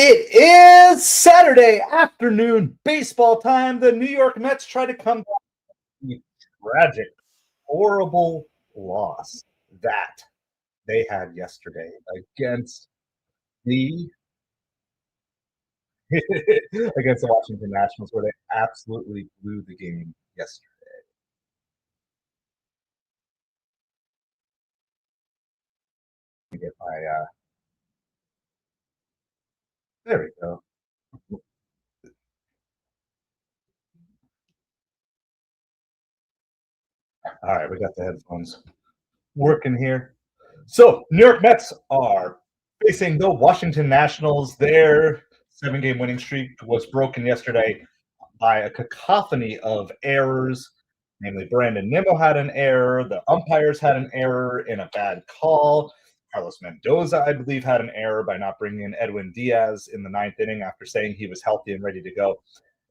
It is Saturday afternoon baseball time. The New York Mets try to come back from the tragic, horrible loss that they had yesterday against the against the Washington Nationals, where they absolutely blew the game yesterday. Get my there we go. All right, we got the headphones working here. So, New York Mets are facing the Washington Nationals. Their seven-game winning streak was broken yesterday by a cacophony of errors. Namely, Brandon Nimmo had an error, the umpires had an error in a bad call. Carlos Mendoza, I believe, had an error by not bringing in Edwin Diaz in the ninth inning after saying he was healthy and ready to go.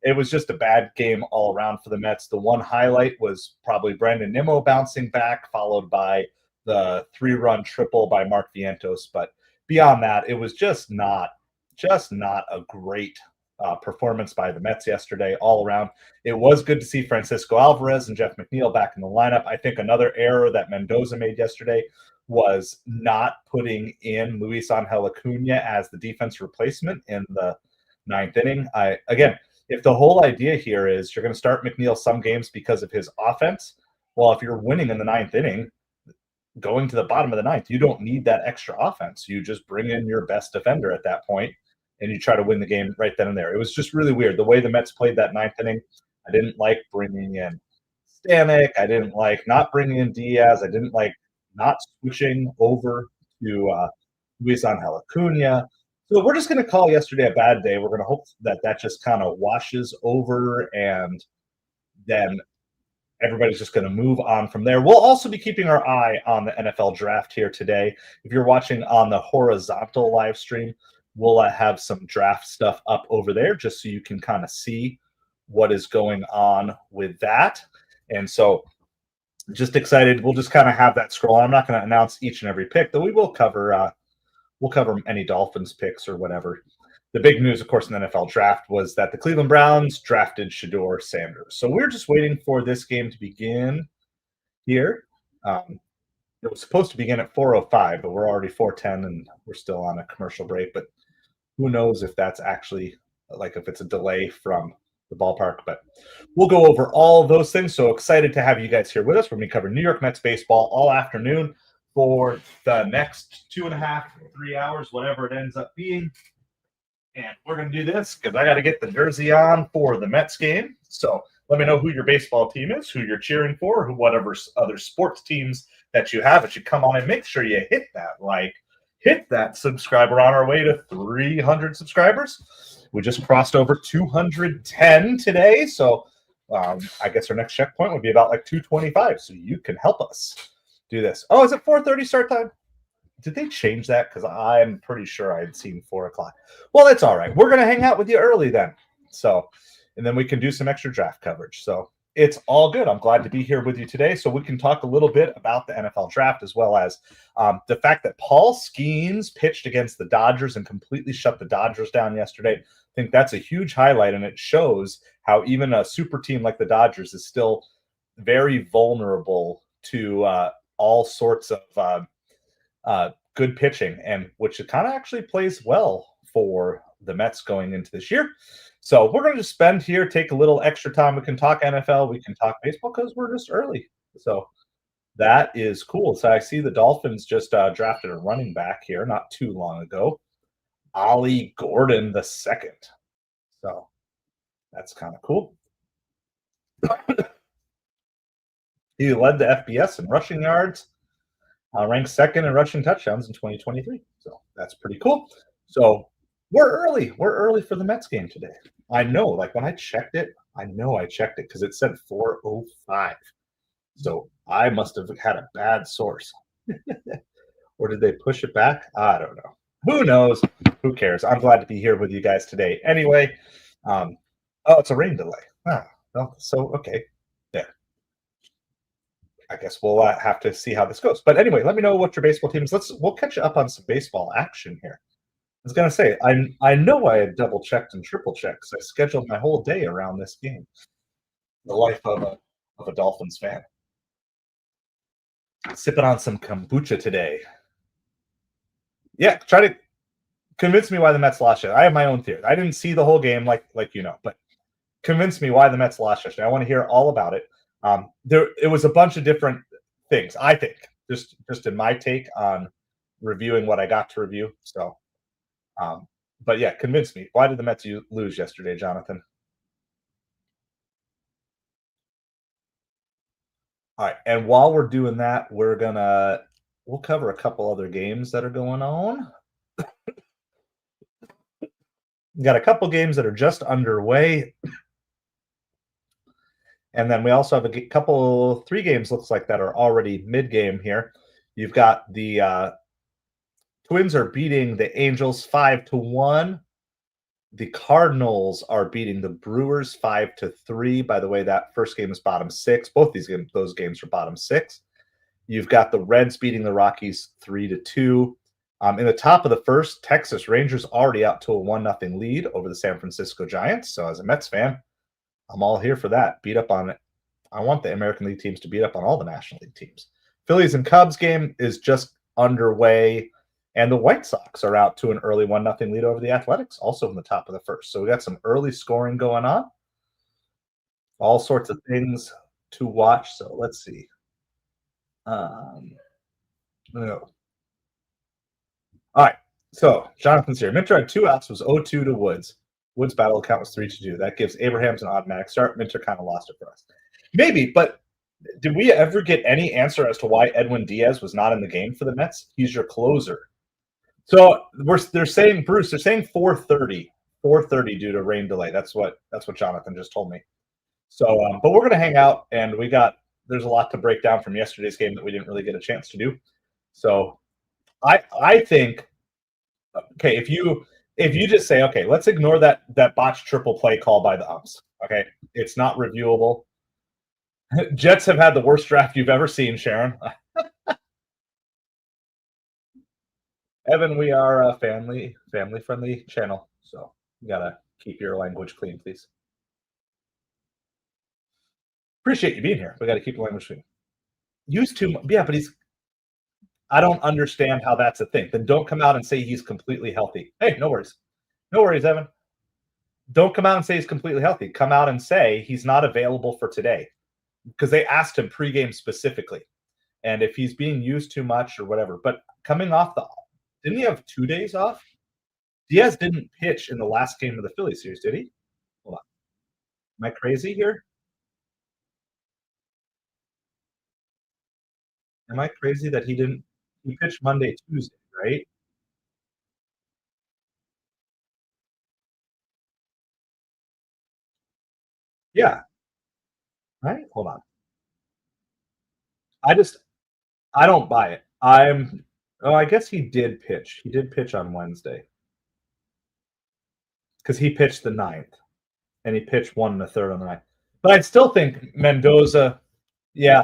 It was just a bad game all around for the Mets. The one highlight was probably Brandon Nimmo bouncing back, followed by the three-run triple by Mark Vientos. But beyond that, it was just not a great performance by the Mets yesterday all around. It was good to see Francisco Alvarez and Jeff McNeil back in the lineup. I think another error that Mendoza made yesterday was not putting in Luis Angel Acuna as the defense replacement in the ninth inning. Again, if the whole idea here is you're going to start McNeil some games because of his offense, well, if you're winning in the ninth inning, going to the bottom of the ninth, you don't need that extra offense. You just bring in your best defender at that point, and you try to win the game right then and there. It was just really weird the way the Mets played that ninth inning. I didn't like bringing in Stanek. I didn't like not bringing in Diaz. I didn't like not switching over to Luis Angel Acuna. So we're just going to call yesterday a bad day. We're going to hope that that just kind of washes over, and then everybody's just going to move on from there. We'll also be keeping our eye on the NFL draft here today. If you're watching on the horizontal live stream, we'll have some draft stuff up over there just so you can kind of see what is going on with that. And so just excited. We'll just kind of have that scroll. I'm not going to announce each and every pick, though we will cover any Dolphins picks or whatever. The big news, of course, in the NFL draft was that the Cleveland Browns drafted Shedeur Sanders. So we're just waiting for this game to begin here. It was supposed to begin at 4:05, but we're already 4:10, and we're still on a commercial break. But who knows if that's actually, like, if it's a delay from the ballpark. But we'll go over all of those things. So excited to have you guys here with us. We're going to cover New York Mets baseball all afternoon for the next 2.5, 3 hours, whatever it ends up being. And we're going to do this because I got to get the jersey on for the Mets game. So let me know who your baseball team is, who you're cheering for, who whatever other sports teams that you have. It should come on and make sure you hit that subscribe. We're on our way to 300 subscribers. We just crossed over 210 today. So I guess our next checkpoint would be about like 225. So you can help us do this. Oh, is it 4:30 start time? Did they change that? Because I'm pretty sure I had seen 4 o'clock. Well, that's all right. We're going to hang out with you early then. So, and then we can do some extra draft coverage. So it's all good. I'm glad to be here with you today. So we can talk a little bit about the NFL draft, as well as the fact that Paul Skeens pitched against the Dodgers and completely shut the Dodgers down yesterday. I think that's a huge highlight, and it shows how even a super team like the Dodgers is still very vulnerable to all sorts of good pitching, and which it kind of actually plays well for the Mets going into this year. So we're going to just spend here, take a little extra time. We can talk NFL, we can talk baseball because we're just early. So that is cool. So I see the Dolphins just drafted a running back here not too long ago, Ollie Gordon II. So that's kind of cool. He led the FBS in rushing yards. Ranked second in rushing touchdowns in 2023. So that's pretty cool. So we're early. We're early for the Mets game today. I know, like when I checked it, because it said 4:05. So I must have had a bad source. Or did they push it back? I don't know. Who knows? Who cares? I'm glad to be here with you guys today. Anyway, it's a rain delay. Well, so okay. Yeah. I guess we'll have to see how this goes. But anyway, let me know what your baseball team is. We'll catch you up on some baseball action here. was gonna say, I know I had double checked and triple checked 'cause I scheduled my whole day around this game. The life of a Dolphins fan. Sipping on some kombucha today. Yeah, try to convince me why the Mets lost yesterday. I have my own theory. I didn't see the whole game like you know, but convince me why the Mets lost yesterday. I want to hear all about it. There, it was a bunch of different things. I think just in my take on reviewing what I got to review. So, um, but yeah, convince me. Why did the Mets lose yesterday, Jonathan? All right, and while we're doing that, we'll cover a couple other games that are going on. We got a couple games that are just underway, and then we also have a couple, three games looks like that are already mid game here. You've got the Twins are beating the Angels 5-1. The Cardinals are beating the Brewers 5-3. By the way, that first game is bottom six. Both those games are bottom six. You've got the Reds beating the Rockies 3-2. In the top of the first, Texas Rangers already out to a 1-0 lead over the San Francisco Giants. So as a Mets fan, I'm all here for that. Beat up on it. I want the American League teams to beat up on all the National League teams. Phillies and Cubs game is just underway. And the White Sox are out to an early 1-0 lead over the Athletics, also in the top of the first. So we got some early scoring going on. All sorts of things to watch. So let's see. No. All right. So Jonathan's here. Minter had 2 outs, was 0-2 to Woods. Woods' battle count was 3-2. That gives Abrahams an automatic start. Minter kind of lost it for us. Maybe, but did we ever get any answer as to why Edwin Diaz was not in the game for the Mets? He's your closer. So they're saying, Bruce, they're saying 4:30 due to rain delay. That's what Jonathan just told me. So, but we're gonna hang out, and there's a lot to break down from yesterday's game that we didn't really get a chance to do. So, I think, okay, if you just say, okay, let's ignore that botched triple play call by the umps. Okay, it's not reviewable. Jets have had the worst draft you've ever seen, Sharon. Evan, we are a family friendly channel, so you gotta keep your language clean, please. Appreciate you being here. We gotta keep the language clean. Use too much, yeah, but I don't understand how that's a thing. Then don't come out and say he's completely healthy. Hey, no worries, Evan. Don't come out and say he's completely healthy. Come out and say he's not available for today, because they asked him pregame specifically, and if he's being used too much or whatever. But coming off didn't he have 2 days off? Diaz didn't pitch in the last game of the Philly series, did he? Hold on. Am I crazy here? Am I crazy that he pitched Monday, Tuesday, right? Yeah, right? Hold on. I just I don't buy it. I guess he did pitch. He did pitch on Wednesday because he pitched the ninth, and he pitched 1 and a third on the ninth. But I'd still think Mendoza, yeah,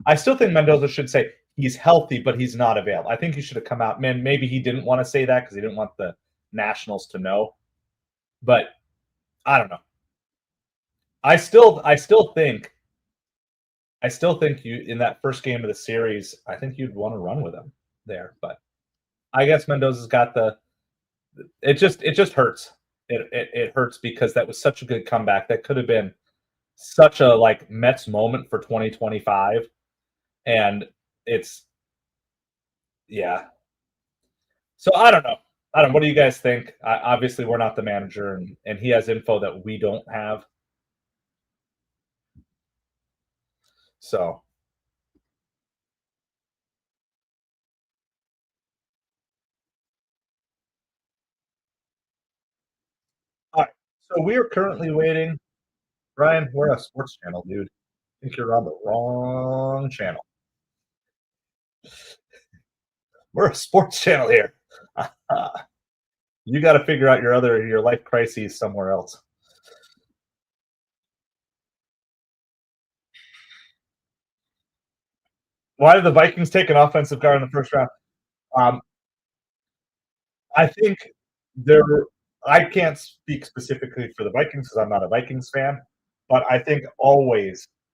I still think Mendoza should say he's healthy, but he's not available. I think he should have come out. Man, maybe he didn't want to say that because he didn't want the Nationals to know. But I don't know. I still think you in that first game of the series, I think you'd want to run with him there. But I guess Mendoza's got it just hurts. It hurts because that was such a good comeback. That could have been such a Mets moment for 2025. And it's yeah. So I don't know. What do you guys think? Obviously, we're not the manager, and he has info that we don't have. So all right. So we are currently waiting. Ryan, we're a sports channel, dude. I think you're on the wrong channel. We're a sports channel here. You got to figure out your life crises somewhere else. Why did the Vikings take an offensive guard in the first round? Um, I think there I can't speak specifically for the Vikings because I'm not a Vikings fan, but I think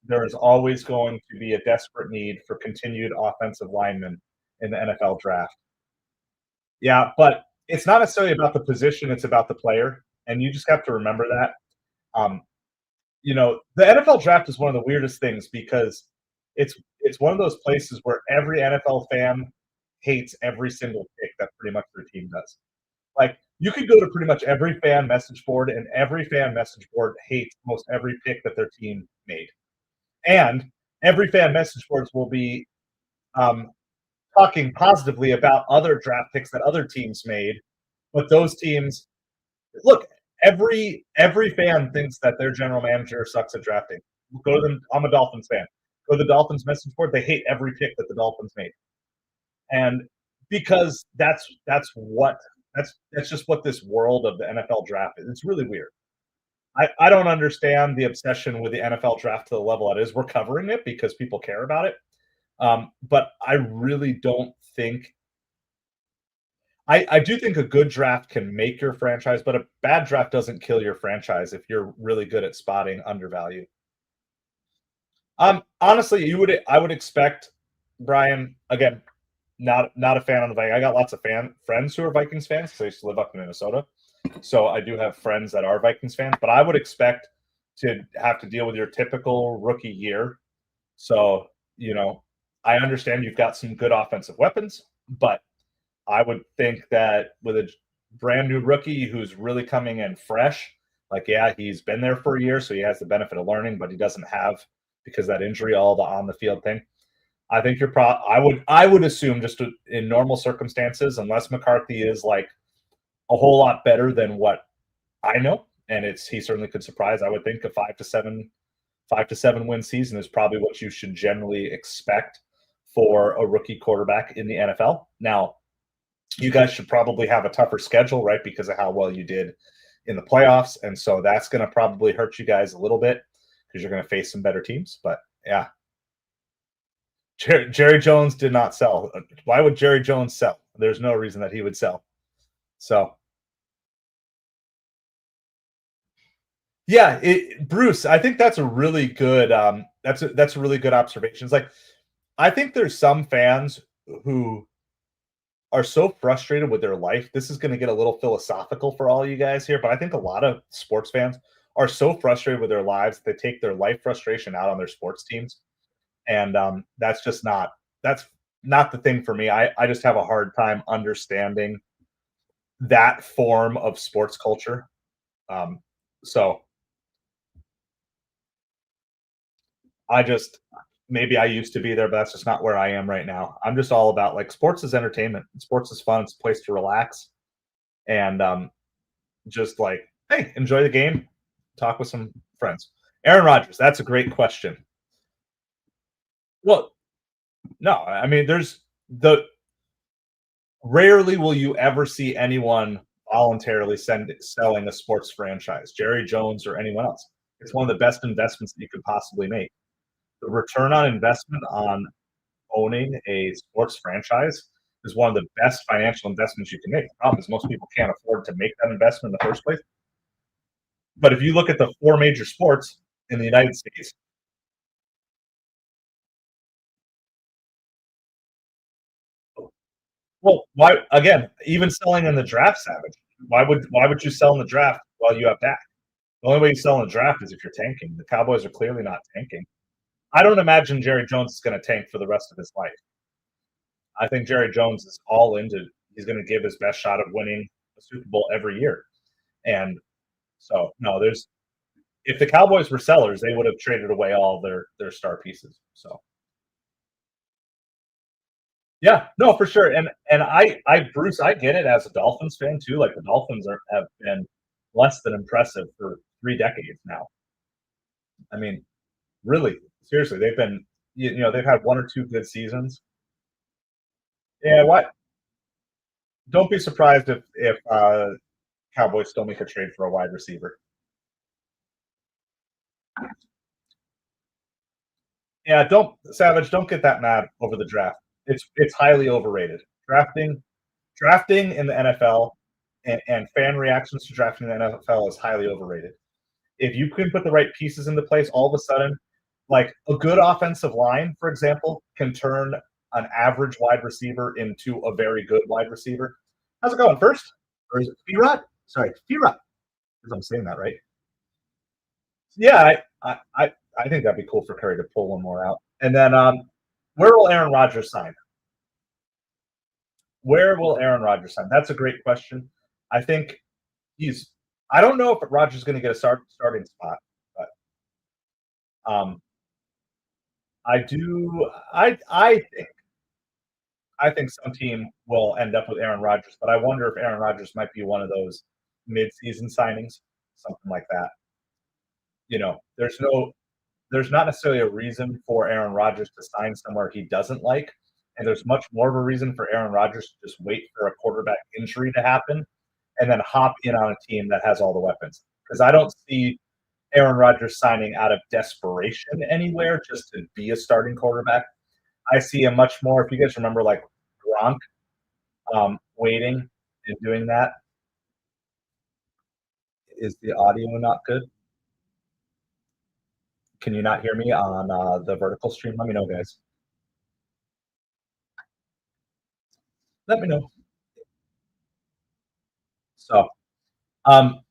there is always going to be a desperate need for continued offensive linemen in the NFL draft. Yeah, but it's not necessarily about the position, it's about the player, and you just have to remember that. Um, the NFL draft is one of the weirdest things because it's one of those places where every NFL fan hates every single pick that pretty much their team does. Like, you could go to pretty much every fan message board, and every fan message board hates almost every pick that their team made. And every fan message boards will be um, talking positively about other draft picks that other teams made, but those teams look. Every fan thinks that their general manager sucks at drafting. Go to them. I'm a Dolphins fan. Go to the Dolphins message board. They hate every pick that the Dolphins made, and because that's just what this world of the NFL draft is. It's really weird. I don't understand the obsession with the NFL draft to the level it is. We're covering it because people care about it. But I really don't think I do think a good draft can make your franchise, but a bad draft doesn't kill your franchise if you're really good at spotting undervalue. Honestly, I would expect Brian again. Not a fan on the Vikings. I got lots of friends who are Vikings fans because I used to live up in Minnesota. So I do have friends that are Vikings fans, but I would expect to have to deal with your typical rookie year. So, I understand you've got some good offensive weapons, but I would think that with a brand new rookie who's really coming in fresh, like, yeah, he's been there for a year, so he has the benefit of learning, but he doesn't have, because that injury, all the on the field thing. I think I would assume just in normal circumstances, unless McCarthy is like a whole lot better than what I know, and he certainly could surprise. I would think a 5 to 7 win season is probably what you should generally expect for a rookie quarterback in the NFL. Now, you guys should probably have a tougher schedule, right, because of how well you did in the playoffs, and so that's going to probably hurt you guys a little bit because you're going to face some better teams. But yeah, Jerry Jones did not sell. Why would Jerry Jones sell? There's no reason that he would sell. So yeah, Bruce, I think that's a really good that's a really good observation. It's like, I think there's some fans who are so frustrated with their life. This is going to get a little philosophical for all you guys here, but I think a lot of sports fans are so frustrated with their lives they take their life frustration out on their sports teams, and that's not the thing for me. I just have a hard time understanding that form of sports culture. So I just maybe I used to be there, but that's just not where I am right now. I'm just all about, like, sports is entertainment. Sports is fun. It's a place to relax and just like, hey, enjoy the game, talk with some friends. Aaron Rodgers, that's a great question. Well, no, I mean, there's the rarely will you ever see anyone voluntarily selling a sports franchise, Jerry Jones or anyone else. It's one of the best investments that you could possibly make. The return on investment on owning a sports franchise is one of the best financial investments you can make. The problem is most people can't afford to make that investment in the first place. But if you look at the four major sports in the United States, well, why again, even selling in the draft, Savage, why would you sell in the draft while you have Dak? The only way you sell in the draft is if you're tanking. The Cowboys are clearly not tanking. I don't imagine Jerry Jones is going to tank for the rest of his life. I think Jerry Jones is all into. He's going to give his best shot of winning a Super Bowl every year. And so, no, if the Cowboys were sellers, they would have traded away all their star pieces. So yeah, no, for sure. And Bruce, I get it as a Dolphins fan too. Like, the Dolphins have been less than impressive for 3 decades now. I mean, really, seriously, they've been they've had one or two good seasons. Yeah, what? Don't be surprised if Cowboys still make a trade for a wide receiver. Yeah, don't Savage, don't get that mad over the draft. It's highly overrated. Drafting in the NFL and fan reactions to drafting in the NFL is highly overrated. If you can put the right pieces into place, all of a sudden, like a good offensive line, for example, can turn an average wide receiver into a very good wide receiver. How's it going? First, or is it F-Rod? Sorry, F-Rod. I'm saying that right. Yeah, I think that'd be cool for Curry to pull one more out. And then, where will Aaron Rodgers sign? Where will Aaron Rodgers sign? That's a great question. I think he's. I don't know if Rodgers is going to get a starting spot, but I do. I think some team will end up with Aaron Rodgers, but I wonder if Aaron Rodgers might be one of those mid-season signings, something like that. There's not necessarily a reason for Aaron Rodgers to sign somewhere he doesn't like, and there's much more of a reason for Aaron Rodgers to just wait for a quarterback injury to happen and then hop in on a team that has all the weapons. Because I don't see Aaron Rodgers signing out of desperation anywhere just to be a starting quarterback. I see him much more. If you guys remember, like Gronk, waiting and doing that. Is the audio not good? Can you not hear me on the vertical stream? Let me know, guys. Let me know. So, um,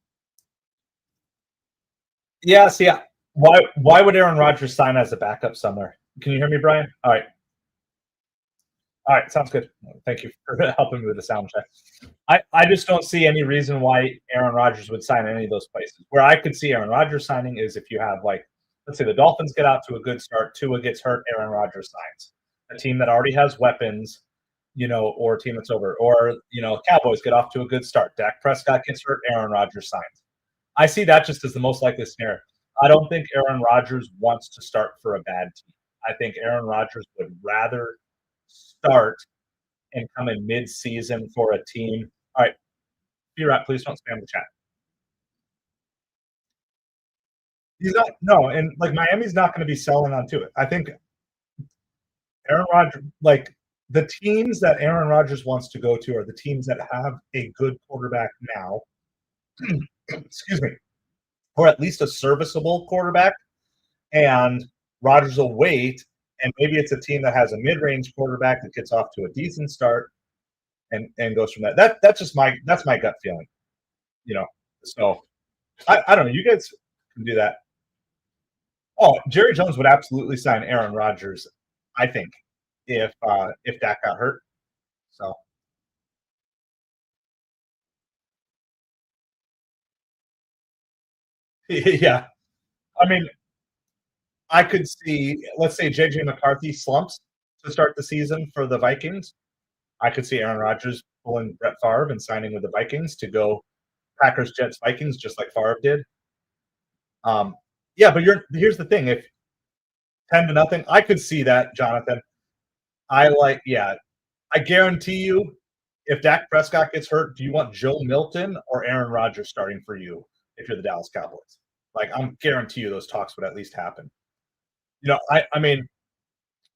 yeah. See, why would Aaron Rodgers sign as a backup somewhere? Can you hear me, Brian? All right, sounds good. Thank you for helping me with the sound check. I just don't see any reason why Aaron Rodgers would sign any of those places. Where I could see Aaron Rodgers signing is if you have, like, let's say the Dolphins get out to a good start, Tua gets hurt, Aaron Rodgers signs. A team that already has weapons, or a team that's over, or Cowboys get off to a good start. Dak Prescott gets hurt, Aaron Rodgers signs. I see that just as the most likely scenario. I don't think Aaron Rodgers wants to start for a bad team. I think Aaron Rodgers would rather start and come in mid-season for a team. All right, B-Rat, please don't spam the chat. He's not. No, and like Miami's not going to be selling onto it. I think Aaron Rodgers, like the teams that Aaron Rodgers wants to go to, are the teams that have a good quarterback now. Excuse me, or at least a serviceable quarterback. And Rodgers will wait, and maybe it's a team that has a mid-range quarterback that gets off to a decent start and goes from that. That's my gut feeling. So I don't know. You guys can do that. Oh, Jerry Jones would absolutely sign Aaron Rodgers, I think, if Dak got hurt. So yeah, I mean, I could see, let's say JJ McCarthy slumps to start the season for the Vikings. I could see Aaron Rodgers pulling Brett Favre and signing with the Vikings to go Packers, Jets, Vikings, just like Favre did. Yeah, but here's the thing: if 10-0, I could see that, Jonathan. I guarantee you, if Dak Prescott gets hurt, do you want Joe Milton or Aaron Rodgers starting for you if you're the Dallas Cowboys? Like, I'm guarantee you those talks would at least happen. I mean,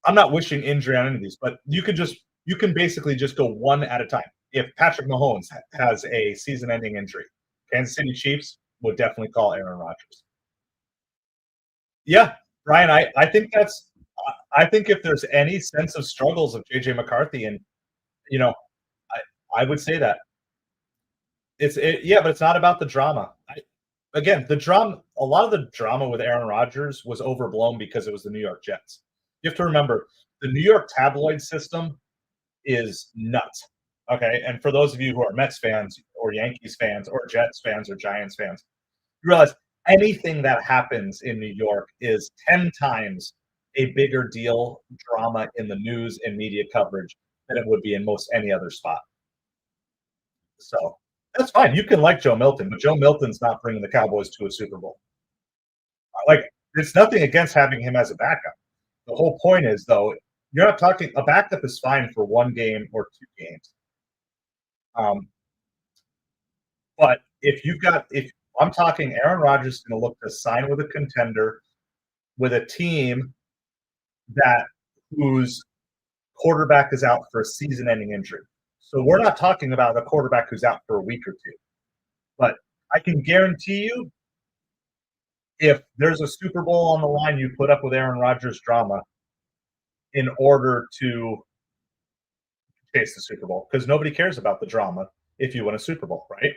I'm not wishing injury on any of these, but you can basically just go one at a time. If Patrick Mahomes has a season-ending injury, Kansas City Chiefs would definitely call Aaron Rodgers. Yeah, Brian, I think if there's any sense of struggles of JJ McCarthy, and you know, I would say that but it's not about the drama. Again, the drama, a lot of the drama with Aaron Rodgers was overblown because it was the New York Jets. You have to remember, the New York tabloid system is nuts. Okay, and for those of you who are Mets fans or Yankees fans or Jets fans or Giants fans, you realize anything that happens in New York is 10 times a bigger deal, drama in the news and media coverage than it would be in most any other spot. So that's fine. You can like Joe Milton, but Joe Milton's not bringing the Cowboys to a Super Bowl. Like, there's nothing against having him as a backup. The whole point is, though, you're not talking, a backup is fine for one game or two games. But if I'm talking Aaron Rodgers is going to look to sign with a contender, with a team whose quarterback is out for a season-ending injury. So we're not talking about a quarterback who's out for a week or two. But I can guarantee you, if there's a Super Bowl on the line, you put up with Aaron Rodgers drama in order to chase the Super Bowl, because nobody cares about the drama if you win a Super Bowl, right?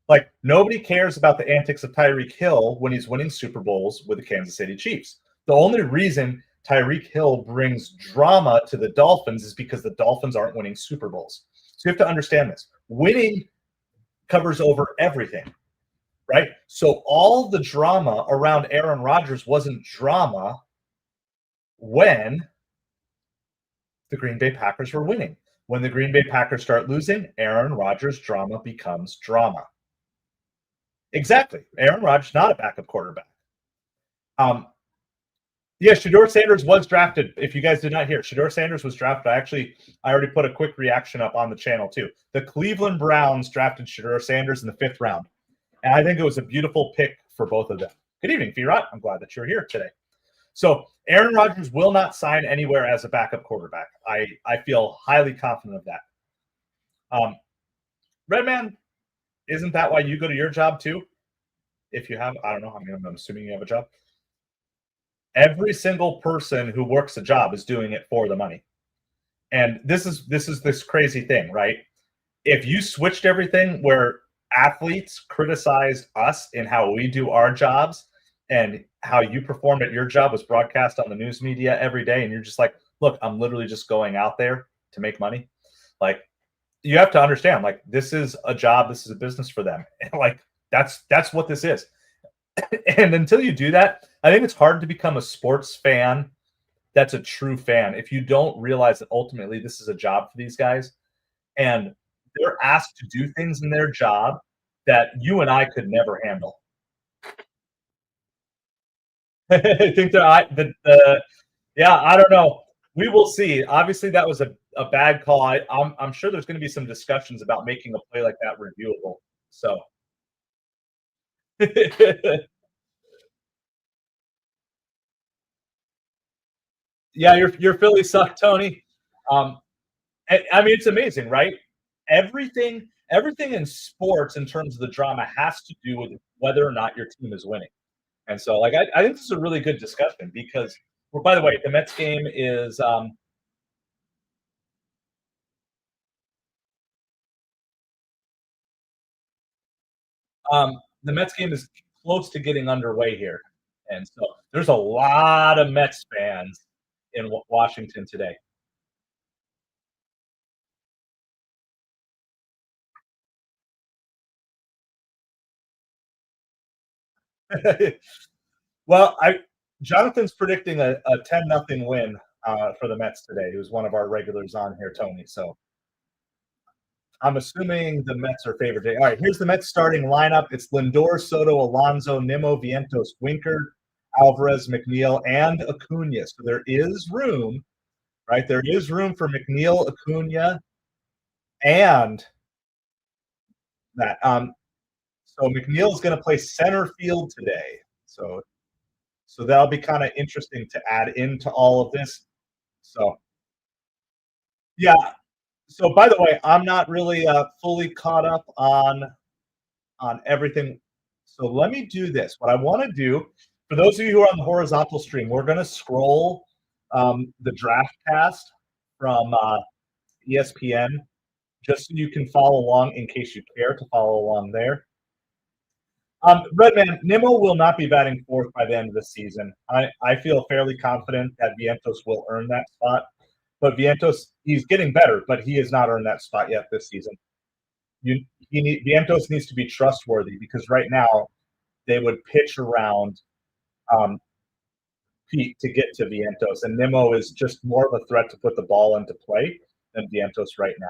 Like, nobody cares about the antics of Tyreek Hill when he's winning Super Bowls with the Kansas City Chiefs. The only reason Tyreek Hill brings drama to the Dolphins is because the Dolphins aren't winning Super Bowls. So you have to understand this. Winning covers over everything, right? So all the drama around Aaron Rodgers wasn't drama when the Green Bay Packers were winning. When the Green Bay Packers start losing, Aaron Rodgers drama becomes drama. Exactly. Aaron Rodgers, not a backup quarterback. Yeah, Shedeur Sanders was drafted. If you guys did not hear, Shedeur Sanders was drafted. I already put a quick reaction up on the channel too. The Cleveland Browns drafted Shedeur Sanders in the 5th round. And I think it was a beautiful pick for both of them. Good evening, Firat. I'm glad that you're here today. So Aaron Rodgers will not sign anywhere as a backup quarterback. I feel highly confident of that. Redman, isn't that why you go to your job too? If you have, I don't know. I mean, I'm assuming you have a job. Every single person who works a job is doing it for the money. And this is this crazy thing, right? If you switched everything where athletes criticize us in how we do our jobs and how you performed at your job was broadcast on the news media every day, and you're just like, look, I'm literally just going out there to make money. Like, you have to understand, like, this is a job, this is a business for them. And like, that's what this is. And until you do that, I think it's hard to become a sports fan that's a true fan if you don't realize that ultimately this is a job for these guys. And they're asked to do things in their job that you and I could never handle. I think yeah, I don't know. We will see. Obviously, that was a bad call. I'm sure there's going to be some discussions about making a play like that reviewable. So. Yeah, your Phillies suck, Tony. I mean, it's amazing, right? Everything in sports in terms of the drama has to do with whether or not your team is winning. And so, like, I think this is a really good discussion because, well, by the way, the Mets game is the Mets game is close to getting underway here, and so there's a lot of Mets fans in Washington today. Well, Jonathan's predicting a 10-0 win for the Mets today. He was one of our regulars on here, Tony. So I'm assuming the Mets are favored today. All right, here's the Mets starting lineup. It's Lindor, Soto, Alonso, Nimmo, Vientos, Winker, Alvarez, McNeil, and Acuna. So there is room, right? There is room for McNeil, Acuna, and that. So McNeil is going to play center field today. So that'll be kind of interesting to add into all of this. So, yeah. So, by the way, I'm not really fully caught up on everything. So let me do this. What I want to do, for those of you who are on the horizontal stream, we're going to scroll the draft cast from ESPN just so you can follow along in case you care to follow along there. Redman, Nimmo will not be batting fourth by the end of the season. I feel fairly confident that Vientos will earn that spot. But Vientos, he's getting better, but he has not earned that spot yet this season. Vientos needs to be trustworthy because right now they would pitch around Pete to get to Vientos, and Nimmo is just more of a threat to put the ball into play than Vientos right now.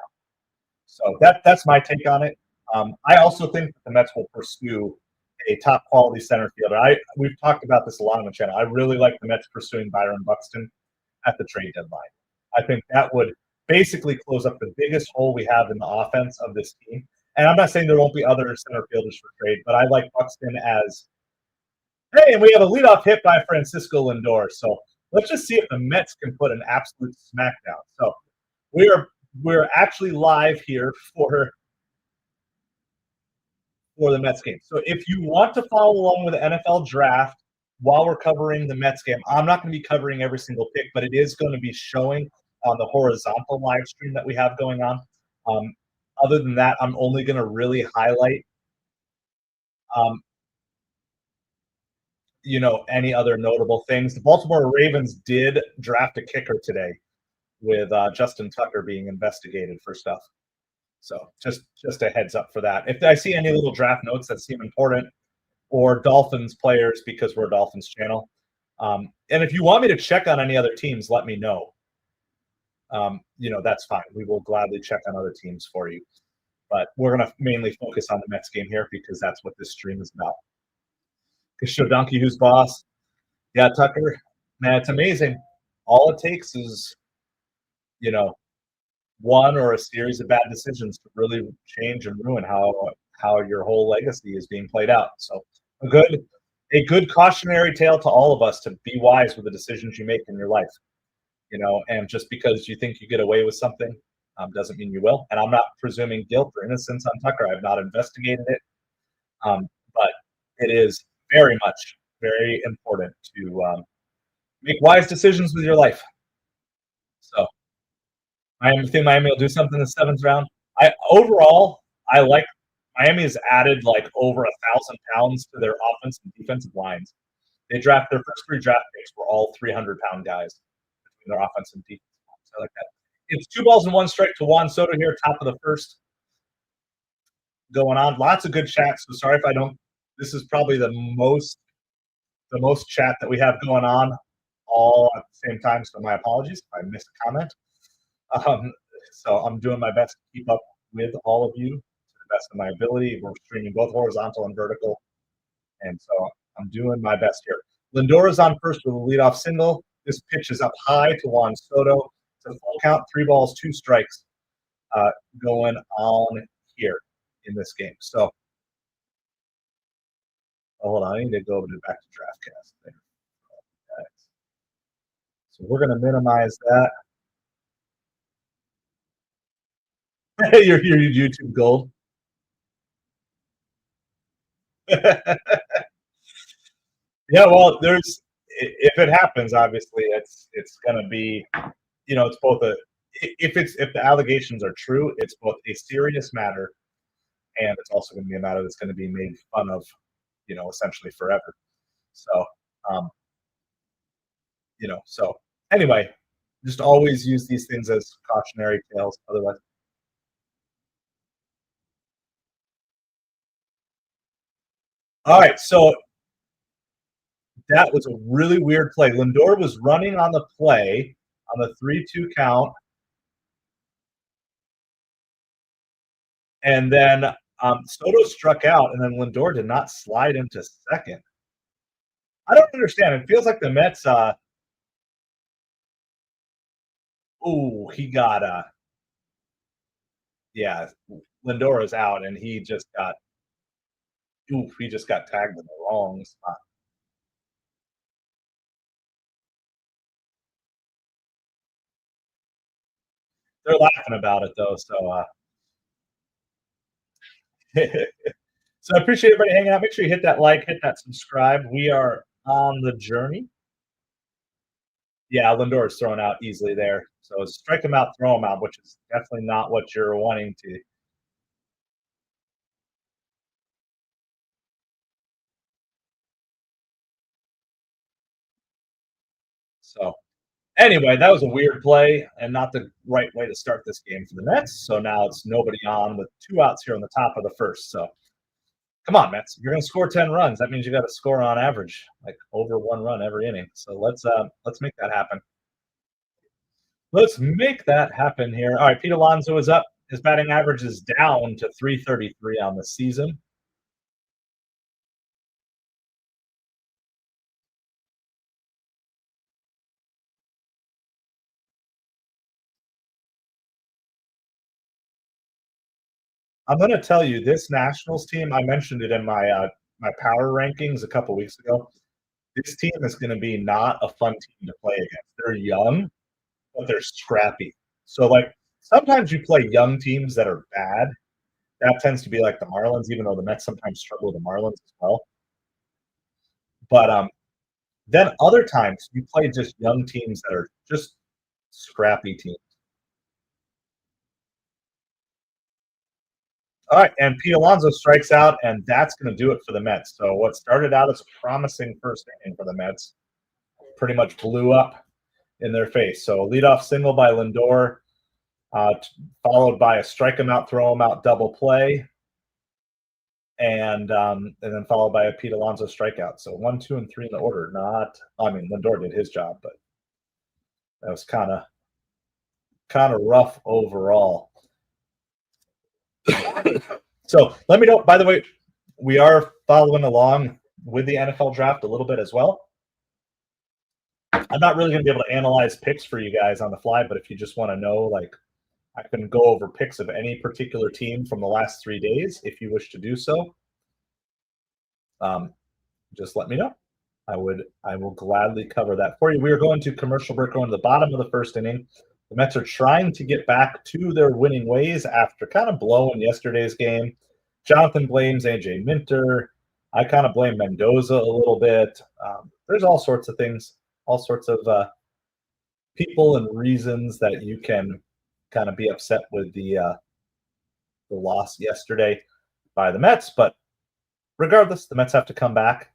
So that's my take on it. I also think that the Mets will pursue a top quality center fielder. We've talked about this a lot on the channel. I really like the Mets pursuing Byron Buxton at the trade deadline. I think that would basically close up the biggest hole we have in the offense of this team. And I'm not saying there won't be other center fielders for trade, but I like Buxton as, hey, and we have a leadoff hit by Francisco Lindor. So let's just see if the Mets can put an absolute smackdown. So we are we're actually live here for the Mets game. So if you want to follow along with the NFL draft while we're covering the Mets game, I'm not going to be covering every single pick, but it is going to be showing on the horizontal live stream that we have going on. Um, Other than that, I'm only going to really highlight, um, any other notable things. The Baltimore Ravens did draft a kicker today, with Justin Tucker being investigated for stuff. So just a heads up for that. If I see any little draft notes that seem important, or Dolphins players, because we're a Dolphins channel, and if you want me to check on any other teams, let me know. That's fine. We will gladly check on other teams for you. But we're going to mainly focus on the Mets game here because that's what this stream is about. Show Donkey who's boss. Yeah, Tucker. Man, it's amazing. All it takes is, one or a series of bad decisions to really change and ruin how your whole legacy is being played out. So a good cautionary tale to all of us to be wise with the decisions you make in your life. And just because you think you get away with something doesn't mean you will. And I'm not presuming guilt or innocence on Tucker. I've not investigated it. But it is very important to make wise decisions with your life. So I think Miami will do something in the seventh round. I like Miami has added like over 1,000 pounds to their offense and defensive lines. Their first three draft picks were all 300-pound guys between their offense and defense. So I like that. It's 2-1 to Juan Soto here, top of the first. Going on, lots of good chats. So sorry if I don't. This is probably the most chat that we have going on all at the same time. So my apologies if I missed a comment. So I'm doing my best to keep up with all of you to the best of my ability. We're streaming both horizontal and vertical, and so I'm doing my best here. Lindor is on first with a leadoff single. This pitch is up high to Juan Soto. It's a full count, 3 balls, 2 strikes going on here in this game. So hold on, I need to go back to DraftCast there. Okay. So we're going to minimize that. your YouTube gold. Yeah, well, if it happens, obviously it's going to be, it's both if the allegations are true, it's both a serious matter, and it's also going to be a matter that's going to be made fun of, essentially forever. So, so anyway, just always use these things as cautionary tales. Otherwise. All right, so that was a really weird play. Lindor was running on the play on the 3-2 count, and then Soto struck out, and then Lindor did not slide into second. I don't understand. It feels like the Mets. He got yeah. Lindor is out, and he just got tagged in the wrong spot. They're laughing about it though, so so I appreciate everybody hanging out. Make sure you hit that like, hit that subscribe. We are on the journey. Yeah, Lindor is thrown out easily there. So strike him out, throw him out, which is definitely not what you're wanting to. So anyway, that was a weird play and not the right way to start this game for the Mets. So now it's nobody on with 2 outs here on the top of the first. So come on, Mets. You're going to score 10 runs. That means you got to score on average, like over 1 run every inning. So let's make that happen. Let's make that happen here. All right, Pete Alonso is up. His batting average is down to 333 on the season. I'm going to tell you, this Nationals team, I mentioned it in my power rankings a couple weeks ago. This team is going to be not a fun team to play against. They're young, but they're scrappy. So, like, sometimes you play young teams that are bad. That tends to be like the Marlins, even though the Mets sometimes struggle with the Marlins as well. But then other times you play just young teams that are just scrappy teams. All right, and Pete Alonso strikes out, and that's going to do it for the Mets. So what started out as a promising first inning for the Mets pretty much blew up in their face. So leadoff single by Lindor, followed by a strike him out, throw him out double play, and then followed by a Pete Alonso strikeout. So 1, 2, and 3 in the order. Lindor did his job, but that was kind of rough overall. So let me know. By the way, we are following along with the NFL draft a little bit as well. I'm not really going to be able to analyze picks for you guys on the fly, but if you just want to know, like, I can go over picks of any particular team from the last 3 days if you wish to do so. Just let me know. I will gladly cover that for you. We are going to commercial break, going to the bottom of the first inning. The Mets are trying to get back to their winning ways after kind of blowing yesterday's game. Jonathan blames AJ Minter. I kind of blame Mendoza a little bit. There's all sorts of things, all sorts of people and reasons that you can kind of be upset with the loss yesterday by the Mets. But regardless, the Mets have to come back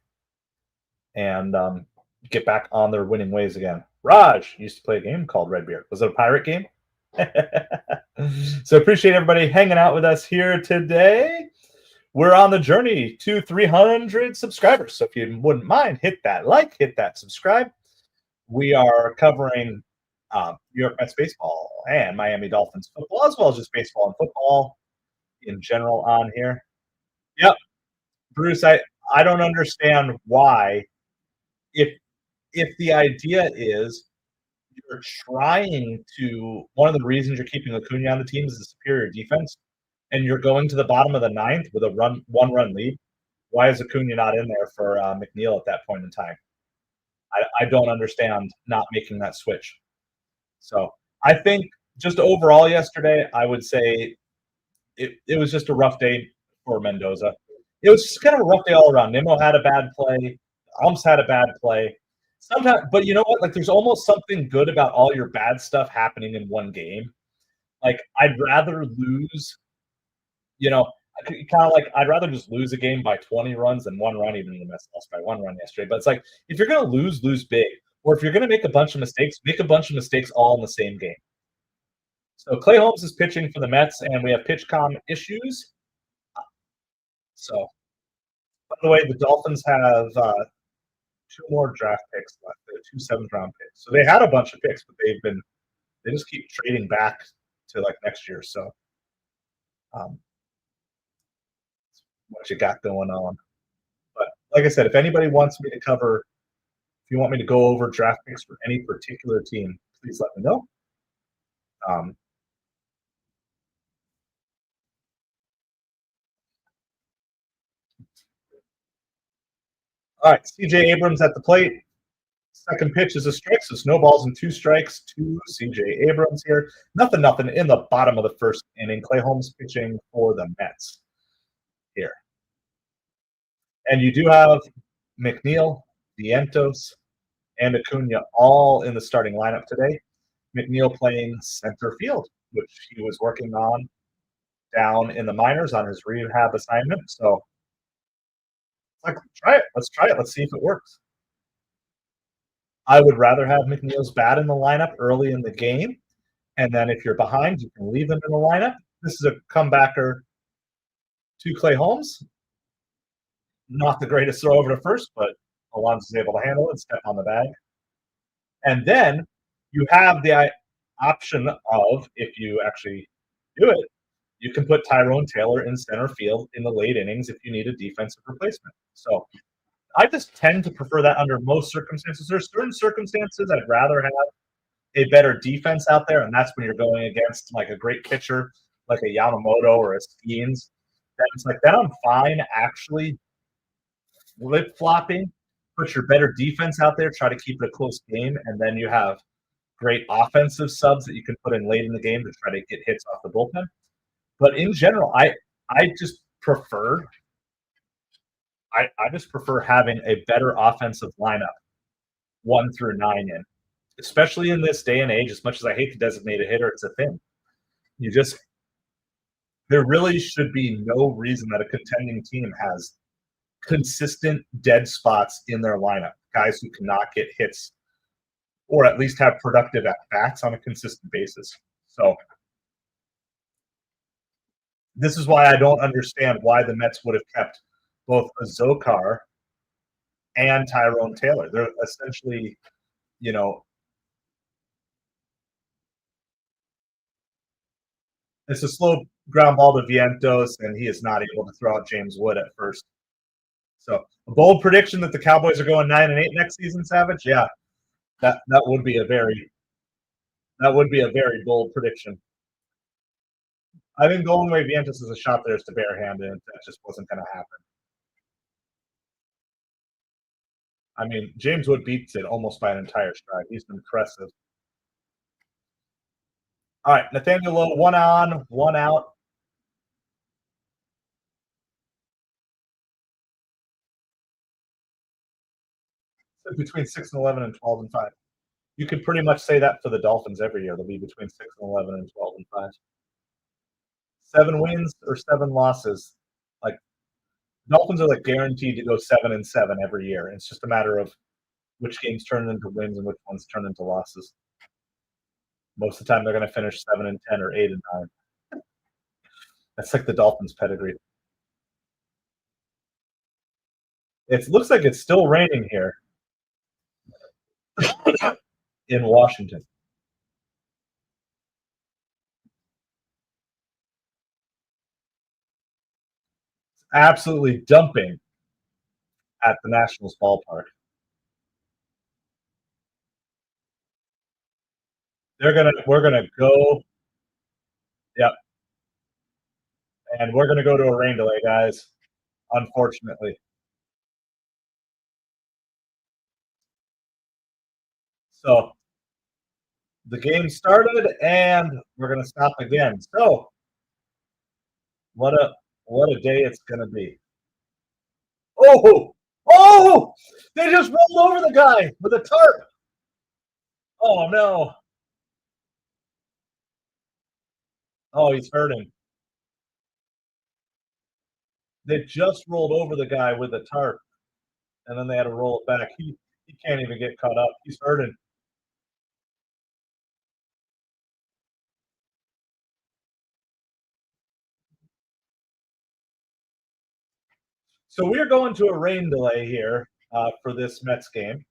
and get back on their winning ways again. Raj used to play a game called Redbeard. Was it a pirate game? So appreciate everybody hanging out with us here today. We're on the journey to 300 subscribers. So if you wouldn't mind, hit that like, hit that subscribe. We are covering New York Mets baseball and Miami Dolphins football, as well as just baseball and football in general on here. Yep. Bruce, I don't understand why, if the idea is you're trying to, one of the reasons you're keeping Acuna on the team is the superior defense, and you're going to the bottom of the ninth with a one-run lead, why is Acuna not in there for McNeil at that point in time? I don't understand not making that switch. So I think just overall yesterday, I would say it was just a rough day for Mendoza. It was just kind of a rough day all around. Nimmo had a bad play. Umps had a bad play. Sometimes, but you know what? Like, there's almost something good about all your bad stuff happening in one game. Like, I'd rather lose, kind of like I'd rather just lose a game by 20 runs than 1 run, even in the Mets lost by 1 run yesterday. But it's like, if you're going to lose big. Or if you're going to make a bunch of mistakes, make a bunch of mistakes all in the same game. So Clay Holmes is pitching for the Mets, and we have pitch comm issues. So, by the way, the Dolphins have 2 more draft picks left. They have 2 7th-round picks. So they had a bunch of picks, but they just keep trading back to like next year. So, what you got going on? But like I said, if anybody wants me to cover, if you want me to go over draft picks for any particular team, please let me know. All right, C.J. Abrams at the plate. Second pitch is a strike, so snowballs and 2 strikes to C.J. Abrams here. Nothing in the bottom of the first inning. Clay Holmes pitching for the Mets here. And you do have McNeil, Vientos, and Acuna all in the starting lineup today. McNeil playing center field, which he was working on down in the minors on his rehab assignment. So, like, try it. Let's try it. Let's see if it works. I would rather have McNeil's bat in the lineup early in the game. And then if you're behind, you can leave him in the lineup. This is a comebacker to Clay Holmes. Not the greatest throw over to first, but Alonso is able to handle it and step on the bag. And then you have the option of, if you actually do it, you can put Tyrone Taylor in center field in the late innings if you need a defensive replacement. So I just tend to prefer that under most circumstances. There's certain circumstances I'd rather have a better defense out there, and that's when you're going against like a great pitcher like a Yamamoto or a Skeens. It's like that I'm fine actually flip-flopping, put your better defense out there, try to keep it a close game, and then you have great offensive subs that you can put in late in the game to try to get hits off the bullpen. But in general, I just prefer I just prefer having a better offensive lineup 1 through 9 in, especially in this day and age. As much as I hate to designate a hitter, it's a thing. There really should be no reason that a contending team has consistent dead spots in their lineup, guys who cannot get hits or at least have productive at bats on a consistent basis. So this is why I don't understand why the Mets would have kept both Azokar and Tyrone Taylor. They're essentially, it's a slow ground ball to Vientos, and he is not able to throw out James Wood at first. So a bold prediction that the Cowboys are going 9-8 next season, Savage. Yeah, that would be a very bold prediction. I think the only way Vientos is a shot there is to barehand, and that just wasn't going to happen. I mean, James Wood beats it almost by an entire stride. He's impressive. All right, Nathaniel Lowe, 1 on, 1 out. Between 6-11 and 12-5. You could pretty much say that for the Dolphins every year. They'll be between 6-11 and 12-5. 7 wins or 7 losses. Like Dolphins are like guaranteed to go 7-7 every year. It's just a matter of which games turn into wins and which ones turn into losses. Most of the time, they're going to finish 7-10 or 8-9. That's like the Dolphins' pedigree. It looks like it's still raining here in Washington. It's absolutely dumping at the Nationals ballpark. We're gonna go. Yep. And we're gonna go to a rain delay, guys. Unfortunately. So the game started and we're gonna stop again. So what a day it's gonna be. Oh, they just rolled over the guy with a tarp. Oh no. Oh, he's hurting. They just rolled over the guy with a tarp, and then they had to roll it back. He can't even get caught up. He's hurting. So we're going to a rain delay here for this Mets game.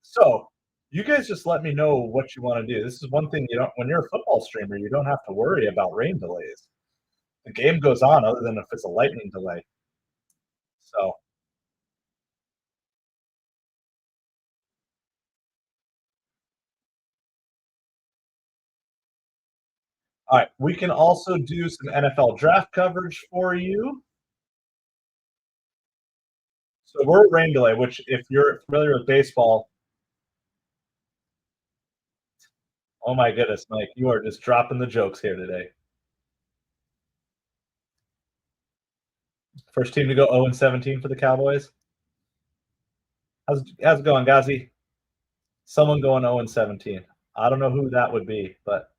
So you guys just let me know what you want to do. This is one thing you don't. When you're a football streamer, you don't have to worry about rain delays. The game goes on, other than if it's a lightning delay. So. All right, we can also do some NFL draft coverage for you. So we're at rain delay, which if you're familiar with baseball, oh my goodness, Mike, you are just dropping the jokes here today. First team to go 0-17 for the Cowboys. How's it going, Gazi? Someone going 0-17. I don't know who that would be, but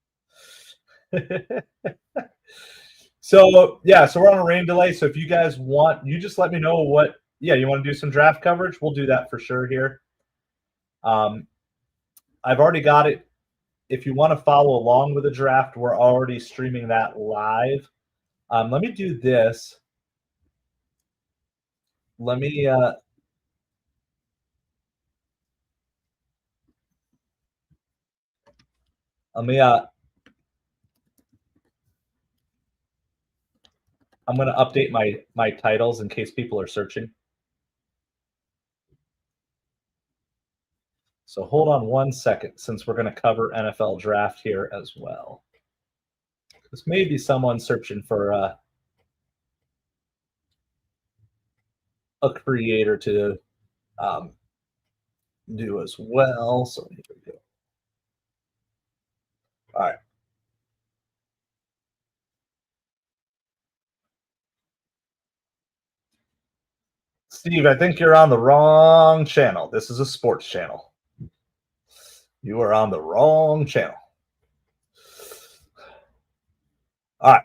so we're on a rain delay. So if you guys want, you just let me know what. Yeah, you want to do some draft coverage? We'll do that for sure here. I've already got it. If you want to follow along with the draft, we're already streaming that live. Let me do this. Let me I'm going to update my titles in case people are searching. So hold on 1 second, since we're going to cover NFL draft here as well. This may be someone searching for a creator to do as well. So here we go. All right. Steve, I think you're on the wrong channel. This is a sports channel. You are on the wrong channel. All right.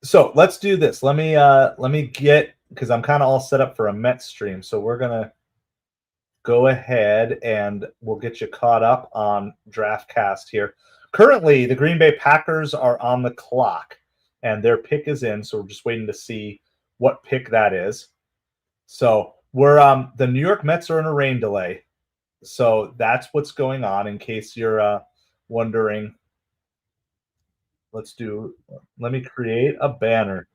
So let's do this. Let me get, because I'm kind of all set up for a Mets stream. So we're gonna go ahead and we'll get you caught up on DraftCast here. Currently, the Green Bay Packers are on the clock and their pick is in. So we're just waiting to see what pick that is. So we're the New York Mets are in a rain delay. So that's what's going on in case you're wondering. Let me create a banner.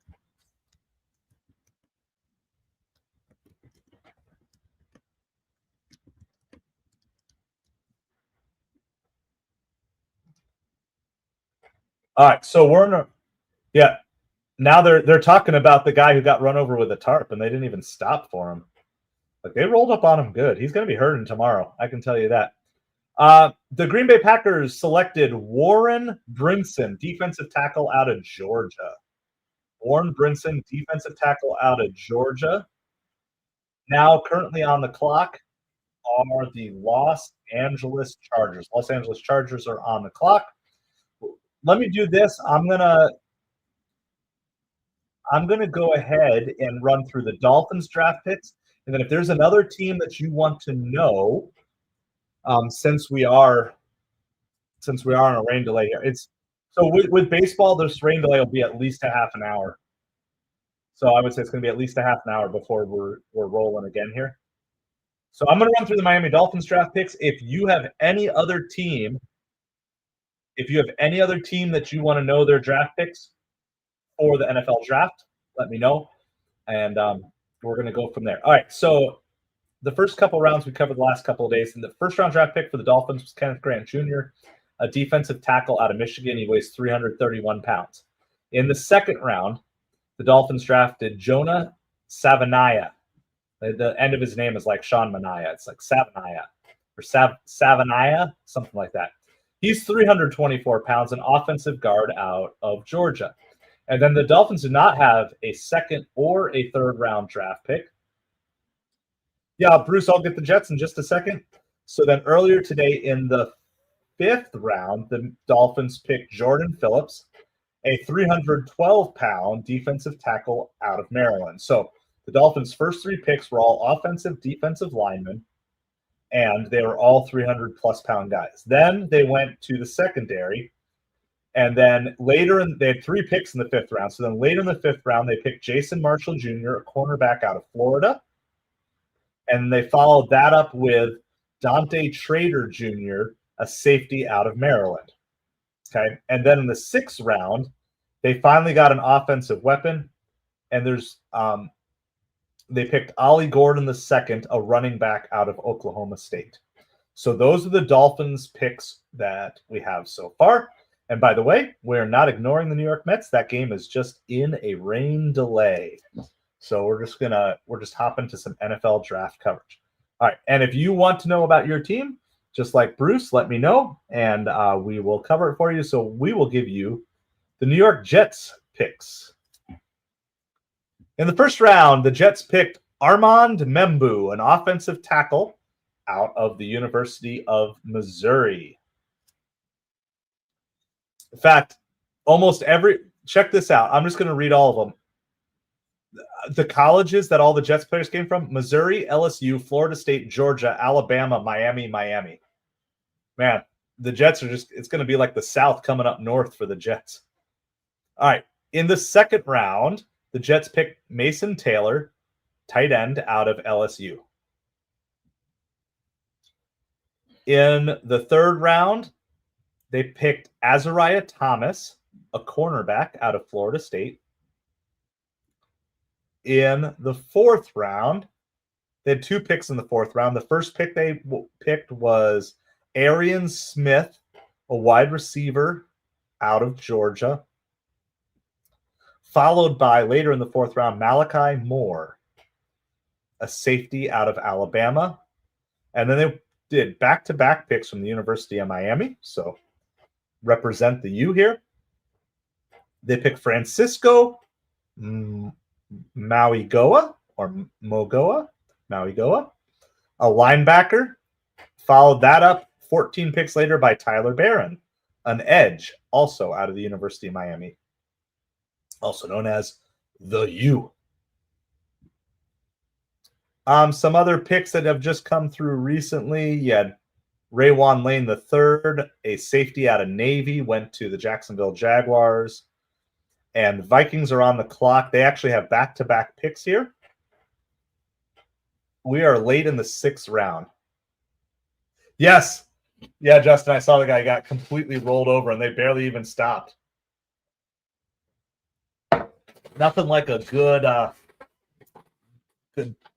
All right, so we're in a, yeah. Now they're talking about the guy who got run over with a tarp, and they didn't even stop for him. Like they rolled up on him good. He's going to be hurting tomorrow. I can tell you that. The Green Bay Packers selected Warren Brinson, defensive tackle out of Georgia. Warren Brinson, defensive tackle out of Georgia. Now currently on the clock are the Los Angeles Chargers. Los Angeles Chargers are on the clock. Let me do this. I'm gonna go ahead and run through the Dolphins draft picks, and then if there's another team that you want to know, since we are on a rain delay here, it's so with baseball, this rain delay will be at least a half an hour. So I would say it's going to be at least a half an hour before we're rolling again here. So I'm going to run through the Miami Dolphins draft picks. If you have any other team that you want to know their draft picks for the NFL draft, let me know, and we're going to go from there. All right, so the first couple rounds we covered the last couple of days, and the first round draft pick for the Dolphins was Kenneth Grant Jr., a defensive tackle out of Michigan. He weighs 331 pounds. In the second round, the Dolphins drafted Jonah Savaiinaea. The end of his name is like Sean Mania. It's like Savaiinaea or Savaiinaea, something like that. He's 324 pounds, an offensive guard out of Georgia. And then the Dolphins do not have a second or a third round draft pick. Yeah, Bruce, I'll get the Jets in just a second. So then earlier today in the fifth round, the Dolphins picked Jordan Phillips, a 312-pound defensive tackle out of Maryland. So the Dolphins' first three picks were all offensive, defensive linemen, and they were all 300-plus pound guys. Then they went to the secondary, and then they had three picks in the fifth round. So then later in the fifth round, they picked Jason Marshall Jr., a cornerback out of Florida, and they followed that up with Dante Trader Jr., a safety out of Maryland. Okay, and then in the sixth round, they finally got an offensive weapon, and they picked Ollie Gordon II, a running back out of Oklahoma State. So those are the Dolphins picks that we have so far. And by the way, we're not ignoring the New York Mets. That game is just in a rain delay. So we're just hopping to some NFL draft coverage. All right, and if you want to know about your team, just like Bruce, let me know, and we will cover it for you. So we will give you the New York Jets picks. In the first round, the Jets picked Armand Membu, an offensive tackle out of the University of Missouri. In fact, check this out. I'm just going to read all of them. The colleges that all the Jets players came from: Missouri, LSU, Florida State, Georgia, Alabama, Miami. Man, the Jets it's going to be like the South coming up north for the Jets. All right. In the second round, the Jets picked Mason Taylor, tight end out of LSU. In the third round, they picked Azariah Thomas, a cornerback out of Florida State. In the fourth round, they had two picks in the fourth round. The first pick they picked was Arian Smith, a wide receiver out of Georgia, followed by, later in the fourth round, Malachi Moore, a safety out of Alabama. And then they did back-to-back picks from the University of Miami, so represent the U here. They picked Francisco Mauigoa, or Mogoa, Mauigoa, a linebacker. Followed that up 14 picks later by Tyler Barron, an edge, also out of the University of Miami, also known as the U. Some other picks that have just come through recently. You had Raywan Lane III, a safety out of Navy, went to the Jacksonville Jaguars. And Vikings are on the clock. They actually have back-to-back picks here. We are late in the 6th round. Yes. Yeah, Justin, I saw the guy got completely rolled over, and they barely even stopped. Nothing like a good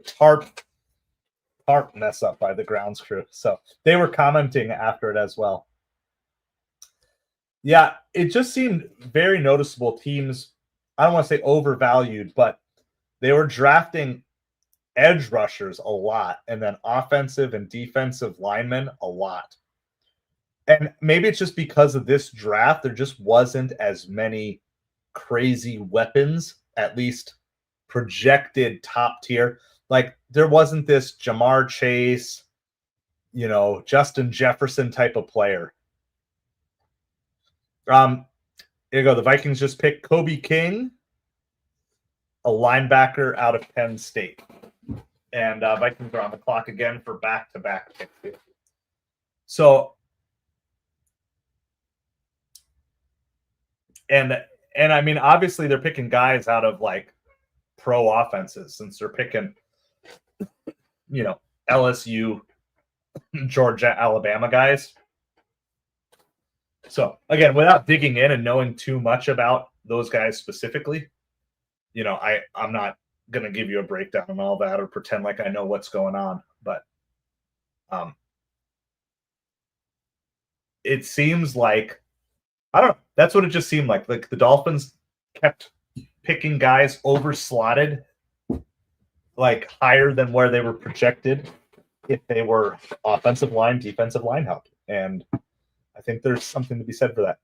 tarp mess up by the grounds crew. So they were commenting after it as well. Yeah, it just seemed very noticeable. Teams, I don't want to say overvalued, but they were drafting edge rushers a lot, and then offensive and defensive linemen a lot. And maybe it's just because of this draft, there just wasn't as many crazy weapons, at least projected top tier. Like, there wasn't this Jamar Chase, Justin Jefferson type of player. Here you go. The Vikings just picked Kobe King, a linebacker out of Penn State. And Vikings are on the clock again for back-to-back picks. So, and I mean, obviously they're picking guys out of like pro offenses, since they're picking, LSU, Georgia, Alabama guys. So again, without digging in and knowing too much about those guys specifically, I'm not going to give you a breakdown on all that or pretend like I know what's going on, but it seems like, I don't know, that's what it just seemed like. Like, the Dolphins kept picking guys over slotted, like higher than where they were projected if they were offensive line, defensive line help. And I think there's something to be said for that.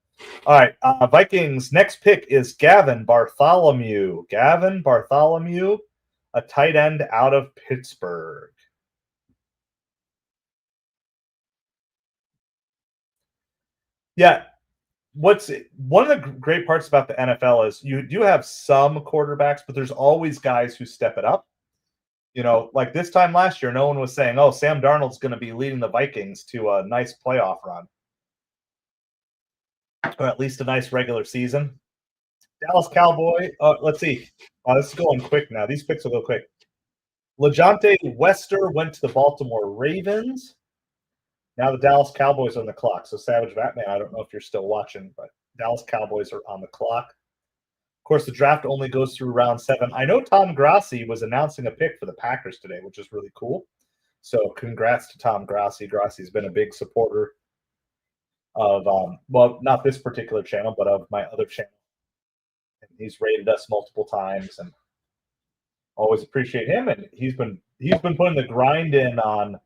All right, Vikings next pick is Gavin Bartholomew. Gavin Bartholomew, a tight end out of Pittsburgh. Yeah, one of the great parts about the NFL is you do have some quarterbacks, but there's always guys who step it up. Like this time last year, no one was saying, "Oh, Sam Darnold's going to be leading the Vikings to a nice playoff run, or at least a nice regular season." Dallas Cowboy. Let's see. This is going quick now. These picks will go quick. LeJonte Wester went to the Baltimore Ravens. Now the Dallas Cowboys are on the clock. So, Savage Batman, I don't know if you're still watching, but Dallas Cowboys are on the clock. Of course, the draft only goes through round 7. I know Tom Grassi was announcing a pick for the Packers today, which is really cool. So congrats to Tom Grassi. Grassi's been a big supporter of, well, not this particular channel, but of my other channel. And he's rated us multiple times, and always appreciate him. And he's been putting the grind in on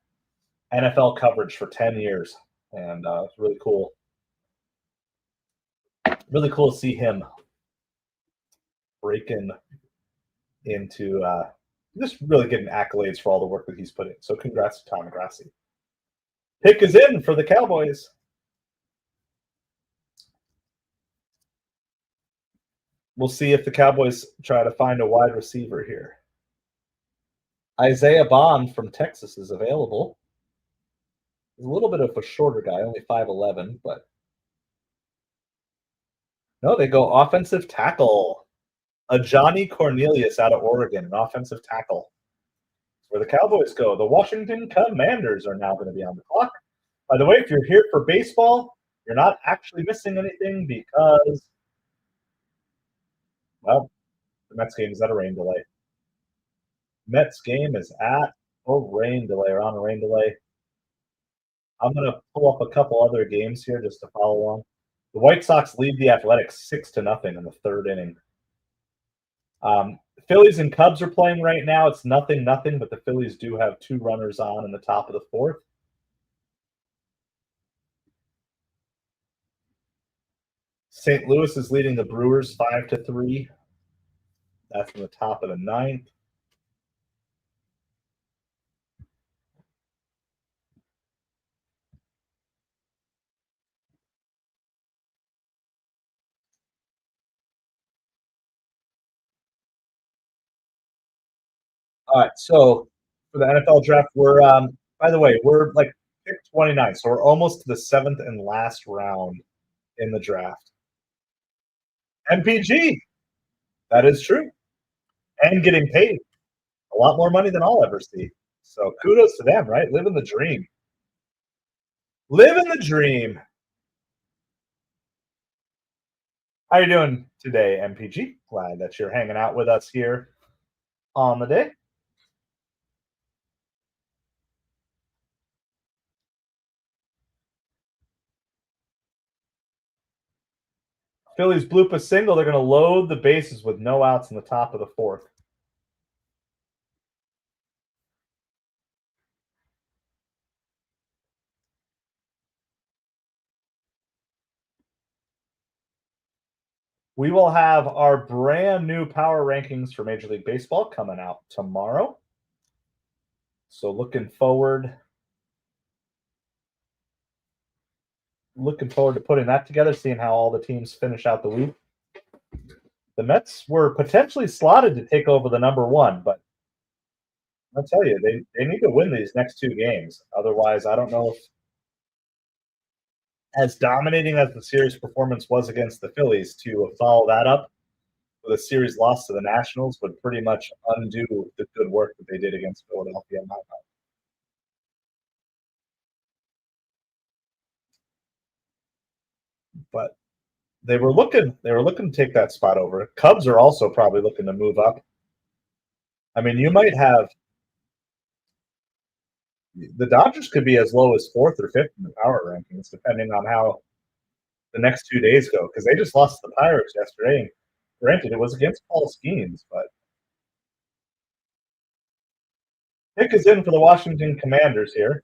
NFL coverage for 10 years, and it's really cool. Really cool to see him breaking into just really getting accolades for all the work that he's put in. So congrats to Tom Grassi. Pick is in for the Cowboys. We'll see if the Cowboys try to find a wide receiver here. Isaiah Bond from Texas is available. He's a little bit of a shorter guy, only 5'11", but no, they go offensive tackle. A Johnny Cornelius out of Oregon, an offensive tackle. Where the Cowboys go. The Washington Commanders are now going to be on the clock. By the way, if you're here for baseball, you're not actually missing anything because, well, the Mets game is at a rain delay. Mets game is at a rain delay, or on a rain delay. I'm going to pull up a couple other games here just to follow along. The White Sox lead the Athletics 6-0 in the 3rd inning. Phillies and Cubs are playing right now. It's 0-0, but the Phillies do have 2 runners on in the top of the 4th. St. Louis is leading the Brewers 5-3. That's in the top of the ninth. All right, so for the NFL draft, we're by the way, we're like pick 29, so we're almost to the seventh and last round in the draft. MPG, that is true, and getting paid a lot more money than I'll ever see. So kudos to them, right? Living the dream. Living the dream. How you doing today, MPG? Glad that you're hanging out with us here on the day. Phillies bloop a single. They're going to load the bases with no outs in the top of the fourth. We will have our brand new power rankings for Major League Baseball coming out tomorrow. So looking forward to putting that together, seeing how all the teams finish out the week. The Mets were potentially slotted to take over the number one, but I'll tell you, they need to win these next two games. Otherwise, I don't know if, as dominating as the series performance was against the Phillies, to follow that up with a series loss to the Nationals would pretty much undo the good work that they did against Philadelphia in my mind. But they were looking to take that spot over. Cubs are also probably looking to move up. I mean, you might have the Dodgers could be as low as fourth or fifth in the power rankings, depending on how the next 2 days go, because they just lost to the Pirates yesterday. And granted, it was against Paul Skeens, but Nick is in for the Washington Commanders here.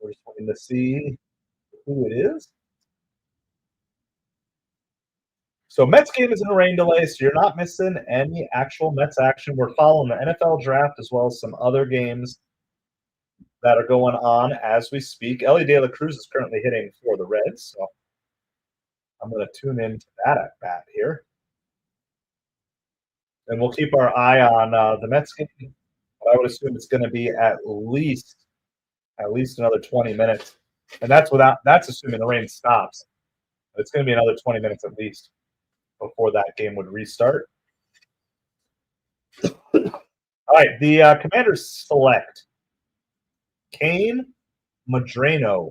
We're just waiting to see who it is. So Mets game is in a rain delay, so you're not missing any actual Mets action. We're following the NFL draft as well as some other games that are going on as we speak. Ellie De La Cruz is currently hitting for the Reds, so I'm going to tune into that at bat here. And we'll keep our eye on the Mets game. I would assume it's going to be at least another 20 minutes. And that's assuming the rain stops. It's going to be another 20 minutes at least before that game would restart. All right, the Commanders select Kane Madrano.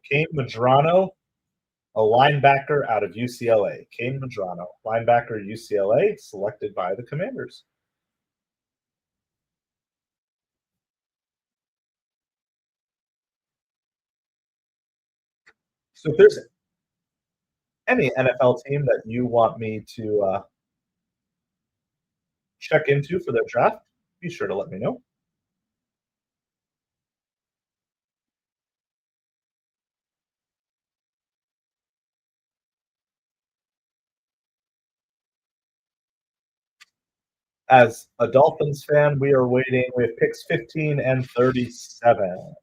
Kane Madrano, a linebacker out of UCLA. Kane Madrano, linebacker UCLA, selected by the Commanders. So if there's any NFL team that you want me to check into for their draft, be sure to let me know. As a Dolphins fan, we are waiting with picks 15 and 37.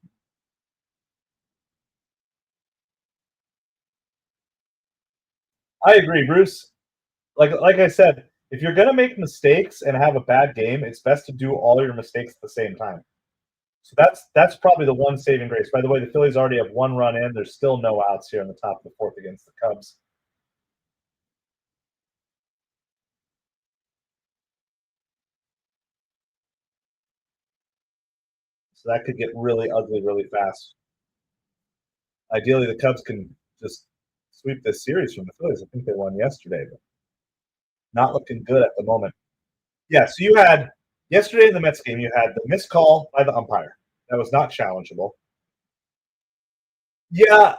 I agree, Bruce. Like I said, if you're gonna make mistakes and have a bad game, it's best to do all your mistakes at the same time. So that's probably the one saving grace. By the way, the Phillies already have one run in. There's still no outs here in the top of the fourth against the Cubs. So that could get really ugly really fast. Ideally, the Cubs can just sweep this series from the Phillies. I think they won yesterday, but not looking good at the moment. Yeah, so you had yesterday in the Mets game, you had the missed call by the umpire. That was not challengeable. Yeah,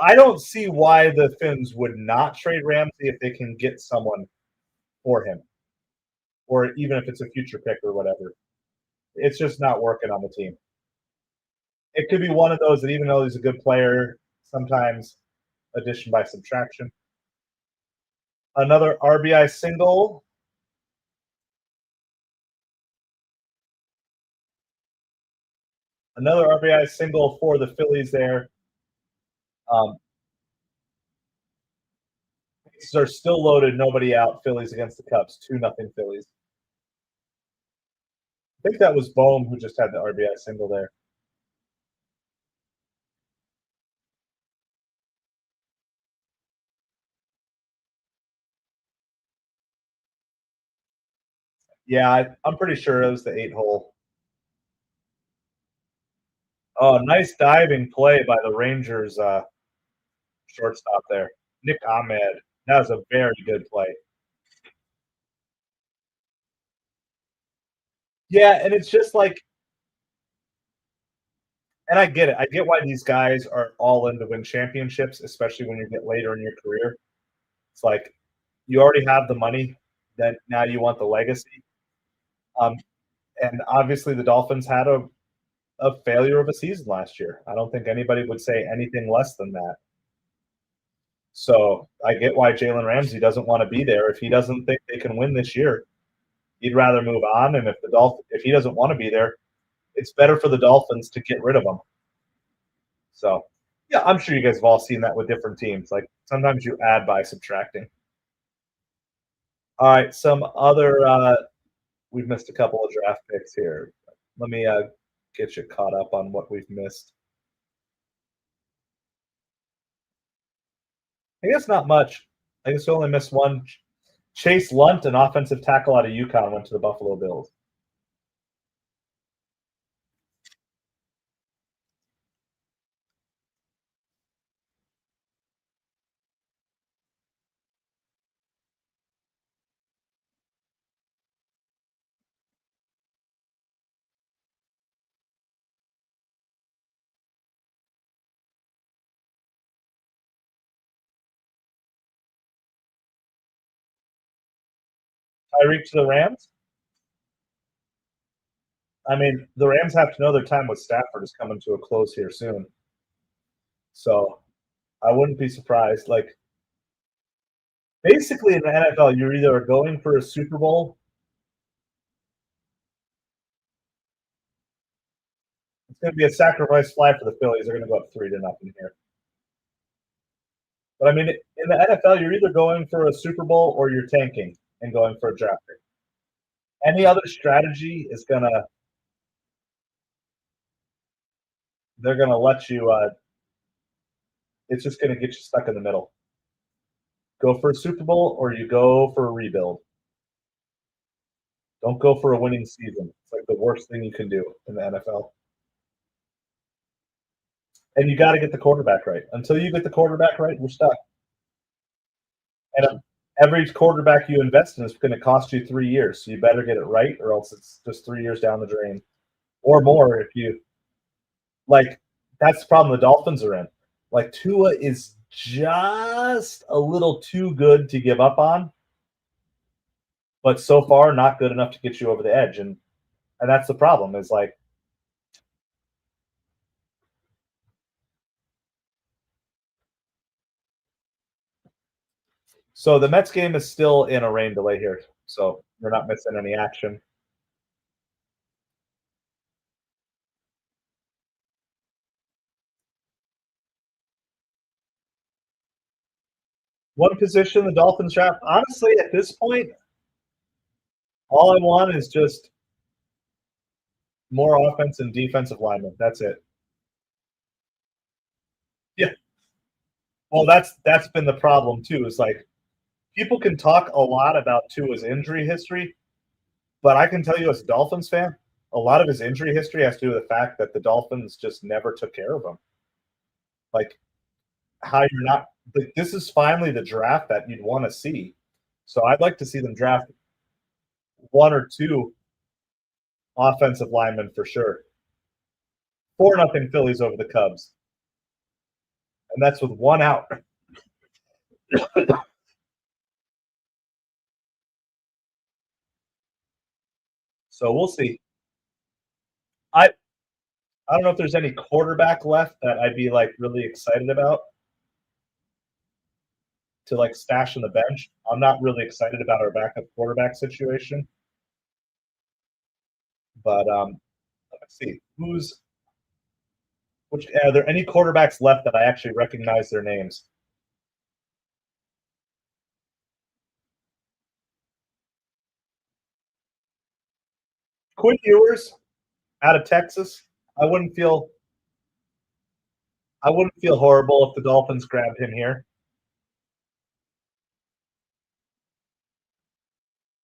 I don't see why the Finns would not trade Ramsey if they can get someone for him. or even if it's a future pick or whatever. It's just not working on the team. It could be one of those that even though he's a good player, sometimes addition by subtraction. Another RBI single. Another RBI single for the Phillies there. Bases are still loaded, nobody out. Phillies against the Cubs, 2-0 Phillies. I think that was Bohm who just had the RBI single there. Yeah, I'm pretty sure it was the 8-hole. Oh, nice diving play by the Rangers shortstop there. Nick Ahmed. That was a very good play. Yeah, and it's just like, and I get it. I get why these guys are all in to win championships, especially when you get later in your career. It's like you already have the money, then now you want the legacy. Um, and obviously the Dolphins had a failure of a season last year. I don't think anybody would say anything less than that. So I get why Jalen Ramsey doesn't want to be there. If he doesn't think they can win this year, he'd rather move on. And if he doesn't want to be there, it's better for the Dolphins to get rid of him. So yeah, I'm sure you guys have all seen that with different teams. Like sometimes you add by subtracting. All right, some other we've missed a couple of draft picks here. Let me get you caught up on what we've missed. I guess not much. I guess we only missed one. Chase Lunt, an offensive tackle out of UConn, went to the Buffalo Bills. Tyreek to the Rams. I mean, the Rams have to know their time with Stafford is coming to a close here soon. So I wouldn't be surprised. Like basically in the NFL, you're either going for a Super Bowl. It's going to be a sacrifice fly for the Phillies. They're going to go up 3-0 here. But I mean, in the NFL, you're either going for a Super Bowl or you're tanking and going for a draft pick. Any other strategy is gonna they're gonna let you. It's just gonna get you stuck in the middle. Go for a Super Bowl or you go for a rebuild. Don't go for a winning season. It's like the worst thing you can do in the NFL. And you got to get the quarterback right. Until you get the quarterback right, you're stuck. And every quarterback you invest in is going to cost you 3 years. So you better get it right, or else it's just 3 years down the drain, or more if you like. That's the problem the Dolphins are in. Like Tua is just a little too good to give up on, but so far not good enough to get you over the edge. And that's the problem. Is like so the Mets game is still in a rain delay here, so we're not missing any action. One position the Dolphins draft. Honestly, at this point, all I want is just more offense and defensive linemen. That's it. Yeah. Well, that's been the problem too. Is like people can talk a lot about Tua's injury history, but I can tell you as a Dolphins fan, a lot of his injury history has to do with the fact that the Dolphins just never took care of him. Like how you're not. Like, this is finally the draft that you'd want to see. So I'd like to see them draft one or two offensive linemen for sure. 4-0 Phillies over the Cubs, and that's with one out. So we'll see. I I don't know if there's any quarterback left that I'd be like really excited about to like stash on the bench. I'm not really excited about our backup quarterback situation, but let's see who's which. Are there any quarterbacks left that I actually recognize their names? Quinn Ewers out of Texas. I wouldn't feel I wouldn't feel horrible if the Dolphins grabbed him here.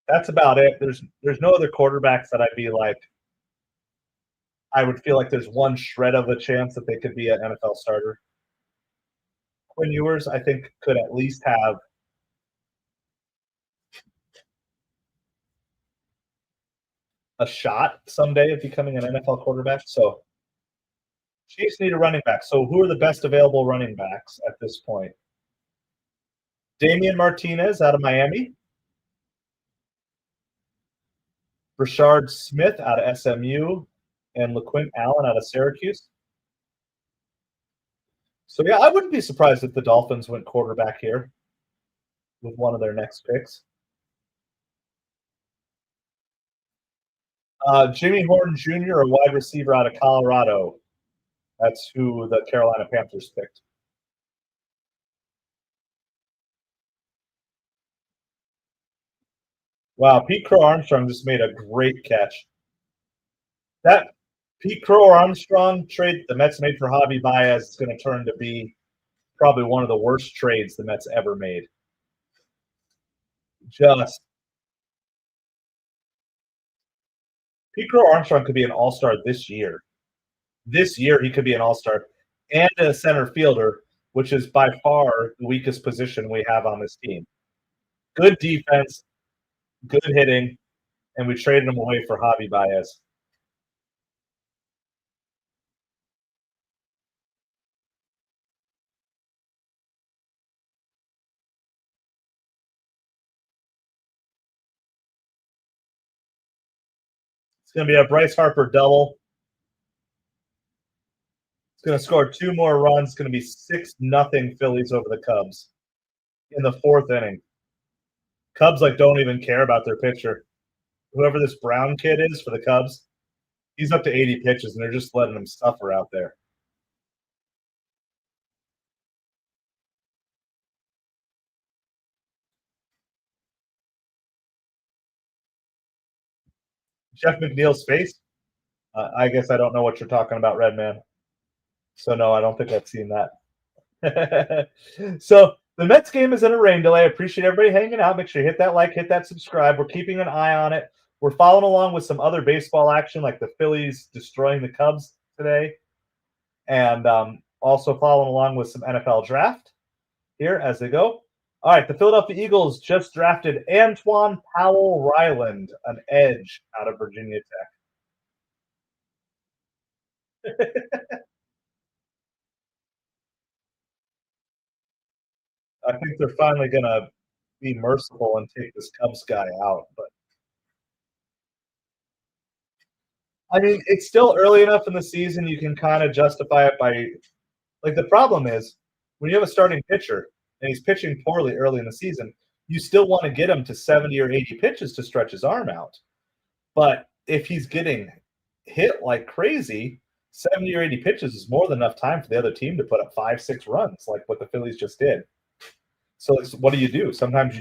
That's about it. There's no other quarterbacks that I'd be like. I would feel like there's one shred of a chance that they could be an NFL starter. Quinn Ewers, I think, could at least have a shot someday of becoming an NFL quarterback. So Chiefs need a running back. So who are the best available running backs at this point? Damian Martinez out of Miami, Brashard Smith out of SMU, and LaQuint Allen out of Syracuse. So yeah, I wouldn't be surprised if the Dolphins went quarterback here with one of their next picks. Jimmy Horton Jr., a wide receiver out of Colorado. That's who the Carolina Panthers picked. Wow, Pete Crow Armstrong just made a great catch. That Pete Crow Armstrong trade the Mets made for Javi Baez is going to turn to be probably one of the worst trades the Mets ever made. Just Pete Crow Armstrong could be an all-star this year. This year he could be an all-star and a center fielder, which is by far the weakest position we have on this team. Good defense, good hitting, and we traded him away for Javi Baez. It's going to be a Bryce Harper double. It's going to score two more runs. It's going to be 6-0 Phillies over the Cubs in the fourth inning. Cubs like don't even care about their pitcher. Whoever this Brown kid is for the Cubs, he's up to 80 pitches, and they're just letting him suffer out there. Jeff McNeil's face. I guess I don't know what you're talking about, Redman. So no, I don't think I've seen that. So the Mets game is in a rain delay. I appreciate everybody hanging out. Make sure you hit that like, hit that subscribe. We're keeping an eye on it. We're following along with some other baseball action, like the Phillies destroying the Cubs today, and also following along with some NFL draft here as they go. All right, the Philadelphia Eagles just drafted Antoine Powell Ryland, an edge out of Virginia Tech. I think they're finally going to be merciful and take this Cubs guy out. But I mean, it's still early enough in the season you can kind of justify it by like the problem is when you have a starting pitcher and he's pitching poorly early in the season, you still want to get him to 70 or 80 pitches to stretch his arm out. But if he's getting hit like crazy, 70 or 80 pitches is more than enough time for the other team to put up 5-6 runs, like what the Phillies just did. So what do? Sometimes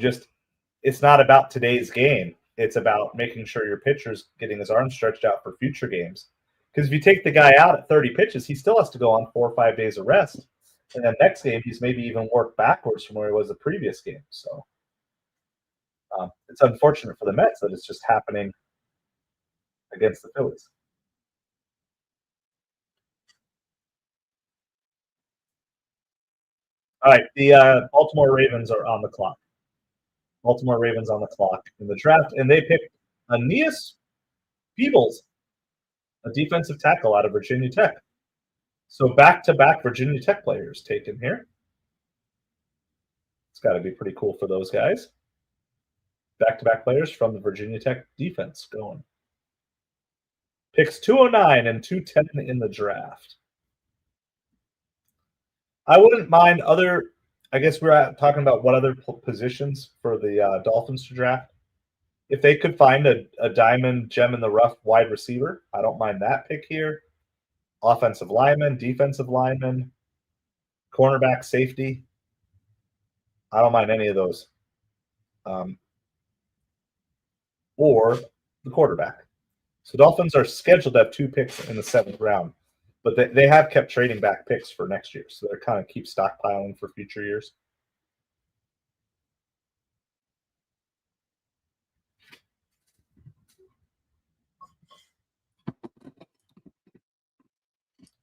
it's not about today's game. It's about making sure your pitcher's getting his arm stretched out for future games. Because if you take the guy out at 30 pitches, he still has to go on 4 or 5 days of rest. And then next game, he's maybe even worked backwards from where he was the previous game. So it's unfortunate for the Mets that it's just happening against the Phillies. All right, the Baltimore Ravens are on the clock. Baltimore Ravens on the clock in the draft, and they picked Aeneas Peebles, a defensive tackle out of Virginia Tech. So back-to-back Virginia Tech players taken here. It's got to be pretty cool for those guys. Back-to-back players from the Virginia Tech defense going. Picks 209 and 210 in the draft. I wouldn't mind other. I guess we're talking about what other positions for the Dolphins to draft. If they could find a diamond gem in the rough wide receiver, I don't mind that pick here. Offensive lineman, defensive lineman, cornerback, safety. I don't mind any of those. Or the quarterback. So Dolphins are scheduled to have 2 picks in the 7th round, but they have kept trading back picks for next year. So they're kind of keep stockpiling for future years.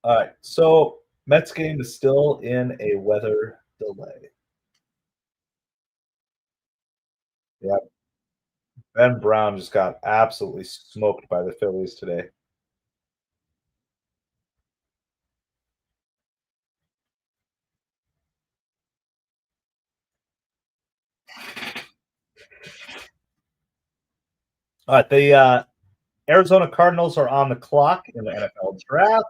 All right, so Mets game is still in a weather delay. Yeah, Ben Brown just got absolutely smoked by the Phillies today. All right, the Arizona Cardinals are on the clock in the NFL draft.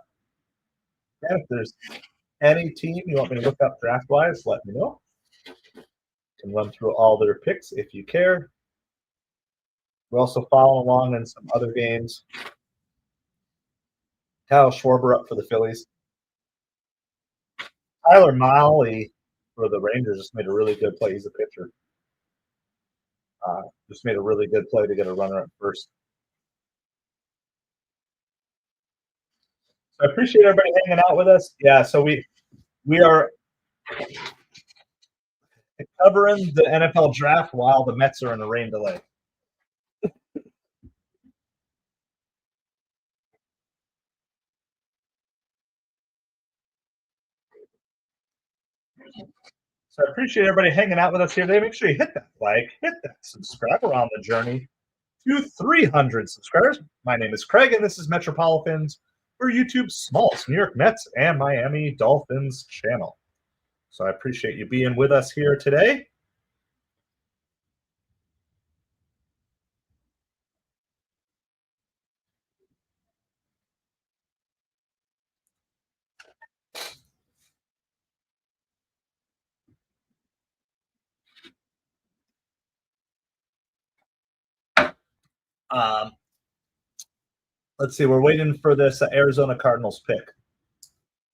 And if there's any team you want me to look up draft-wise, let me know. Can run through all their picks if you care. We're also following along in some other games. Kyle Schwarber up for the Phillies. Tyler Mahle for the Rangers just made a really good play. He's a pitcher. Just made a really good play to get a runner at first. So I appreciate everybody hanging out with us. Yeah, so we are covering the NFL draft while the Mets are in a rain delay. So I appreciate everybody hanging out with us here today. Make sure you hit that like, hit that subscribe. We're on the journey to 300 subscribers. My name is Craig, and this is MetropoliFins for YouTube's smallest New York Mets and Miami Dolphins channel. So I appreciate you being with us here today. Let's see. We're waiting for this Arizona Cardinals pick.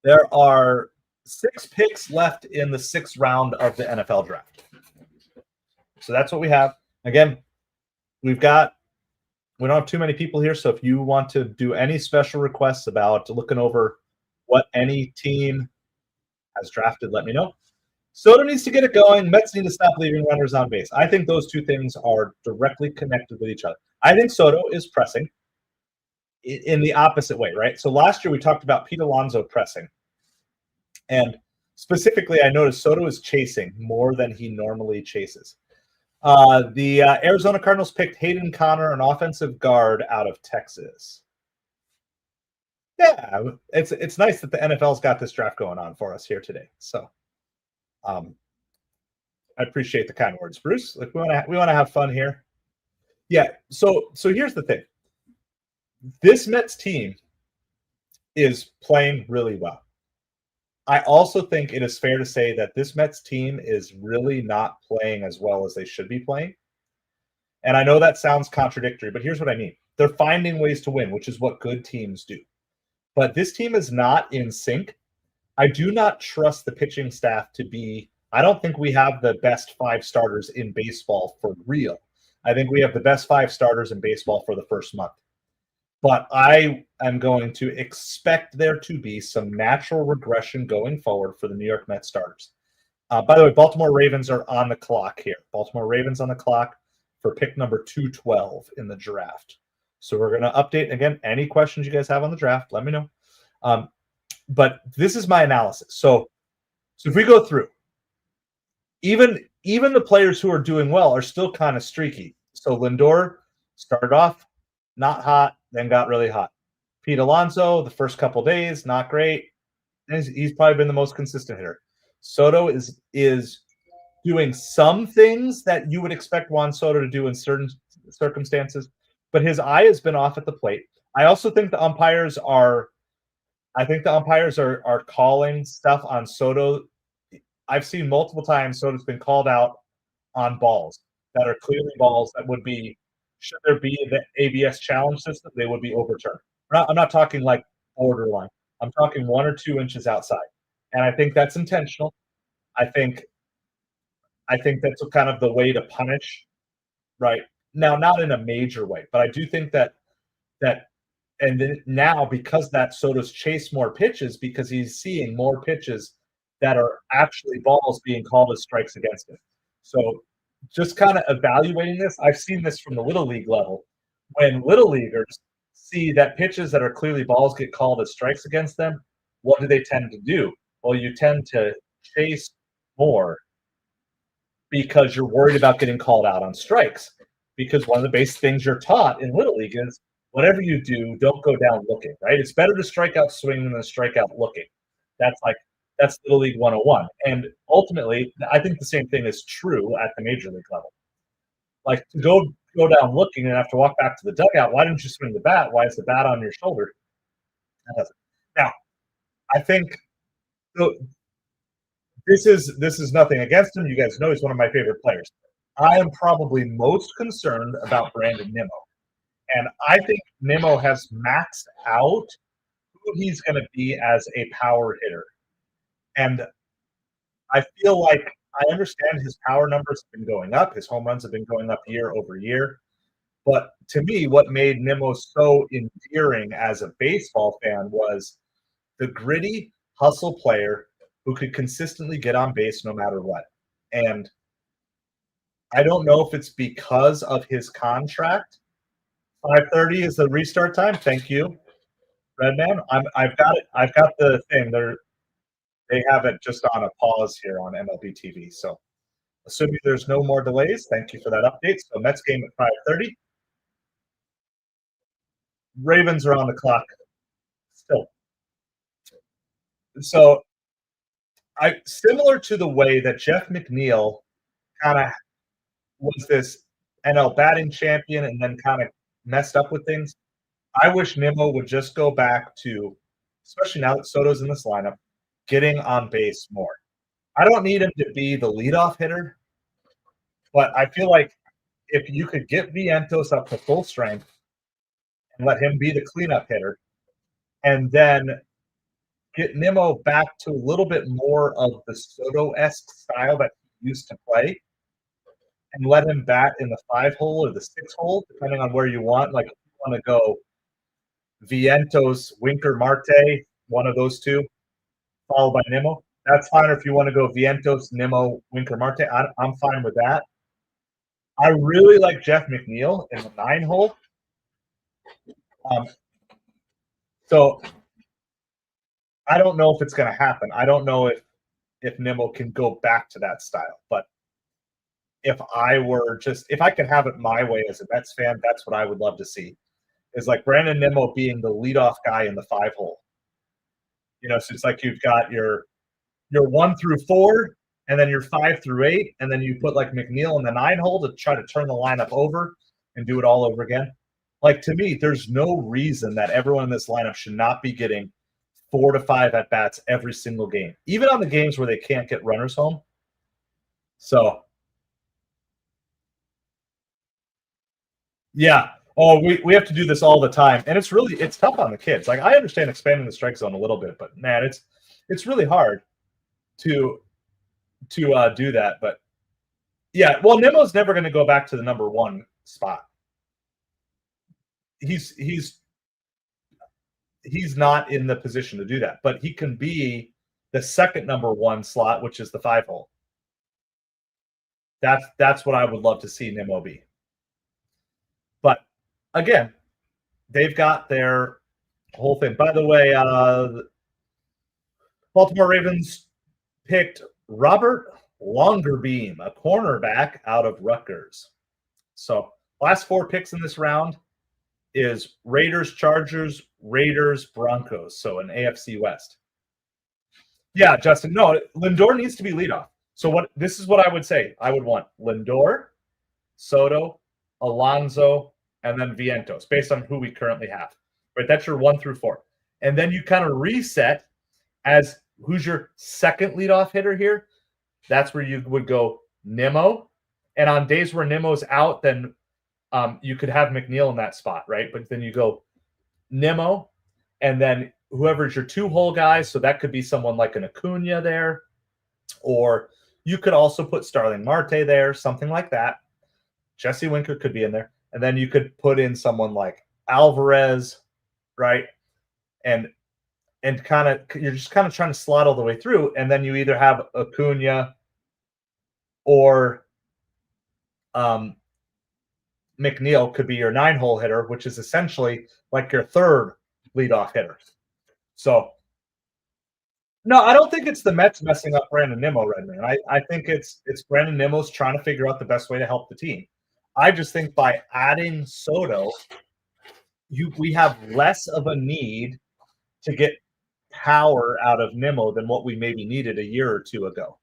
There are 6 picks left in the 6th round of the NFL draft. So that's what we have. Again, we don't have too many people here, so if you want to do any special requests about looking over what any team has drafted, let me know. Soto needs to get it going. Mets need to stop leaving runners on base. I think those two things are directly connected with each other. I think Soto is pressing in the opposite way, right? So last year we talked about Pete Alonso pressing. And specifically, I noticed Soto is chasing more than he normally chases. The Arizona Cardinals picked Hayden Connor, an offensive guard out of Texas. Yeah, it's nice that the NFL's got this draft going on for us here today. So, I appreciate the kind words, Bruce. Like we want to have fun here. Yeah. So here's the thing. This Mets team is playing really well. I also think it is fair to say that this Mets team is really not playing as well as they should be playing. And I know that sounds contradictory, but here's what I mean. They're finding ways to win, which is what good teams do. But this team is not in sync. I do not trust the pitching staff to be – I don't think we have the best 5 starters in baseball for real. I think we have the best 5 starters in baseball for the first month. But I am going to expect there to be some natural regression going forward for the New York Mets starters. By the way, Baltimore Ravens are on the clock here. Baltimore Ravens on the clock for pick number 212 in the draft. So we're going to update, again, any questions you guys have on the draft, let me know. But this is my analysis. So if we go through, even the players who are doing well are still kind of streaky. So Lindor started off not hot, then got really hot. Pete Alonso, the first couple days, not great. He's probably been the most consistent hitter. Soto is doing some things that you would expect Juan Soto to do in certain circumstances, but his eye has been off at the plate. I also think the umpires are. I think the umpires are calling stuff on Soto. I've seen multiple times Soto's been called out on balls that are clearly balls that would be, should there be the ABS challenge system, they would be overturned. I'm not talking like borderline. I'm talking 1 or 2 inches outside, and I think that's intentional. I think I think that's kind of the way to punish, right? Now, not in a major way, but I do think that and then now because that Soto's chased more pitches because he's seeing more pitches that are actually balls being called as strikes against him. So just kind of evaluating this, I've seen this from the little league level. When little leaguers see that pitches that are clearly balls get called as strikes against them, what do they tend to do? Well, you tend to chase more because you're worried about getting called out on strikes. Because one of the basic things you're taught in Little League is whatever you do, don't go down looking, right? It's better to strike out swinging than to strike out looking. That's Little League 101. And ultimately, I think the same thing is true at the major league level. Like to go down looking and have to walk back to the dugout, why didn't you swing the bat? Why is the bat on your shoulder? That doesn't. Now, I think so, this is nothing against him. You guys know he's one of my favorite players. I am probably most concerned about Brandon Nimmo. And I think Nimmo has maxed out who he's going to be as a power hitter. And I feel like I understand his power numbers have been going up. His home runs have been going up year over year. But to me, what made Nimmo so endearing as a baseball fan was the gritty hustle player who could consistently get on base no matter what. And I don't know if it's because of his contract. 5:30 is the restart time. Thank you, Redman. I've got it. I've got the thing. They have it just on a pause here on MLB TV. So, assuming there's no more delays, thank you for that update. So, Mets game at 5:30. Ravens are on the clock still. So, similar to the way that Jeff McNeil kind of was this NL batting champion and then kind of messed up with things. I wish Nimmo would just go back to, especially now that Soto's in this lineup, getting on base more. I don't need him to be the leadoff hitter, but I feel like if you could get Vientos up to full strength and let him be the cleanup hitter, and then get Nimmo back to a little bit more of the Soto-esque style that he used to play, and let him bat in the 5 hole or the 6 hole, depending on where you want. Like if you want to go Vientos, Winker, Marte, one of those two, followed by Nimmo. That's fine. Or if you want to go Vientos, Nimmo, Winker, Marte, I'm fine with that. I really like Jeff McNeil in the 9 hole. So I don't know if it's going to happen. I don't know if Nimmo can go back to that style. But if I could have it my way as a Mets fan, that's what I would love to see. Is like Brandon Nimmo being the leadoff guy in the 5 hole. So it's like you've got your 1 through 4, and then your 5 through 8, and then you put like McNeil in the 9 hole to try to turn the lineup over and do it all over again. Like to me, there's no reason that everyone in this lineup should not be getting 4 to 5 at bats every single game, even on the games where they can't get runners home. So, yeah. Oh, we have to do this all the time, and it's tough on the kids. Like I understand expanding the strike zone a little bit, but man, it's really hard to do that. But yeah, well, Nimmo's never going to go back to the number 1 spot. He's not in the position to do that, but he can be the second number 1 slot, which is the 5 hole. That's what I would love to see Nimmo be. But again, they've got their whole thing. By the way, Baltimore Ravens picked Robert Longerbeam, a cornerback out of Rutgers. So last 4 picks in this round is Raiders, Chargers, Raiders, Broncos. So an AFC West. Yeah, Justin. No, Lindor needs to be leadoff. So this is what I would say. I would want Lindor, Soto, Alonso, and then Vientos, based on who we currently have. right? That's your 1 through 4. And then you kind of reset as who's your second leadoff hitter here. That's where you would go Nimmo. And on days where Nimmo's out, then you could have McNeil in that spot, right? But then you go Nimmo, and then whoever's your 2-hole guy. So that could be someone like an Acuna there, or you could also put Starling Marte there, something like that. Jesse Winker could be in there. And then you could put in someone like Alvarez, right? And kind of you're just kind of trying to slot all the way through. And then you either have Acuna or McNeil could be your 9-hole hitter, which is essentially like your third leadoff hitter. So, no, I don't think it's the Mets messing up Brandon Nimmo, Redman. I think it's Brandon Nimmo's trying to figure out the best way to help the team. I just think by adding Soto, we have less of a need to get power out of Nimmo than what we maybe needed a year or two ago.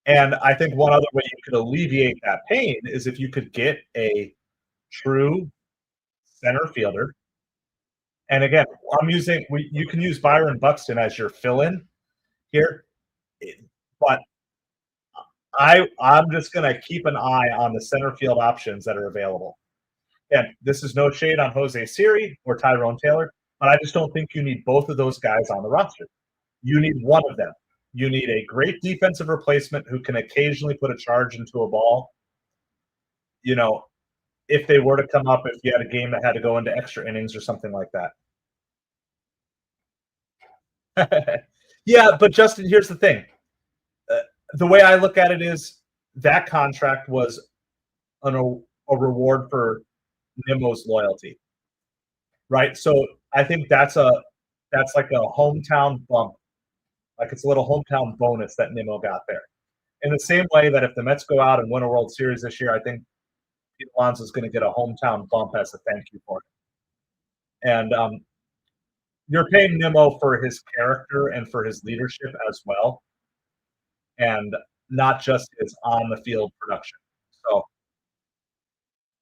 And I think one other way you could alleviate that pain is if you could get a true center fielder. And again, you can use Byron Buxton as your fill-in here, but I'm just going to keep an eye on the center field options that are available. And this is no shade on Jose Siri or Tyrone Taylor, but I just don't think you need both of those guys on the roster. You need one of them. You need a great defensive replacement who can occasionally put a charge into a ball. You know, if they were to come up, if you had a game that had to go into extra innings or something like that. Yeah, but Justin, here's the thing. The way I look at it is that contract was a reward for Nimmo's loyalty, right? So I think that's like a hometown bump. Like it's a little hometown bonus that Nimmo got there. In the same way that if the Mets go out and win a World Series this year, I think Pete Alonso is going to get a hometown bump as a thank you for it. And you're paying Nimmo for his character and for his leadership as well, and not just his on-the-field production. So,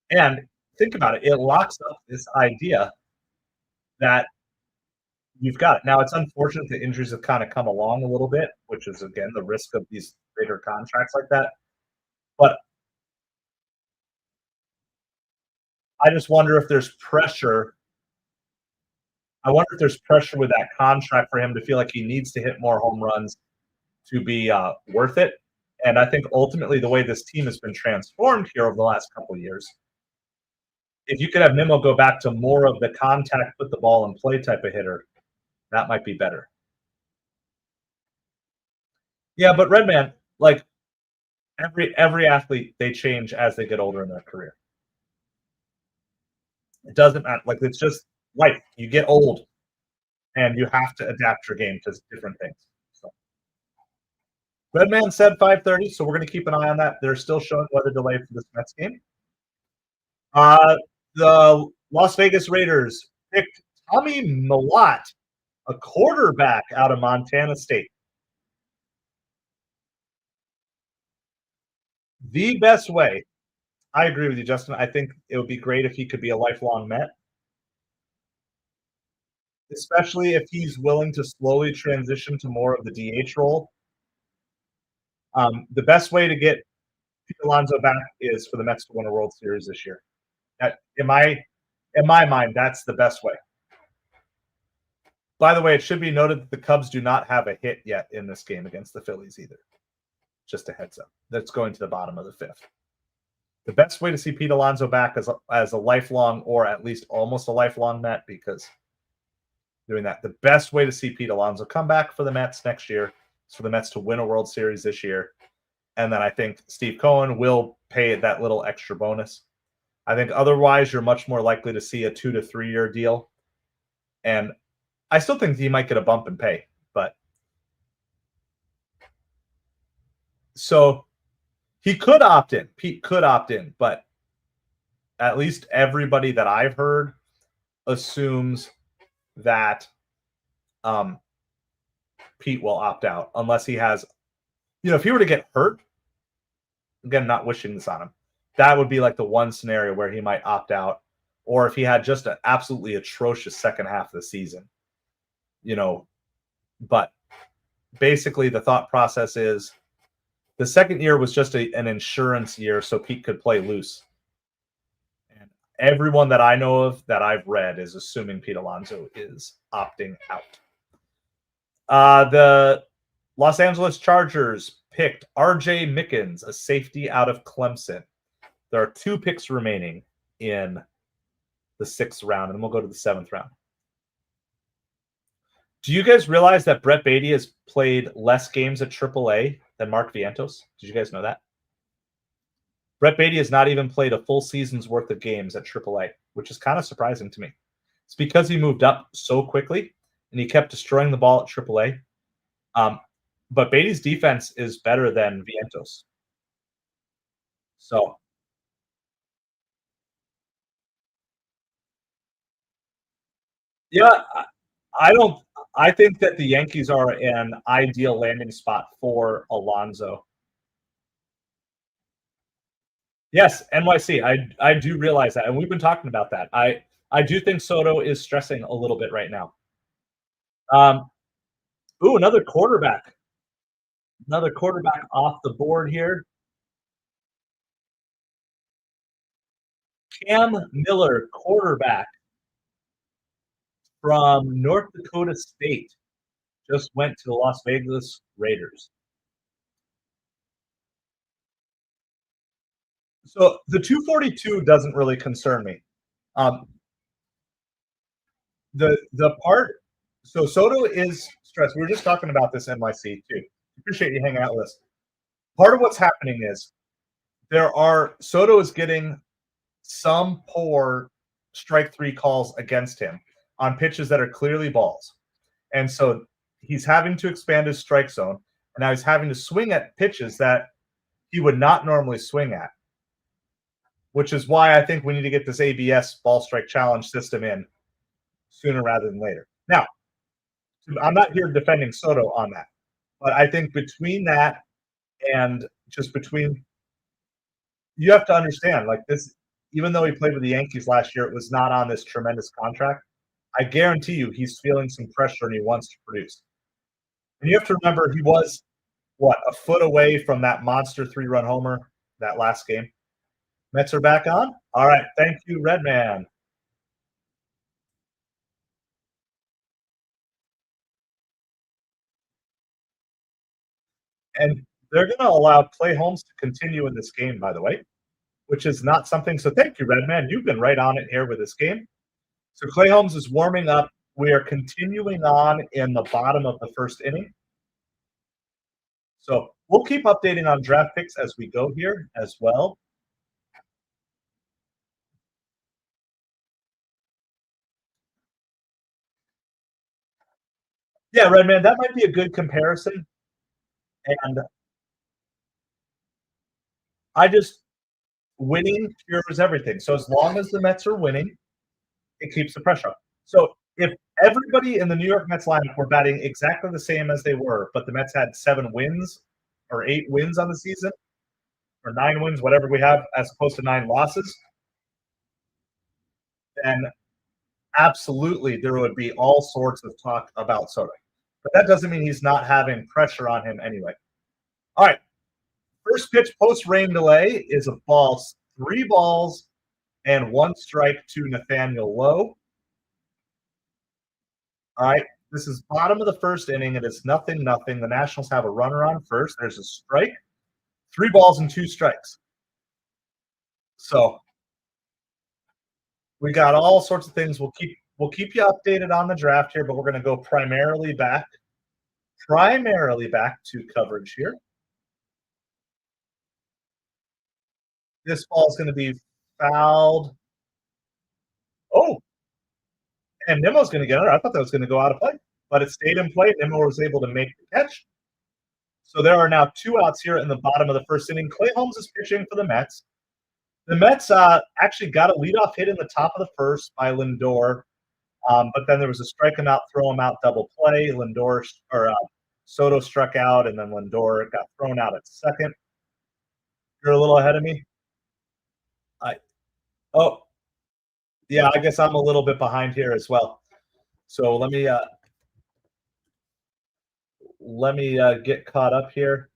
and think about it. It locks up this idea that you've got it. Now, it's unfortunate the injuries have kind of come along a little bit, which is, again, the risk of these bigger contracts like that. But I just wonder if there's pressure. I wonder if there's pressure with that contract for him to feel like he needs to hit more home runs to be worth it. And I think ultimately the way this team has been transformed here over the last couple of years, if you could have Nimmo go back to more of the contact, put the ball in play type of hitter, that might be better. Yeah, but Redman, like every athlete, they change as they get older in their career. It doesn't matter. Like it's just life. You get old, and you have to adapt your game to different things. So. Redman said 5:30, so we're going to keep an eye on that. They're still showing weather delay for this Mets game. The Las Vegas Raiders picked Tommy Millott, a quarterback out of Montana State. The best way, I agree with you, Justin. I think it would be great if he could be a lifelong Met, especially if he's willing to slowly transition to more of the DH role. The best way to get Pete Alonso back is for the Mets to win a World Series this year. In my mind, that's the best way. By the way, it should be noted that the Cubs do not have a hit yet in this game against the Phillies either. Just a heads up. That's going to the bottom of the fifth. The best way to see Pete Alonso back as a lifelong, or at least almost a lifelong Met, because doing that. The best way to see Pete Alonso come back for the Mets next year is for the Mets to win a World Series this year. And then I think Steve Cohen will pay that little extra bonus. I think otherwise you're much more likely to see a 2 to 3 year deal. And I still think he might get a bump in pay, but so he could opt in. Pete could opt in, but at least everybody that I've heard assumes that Pete will opt out unless he has, if he were to get hurt, again, not wishing this on him, that would be like the one scenario where he might opt out, or if he had just an absolutely atrocious second half of the season. You know, but basically the thought process is the second year was just an insurance year so Pete could play loose. And everyone that I know of that I've read is assuming Pete Alonso is opting out. The Los Angeles Chargers picked RJ Mickens, a safety out of Clemson. There are 2 picks remaining in the 6th round, and then we'll go to the 7th round. Do you guys realize that Brett Beatty has played less games at AAA than Mark Vientos? Did you guys know that? Brett Beatty has not even played a full season's worth of games at AAA, which is kind of surprising to me. It's because he moved up so quickly and he kept destroying the ball at AAA. But Beatty's defense is better than Vientos. So, yeah, I don't. I think that the Yankees are an ideal landing spot for Alonso. Yes, NYC. I do realize that, and we've been talking about that. I do think Soto is stressing a little bit right now. Um, ooh, another quarterback. Another quarterback off the board here. Cam Miller, quarterback from North Dakota State, just went to the Las Vegas Raiders. So the 242 doesn't really concern me. Um, the part so Soto is stressed. We were just talking about this NYC too. Appreciate you hanging out with us. Part of what's happening is Soto is getting some poor strike 3 calls against him on pitches that are clearly balls. And so he's having to expand his strike zone, and now he's having to swing at pitches that he would not normally swing at, which is why I think we need to get this ABS ball strike challenge system in sooner rather than later. Now, I'm not here defending Soto on that, but I think between that and just between, you have to understand, like this, even though he played with the Yankees last year, it was not on this tremendous contract. I guarantee you he's feeling some pressure and he wants to produce. And you have to remember he was, a foot away from that monster 3-run homer that last game. Mets are back on? All right. Thank you, Redman. And they're going to allow Clay Holmes to continue in this game, by the way, which is not something. So thank you, Redman. You've been right on it here with this game. So Clay Holmes is warming up. We are continuing on in the bottom of the 1st inning. So we'll keep updating on draft picks as we go here as well. Yeah, Redman, that might be a good comparison. And winning cures everything. So as long as the Mets are winning, it keeps the pressure up. So if everybody in the New York Mets lineup were batting exactly the same as they were, but the Mets had 7 wins or 8 wins on the season, or 9 wins, whatever we have, as opposed to 9 losses, then absolutely there would be all sorts of talk about Soto. But that doesn't mean he's not having pressure on him anyway. All right. First pitch post rain delay is a ball, 3 balls and 1 strike to Nathaniel Lowe. All right. This is bottom of the 1st inning. It is 0-0. The Nationals have a runner on first. There's a strike. 3 balls and 2 strikes. So we got all sorts of things. We'll keep you updated on the draft here, but we're going to go primarily back to coverage here. This ball is going to be fouled. Oh, and Nimmo's going to get it. I thought that was going to go out of play, but it stayed in play. Nimmo was able to make the catch. So there are now 2 outs here in the bottom of the 1st inning. Clay Holmes is pitching for the Mets. The Mets actually got a leadoff hit in the top of the 1st by Lindor, but then there was a strike him out, throw him out double play. Soto struck out, and then Lindor got thrown out at second. You're a little ahead of me. Yeah, I guess I'm a little bit behind here as well. So let me get caught up here.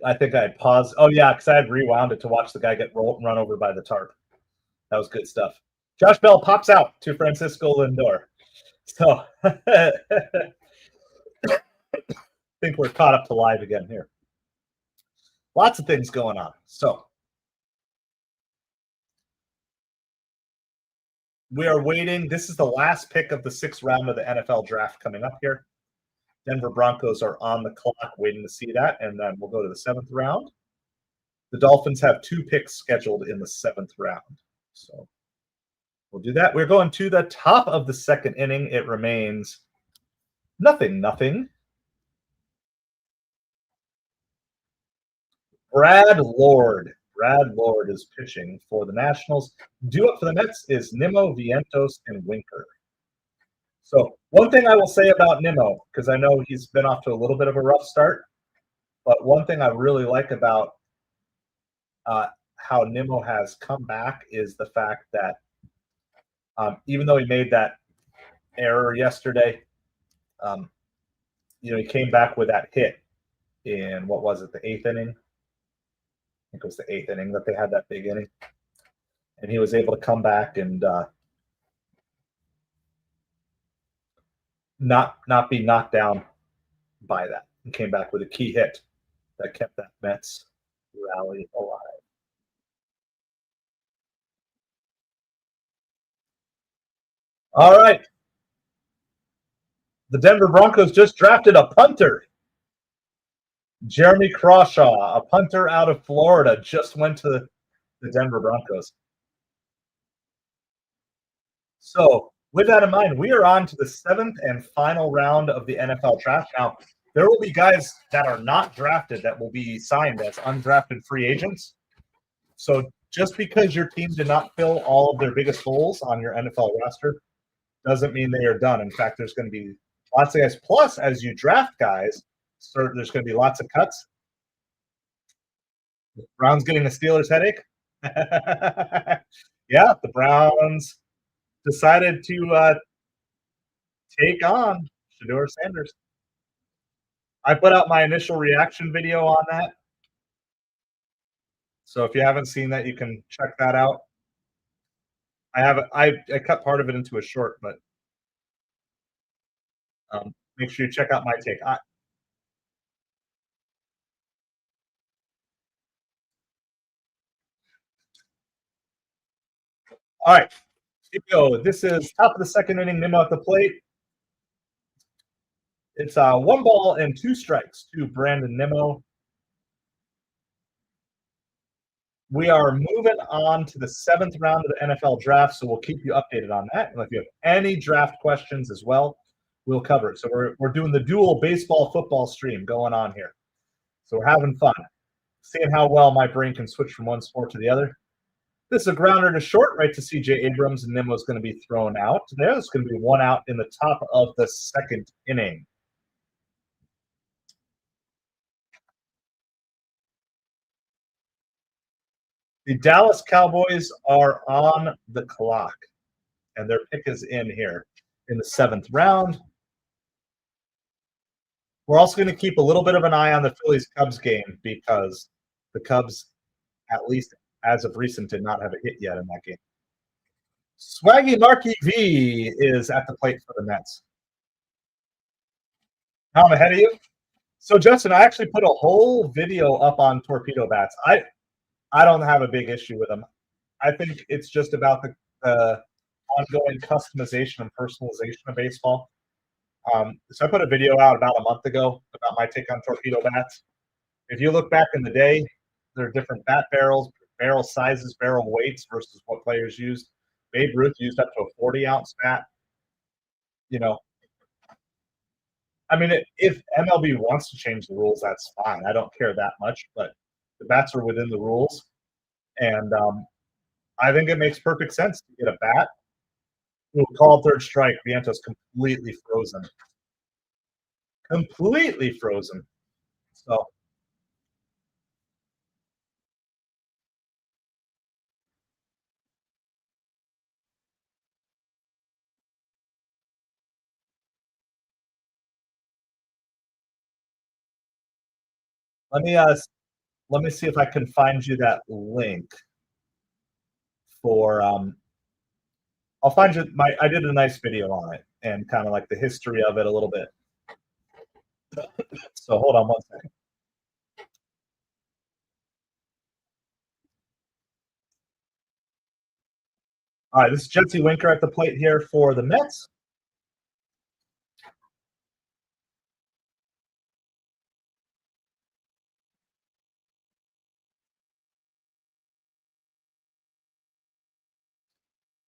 I think I had paused. Oh yeah, because I had rewound it to watch the guy get run over by the tarp. That was good stuff. Josh Bell pops out to Francisco Lindor. So I think we're caught up to live again here. Lots of things going on. So we are waiting. This is the last pick of the 6th round of the NFL draft coming up here. Denver Broncos are on the clock waiting to see that, and then we'll go to the 7th round. The Dolphins have 2 picks scheduled in the 7th round. So we'll do that. We're going to the top of the 2nd inning. It remains 0-0. Brad Lord is pitching for the Nationals. Due up for the Mets is Nimmo, Vientos, and Winker. So one thing I will say about Nimmo, because I know he's been off to a little bit of a rough start, but one thing I really like about how Nimmo has come back is the fact that even though he made that error yesterday, he came back with that hit in, what was it, the 8th inning? I think it was the 8th inning that they had that big inning. And he was able to come back and not be knocked down by that. He came back with a key hit that kept that Mets rally alive. All right. The Denver Broncos just drafted a punter. Jeremy Crawshaw, a punter out of Florida, just went to the Denver Broncos. So, with that in mind, we are on to the 7th and final round of the NFL draft. Now, there will be guys that are not drafted that will be signed as undrafted free agents. So, just because your team did not fill all of their biggest holes on your NFL roster doesn't mean they are done. In fact, there's going to be lots of guys. Plus, as you draft guys, there's going to be lots of cuts. Browns getting the Steelers headache. Yeah, the Browns decided to take on Shedeur Sanders. I put out my initial reaction video on that. So if you haven't seen that, you can check that out. I cut part of it into a short, but make sure you check out my take. All right, here we go. This is top of the 2nd inning. Nimmo at the plate. It's 1 ball and 2 strikes to Brandon Nimmo. We are moving on to the 7th round of the NFL draft, so we'll keep you updated on that. And if you have any draft questions as well, we'll cover it. So we're doing the dual baseball football stream going on here. So we're having fun, seeing how well my brain can switch from one sport to the other. This is a grounder to short, right to C.J. Abrams, and Nimmo's going to be thrown out. There's going to be 1 out in the top of the 2nd inning. The Dallas Cowboys are on the clock, and their pick is in here in the 7th round. We're also going to keep a little bit of an eye on the Phillies-Cubs game because the Cubs, at least as of recent, did not have a hit yet in that game. Swaggy Marky V is at the plate for the Mets. Now I'm ahead of you. So, Justin, I actually put a whole video up on torpedo bats. I don't have a big issue with them. I think it's just about the ongoing customization and personalization of baseball. So I put a video out about a month ago about my take on torpedo bats. If you look back in the day, there are different bat barrels, barrel sizes, barrel weights versus what players used. Babe Ruth used up to a 40-ounce bat. I mean, if MLB wants to change the rules, that's fine. I don't care that much, but the bats are within the rules. And I think it makes perfect sense to get a bat. We'll call 3rd strike. Vientos completely frozen. Completely frozen. So let me see if I can find you that link for I'll find you I did a nice video on it and kind of like the history of it a little bit. So hold on one second. All right, this is Jesse Winker at the plate here for the Mets.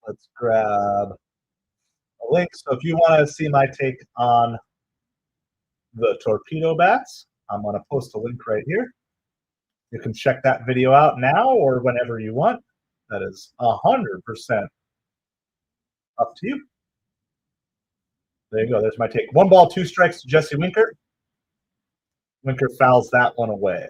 Let's grab a link. So if you want to see my take on the torpedo bats, I'm going to post a link right here. You can check that video out now or whenever you want. That is 100% up to you. There you go. There's my take. 1 ball, 2 strikes to Jesse Winker. Winker fouls that one away.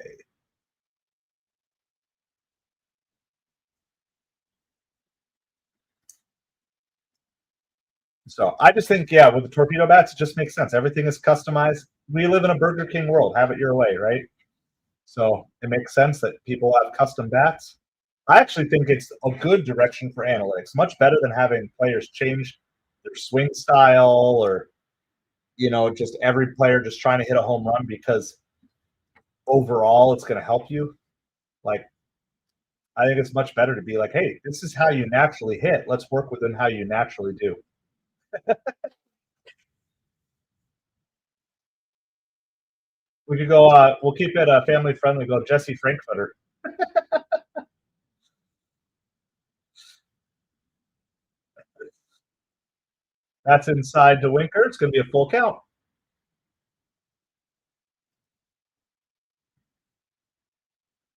So I just think, yeah, with the torpedo bats, it just makes sense. Everything is customized. We live in a Burger King world. Have it your way, right? So it makes sense that people have custom bats. I actually think it's a good direction for analytics, much better than having players change their swing style or, just every player just trying to hit a home run because overall it's going to help you. Like, I think it's much better to be like, hey, this is how you naturally hit. Let's work within how you naturally do. We could go, we'll keep it family friendly, go Jesse Frankfurter. That's inside to Winker. It's going to be a full count.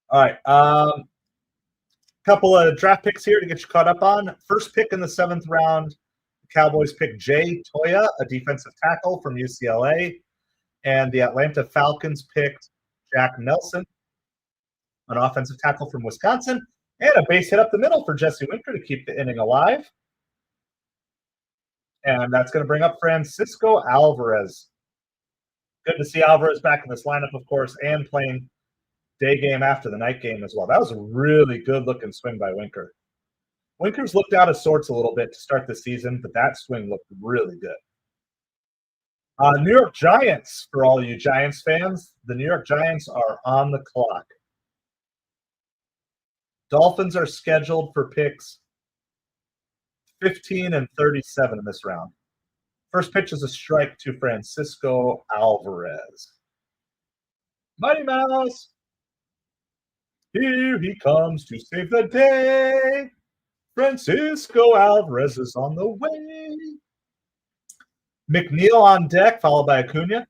All right. Couple of draft picks here to get you caught up on. First pick in the 7th round, the Cowboys pick Jay Toya, a defensive tackle from UCLA. And the Atlanta Falcons picked Jack Nelson, an offensive tackle from Wisconsin. And a base hit up the middle for Jesse Winker to keep the inning alive. And that's going to bring up Francisco Alvarez. Good to see Alvarez back in this lineup, of course, and playing day game after the night game as well. That was a really good-looking swing by Winker. Winker's looked out of sorts a little bit to start the season, but that swing looked really good. New York Giants, for all you Giants fans, the New York Giants are on the clock. Dolphins are scheduled for picks 15 and 37 in this round. First pitch is a strike to Francisco Alvarez. Mighty Mouse. Here he comes to save the day. Francisco Alvarez is on the way. McNeil on deck, followed by Acuna.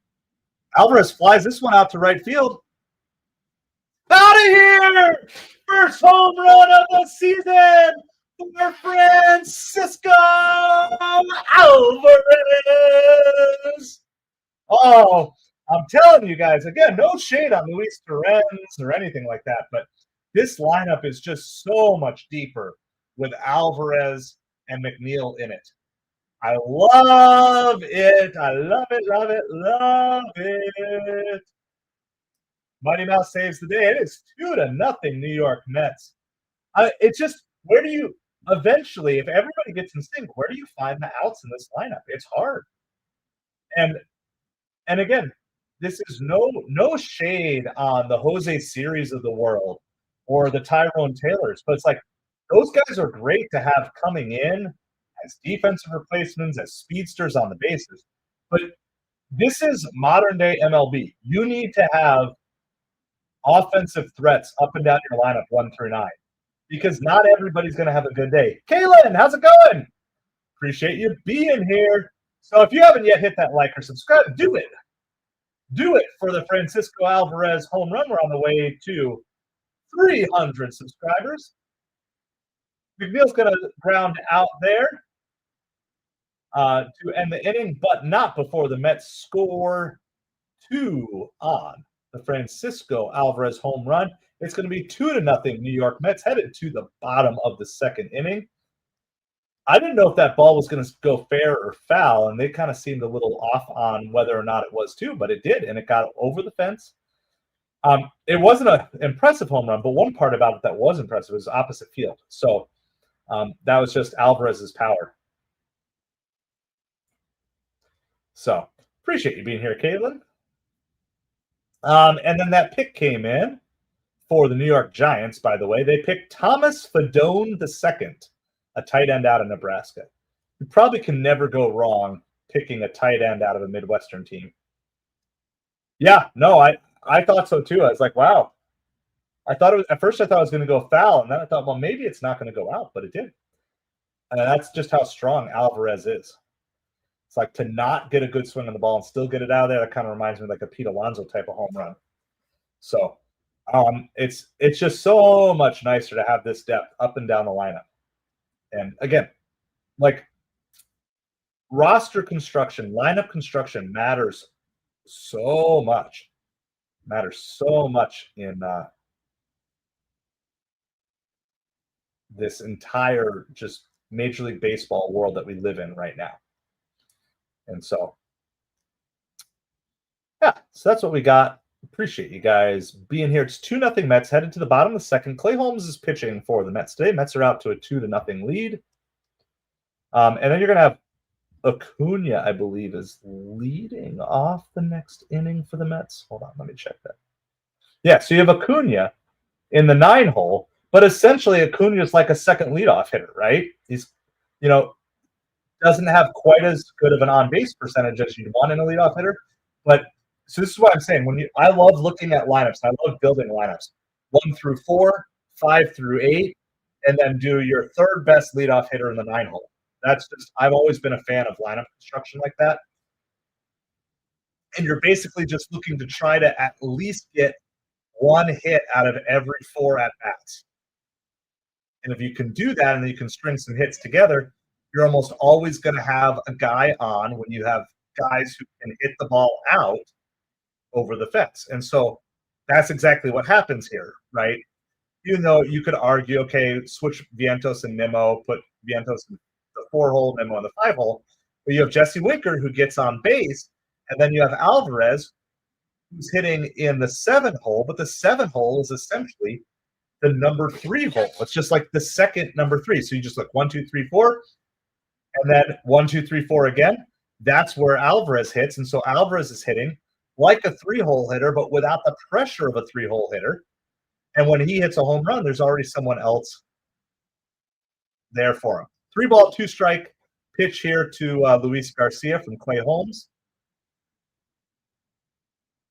Alvarez flies this one out to right field. Out of here! First home run of the season for Francisco Alvarez. Oh, I'm telling you guys, again, no shade on Luis Torrens or anything like that, but this lineup is just so much deeper with Alvarez and McNeil in it. I love it. I love it, love it, love it. Mighty Mouse saves the day. It is 2-0 New York Mets. It's just, where do you eventually, if everybody gets in sync, where do you find the outs in this lineup? It's hard. And again, this is no shade on the Jose Series of the world or the Tyrone Taylors, but it's like those guys are great to have coming in as defensive replacements, as speedsters on the bases. But this is modern day MLB. You need to have offensive threats up and down your lineup 1 through 9 because not everybody's going to have a good day. Kaylin, how's it going? Appreciate you being here. So if you haven't yet hit that like or subscribe, do it. Do it for the Francisco Alvarez home run. We're on the way to 300 subscribers. McNeil's going to ground out there to end the inning, but not before the Mets score 2 on the Francisco Alvarez home run. It's going to be 2-0 New York Mets, headed to the bottom of the 2nd inning. I didn't know if that ball was going to go fair or foul, and they kind of seemed a little off on whether or not it was too, but it did, and it got over the fence. It wasn't an impressive home run, but one part about it that was impressive was opposite field. So that was just Alvarez's power. So appreciate you being here, Caitlin. And then that pick came in for the New York Giants, by the way. They picked Thomas Fadone II, a tight end out of Nebraska. You probably can never go wrong picking a tight end out of a Midwestern team. Yeah, no, I thought so too. I was like, wow. I thought it was, at first I thought it was going to go foul, and then I thought, well, maybe it's not going to go out, but it did. And that's just how strong Alvarez is. It's like to not get a good swing on the ball and still get it out of there. That kind of reminds me of like a Pete Alonso type of home run. So it's just so much nicer to have this depth up and down the lineup. And again, like roster construction, lineup construction matters so much. Matters so much in this entire just Major League Baseball world that we live in right now. And so, yeah, so that's what we got. Appreciate you guys being here. It's 2-0 Mets headed to the bottom of the second. Clay Holmes is pitching for the Mets today. Mets are out to a 2-0 lead. And then you're going to have Acuna, I believe, is leading off the next inning for the Mets. Hold on, let me check that. Yeah, so you have Acuna in the 9-hole, but essentially Acuna is like a second leadoff hitter, right? He's, doesn't have quite as good of an on-base percentage as you'd want in a leadoff hitter. But so this is what I'm saying. I love looking at lineups. I love building lineups, 1 through 4, 5 through 8, and then do your third best leadoff hitter in the 9-hole. That's just I've always been a fan of lineup construction like that. And you're basically just looking to try to at least get one hit out of every 4 at bats. And if you can do that and you can string some hits together, you're almost always going to have a guy on when you have guys who can hit the ball out over the fence. And so that's exactly what happens here, right? Even though you could argue, okay, switch Vientos and Nimmo, put Vientos in the 4-hole, Nimmo in the 5-hole, but you have Jesse Winker who gets on base, and then you have Alvarez who's hitting in the 7-hole, but the 7-hole is essentially the number 3 hole. It's just like the second number 3. So you just look 1, 2, 3, 4, and then 1, 2, 3, 4 again. That's where Alvarez hits. And so Alvarez is hitting like a 3-hole hitter, but without the pressure of a 3-hole hitter. And when he hits a home run, there's already someone else there for him. 3-ball, 2-strike pitch here to Luis Garcia from Clay Holmes.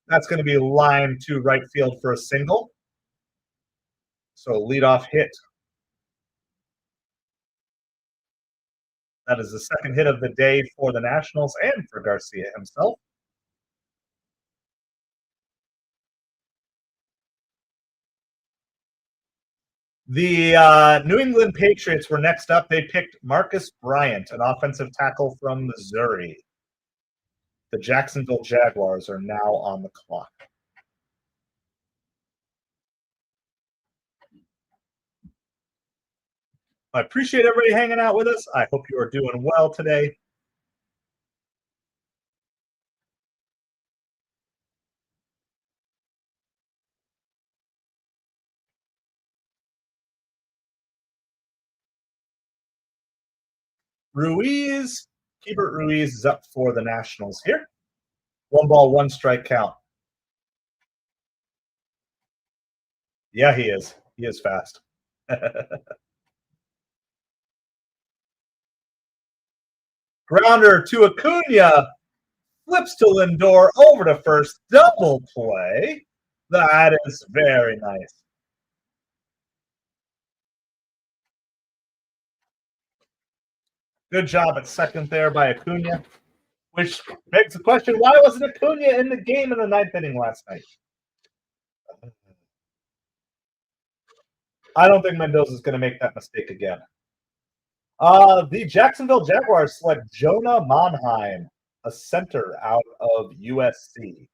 That's going to be line to right field for a single. So leadoff hit. That is the second hit of the day for the Nationals and for Garcia himself. The New England Patriots were next up. They picked Marcus Bryant, an offensive tackle from Missouri. The Jacksonville Jaguars are now on the clock. I appreciate everybody hanging out with us. I hope you are doing well today. Ruiz, Keibert Ruiz is up for the Nationals here. 1-ball, 1-strike count. Yeah, he is. He is fast. Grounder to Acuna. Flips to Lindor over to first. Double play. That is very nice. Good job at second there by Acuna. Which begs the question, why wasn't Acuna in the game in the 9th inning last night? I don't think Mendoza is going to make that mistake again. The Jacksonville Jaguars select Jonah Monheim, a center out of USC.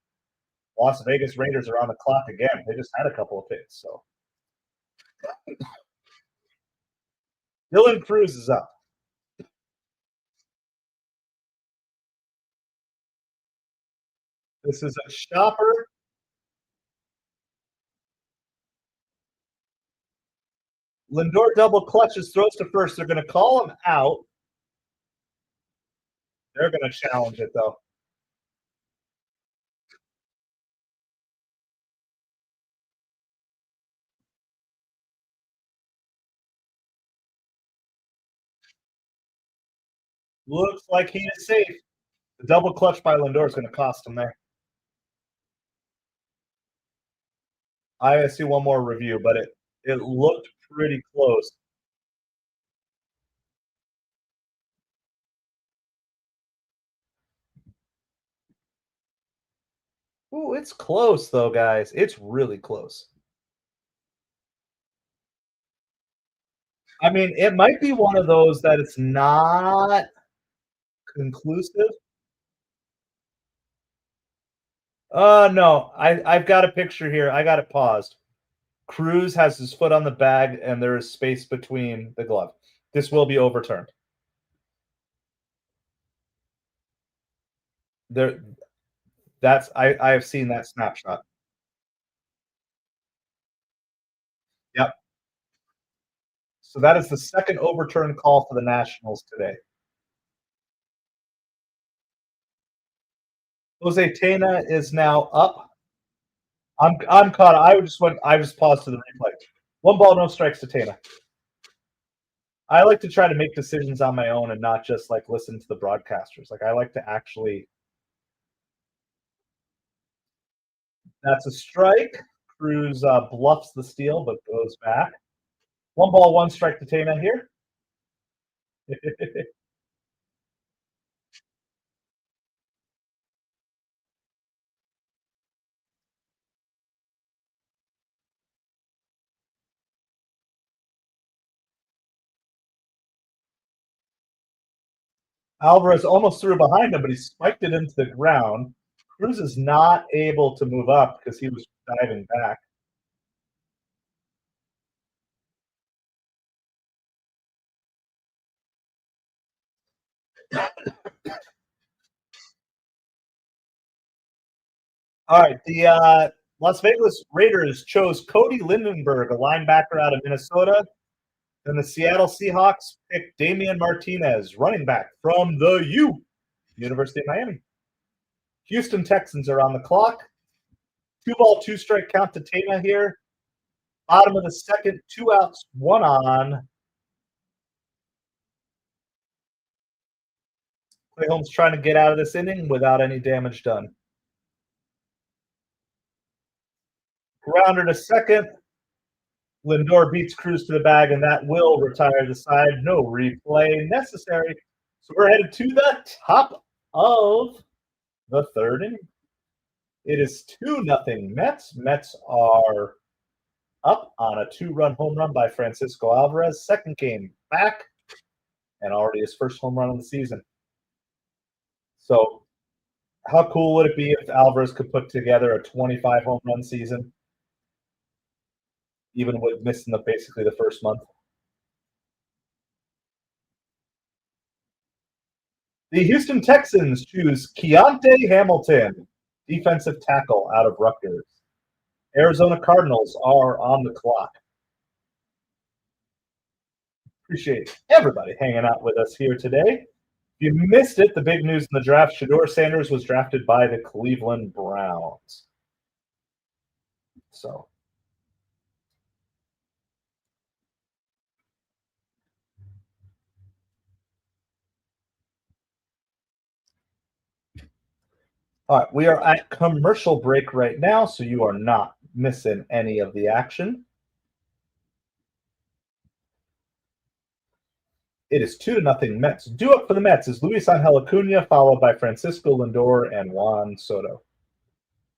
Las Vegas Raiders are on the clock again. They just had a couple of picks. So Dylan Cruz is up. This is a shopper. Lindor double clutches, throws to first. They're going to call him out. They're going to challenge it, though. Looks like he is safe. The double clutch by Lindor is going to cost him there. I see one more review, but it looked pretty close. Ooh, it's close though, guys. It's really close. I mean, it might be one of those that it's not conclusive. No, I've got a picture here. I got it paused. Cruz has his foot on the bag, and there is space between the glove. This will be overturned. There, that's I have seen that snapshot. Yep. So that is the second overturn call for the Nationals today. Jose Tena is now up. I'm caught. I just paused to the replay. 1 ball, no strikes to Tena. I like to try to make decisions on my own and not just like listen to the broadcasters. Like I like to actually. That's a strike. Cruz bluffs the steal but goes back. 1 ball, 1 strike to Tena here. Alvarez almost threw behind him, but he spiked it into the ground. Cruz is not able to move up because he was diving back. All right, the Las Vegas Raiders chose Cody Lindenberg, a linebacker out of Minnesota. And the Seattle Seahawks picked Damian Martinez, running back from the University of Miami. Houston Texans are on the clock. 2-ball, 2-strike count to Tena here. Bottom of the second, 2 outs, 1 on. Clay Holmes trying to get out of this inning without any damage done. Grounder to second. Lindor beats Cruz to the bag, and that will retire the side. No replay necessary. So we're headed to the top of the third inning. It is 2-0 Mets. Mets are up on a 2-run home run by Francisco Alvarez. Second game back, and already his first home run of the season. So how cool would it be if Alvarez could put together a 25 home run season, even with missing basically the first month? The Houston Texans choose Keontae Hamilton, defensive tackle out of Rutgers. Arizona Cardinals are on the clock. Appreciate everybody hanging out with us here today. If you missed it, the big news in the draft, Shedeur Sanders was drafted by the Cleveland Browns. So all right, we are at commercial break right now, so you are not missing any of the action. It is 2-0 Mets. Due up for the Mets is Luis Angel Acuna, followed by Francisco Lindor and Juan Soto.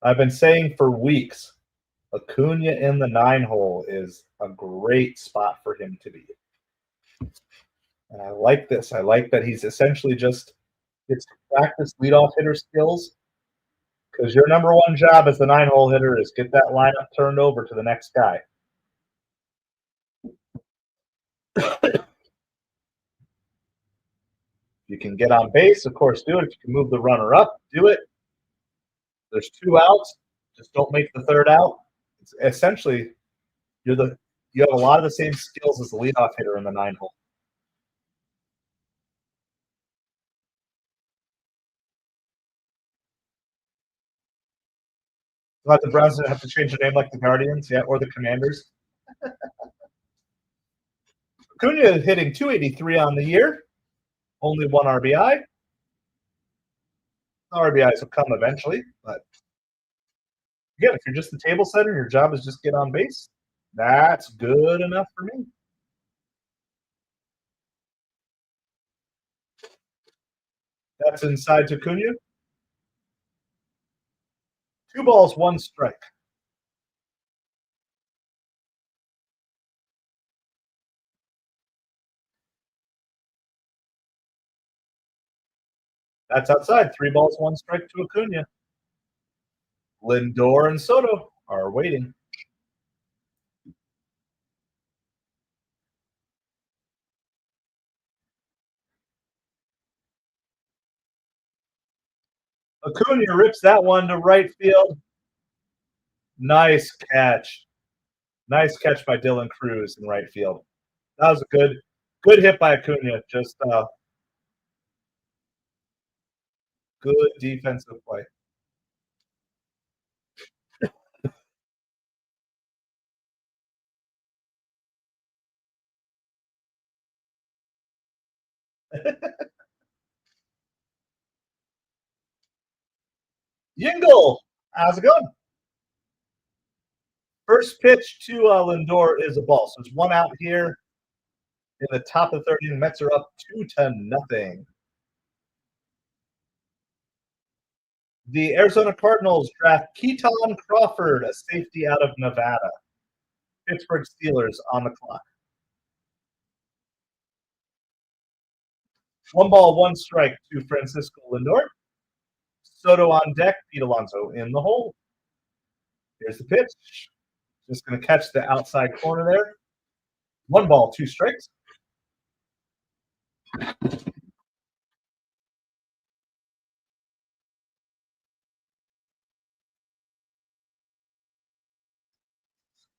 I've been saying for weeks, Acuna in the 9-hole is a great spot for him to be. And I like this. I like that he's essentially just gets to practice leadoff hitter skills, because your number one job as the 9-hole hitter is get that lineup turned over to the next guy. You can get on base, of course, do it. If you can move the runner up, do it. There's 2 outs. Just don't make the third out. It's essentially, you're the You have a lot of the same skills as the leadoff hitter in the 9 hole. But the Browns have to change their name like the Guardians, yeah, or the Commanders. Acuna hitting 283 on the year, only 1 RBI. The RBIs will come eventually, but again, if you're just the table setter, your job is just get on base. That's good enough for me. That's inside to Acuna. 2 balls, 1 strike. That's outside. 3 balls, 1 strike to Acuna. Lindor and Soto are waiting. Acuna rips that one to right field. Nice catch. Nice catch by Dylan Cruz in right field. That was a good hit by Acuna. Just good defensive play. Yingle, how's it going? First pitch to Lindor is a ball. So there's 1 out here in the top of the 30. The Mets are up 2-0. The Arizona Cardinals draft Keaton Crawford, a safety out of Nevada. Pittsburgh Steelers on the clock. 1 ball, 1 strike to Francisco Lindor. Soto on deck, Pete Alonso in the hole. Here's the pitch. Just going to catch the outside corner there. 1 ball, 2 strikes.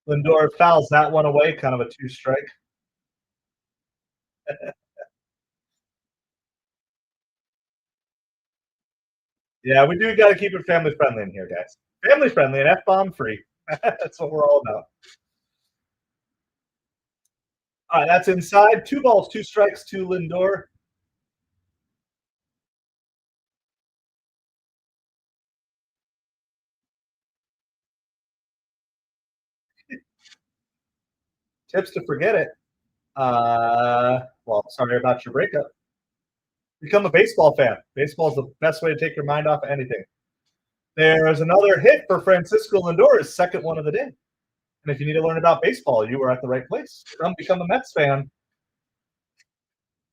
Lindor fouls that one away, kind of a 2 strike. Yeah, we do got to keep it family friendly in here, guys. Family friendly and F-bomb free. That's what we're all about. All right, that's inside. 2 balls, 2 strikes to Lindor. Tips to forget it. Well, sorry about your breakup. Become a baseball fan. Baseball is the best way to take your mind off of anything. There's another hit for Francisco Lindor, his second one of the day. And if you need to learn about baseball, you are at the right place. Come become a Mets fan.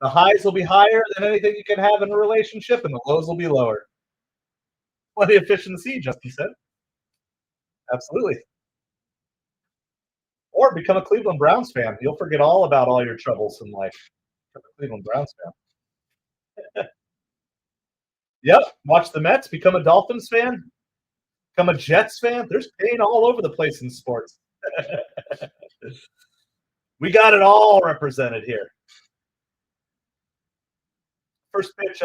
The highs will be higher than anything you can have in a relationship, and the lows will be lower. Plenty of fish in the sea, Justin said. Absolutely. Or become a Cleveland Browns fan. You'll forget all about all your troubles in life. Become a Cleveland Browns fan. Yep. Watch the Mets. Become a Dolphins fan. Become a Jets fan. There's pain all over the place in sports. We got it all represented here. First pitch,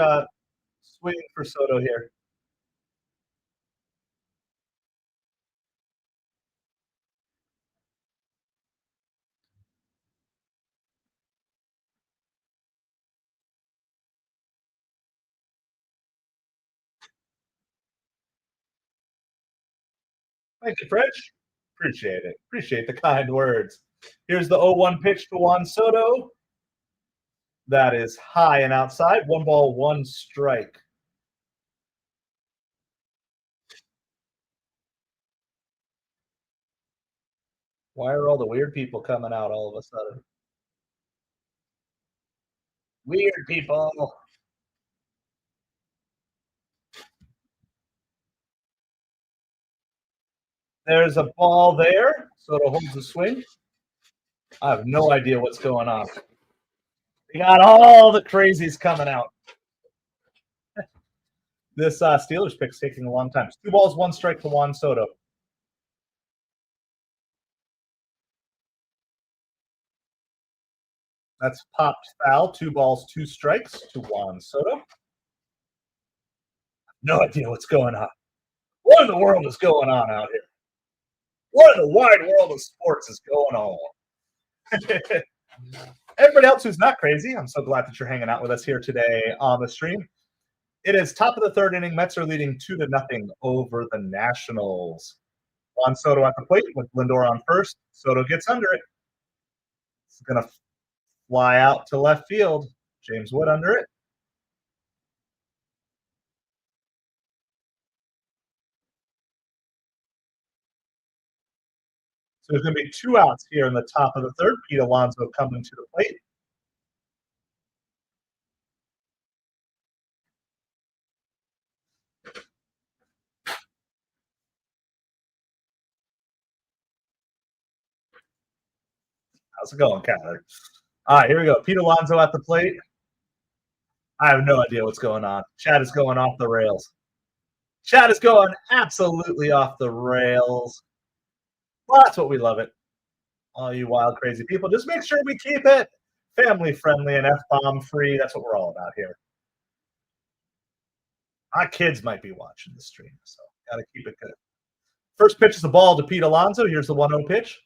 swing for Soto here. Thank you, French. Appreciate it. Appreciate the kind words. Here's the 0-1 pitch to Juan Soto. That is high and outside. 1 ball, 1 strike. Why are all the weird people coming out all of a sudden? Weird people. There's a ball there. Soto holds the swing. I have no idea what's going on. We got all the crazies coming out. This Steelers pick's taking a long time. 2 balls, 1 strike to Juan Soto. That's popped foul. 2 balls, 2 strikes to Juan Soto. No idea what's going on. What in the world is going on out here? What in the wide world of sports is going on? Everybody else who's not crazy, I'm so glad that you're hanging out with us here today on the stream. It is top of the third inning. Mets are leading 2-0 over the Nationals. Juan Soto at the plate with Lindor on first. Soto gets under it. It's going to fly out to left field. James Wood under it. So there's going to be 2 outs here in the top of the third. Pete Alonso coming to the plate. How's it going, Kyler? All right, here we go. Pete Alonso at the plate. I have no idea what's going on. Chad is going off the rails. Chad is going absolutely off the rails. Well, that's what we love it. All you wild, crazy people. Just make sure we keep it family friendly and F-bomb free. That's what we're all about here. My kids might be watching the stream, so got to keep it good. First pitch is the ball to Pete Alonso. Here's the 1-0 pitch.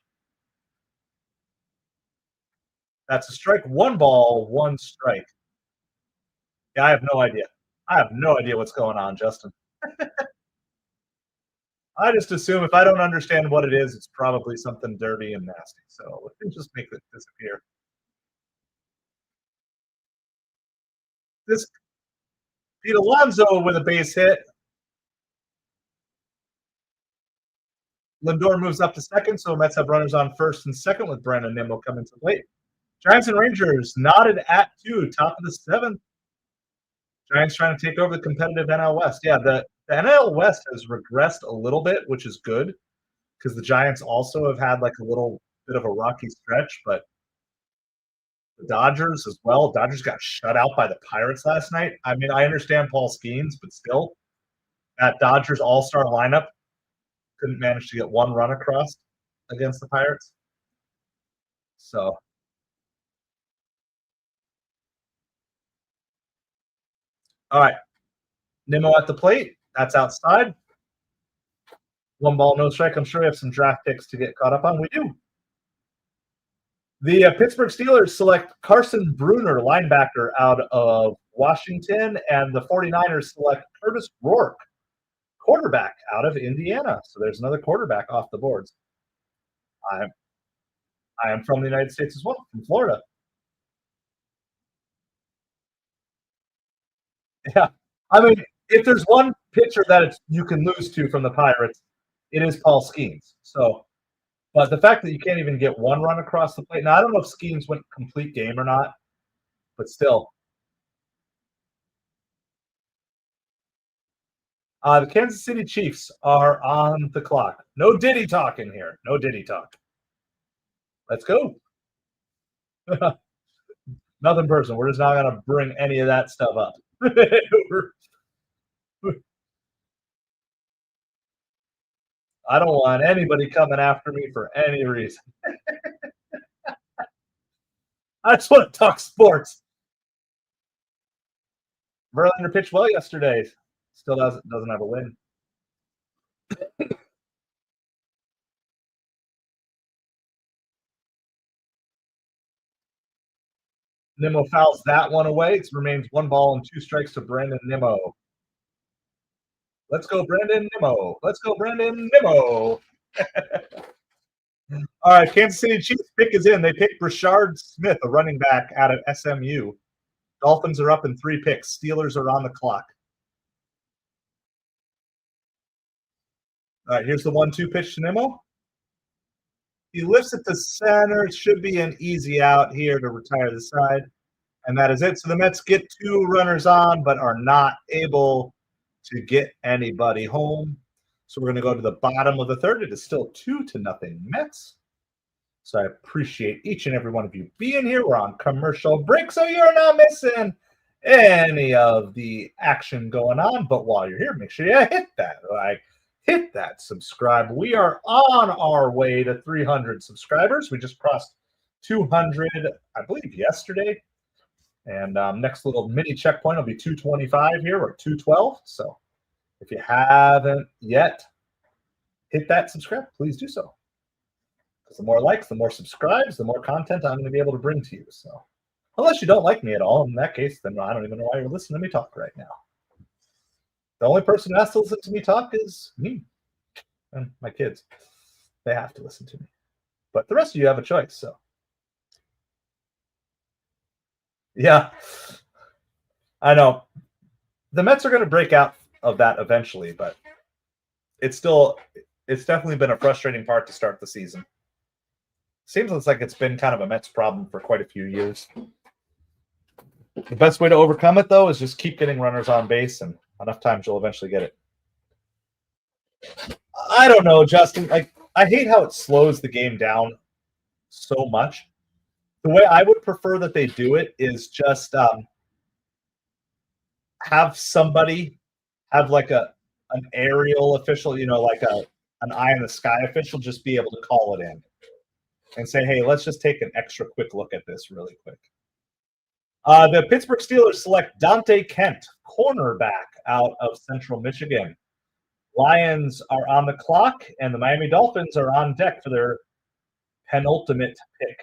That's a strike. 1 ball, 1 strike. Yeah, I have no idea. I have no idea what's going on, Justin. I just assume if I don't understand what it is, it's probably something dirty and nasty. So let me just make it disappear. This Pete Alonso with a base hit. Lindor moves up to second, so Mets have runners on first and second with Brandon Nimmo coming to the plate. Giants and Rangers knotted at 2, top of the 7th. Giants trying to take over the competitive NL West. Yeah, the NL West has regressed a little bit, which is good because the Giants also have had like a little bit of a rocky stretch, but the Dodgers as well. Dodgers got shut out by the Pirates last night. I mean, I understand Paul Skeens, but still, that Dodgers all-star lineup couldn't manage to get 1 run across against the Pirates. So, all right. Nimmo at the plate. That's outside. 1 ball, no strike. I'm sure we have some draft picks to get caught up on. We do. The Pittsburgh Steelers select Carson Bruner, linebacker, out of Washington, and the 49ers select Curtis Rourke, quarterback, out of Indiana. So there's another quarterback off the boards. I am from the United States as well, from Florida. Yeah. I mean, if there's one pitcher that you can lose to from the Pirates, it is Paul Skeens. So, but the fact that you can't even get 1 run across the plate. Now, I don't know if Skeens went complete game or not, but still. The Kansas City Chiefs are on the clock. No Diddy talk in here. No Diddy talk. Let's go. Nothing personal. We're just not going to bring any of that stuff up. I don't want anybody coming after me for any reason. I just want to talk sports. Verlander pitched well yesterday. Still doesn't have a win. Nimmo fouls that one away. It remains 1 ball and 2 strikes to Brandon Nimmo. Let's go, Brandon Nimmo. Let's go, Brandon Nimmo. All right, Kansas City Chiefs pick is in. They picked Rashard Smith, a running back out of SMU. Dolphins are up in 3 picks. Steelers are on the clock. All right, here's the 1-2 pitch to Nimmo. He lifts it to center. It should be an easy out here to retire the side. And that is it. So the Mets get 2 runners on, but are not able to get anybody home. So we're going to go to the bottom of the third. It is still 2-0 Mets. So I appreciate each and every one of you being here. We're on commercial break, so you're not missing any of the action going on. But while you're here, make sure you hit that like, hit that subscribe. We are on our way to 300 subscribers. We just crossed 200, I believe, yesterday. And next little mini checkpoint will be 225 here, or 212. So if you haven't yet hit that subscribe, please do so. Because the more likes, the more subscribes, the more content I'm going to be able to bring to you. So unless you don't like me at all, in that case, then I don't even know why you're listening to me talk right now. The only person who has to listen to me talk is me and my kids. They have to listen to me. But the rest of you have a choice. So yeah, I know. The Mets are going to break out of that eventually, but it's definitely been a frustrating part to start the season. Seems like it's been kind of a Mets problem for quite a few years. The best way to overcome it, though, is just keep getting runners on base, and enough times you'll eventually get it. I don't know, Justin. Like, I hate how it slows the game down so much. The way I would prefer that they do it is just have somebody have like an aerial official, like an eye in the sky official, just be able to call it in and say, hey, let's just take an extra quick look at this really quick. The Pittsburgh Steelers select Dante Kent, cornerback out of Central Michigan. Lions are on the clock, and the Miami Dolphins are on deck for their penultimate pick.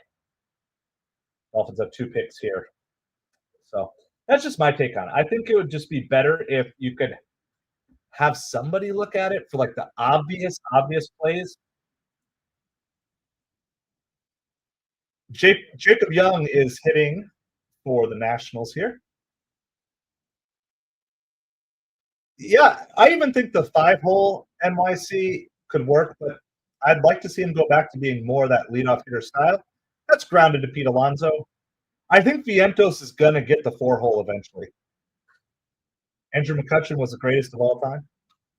Dolphins have 2 picks here. So that's just my take on it. I think it would just be better if you could have somebody look at it for like the obvious plays. Jacob Young is hitting for the Nationals here. Yeah, I even think the 5-hole NYC could work, but I'd like to see him go back to being more that leadoff hitter style. That's grounded to Pete Alonso. I think Vientos is going to get the 4-hole eventually. Andrew McCutchen was the greatest of all time.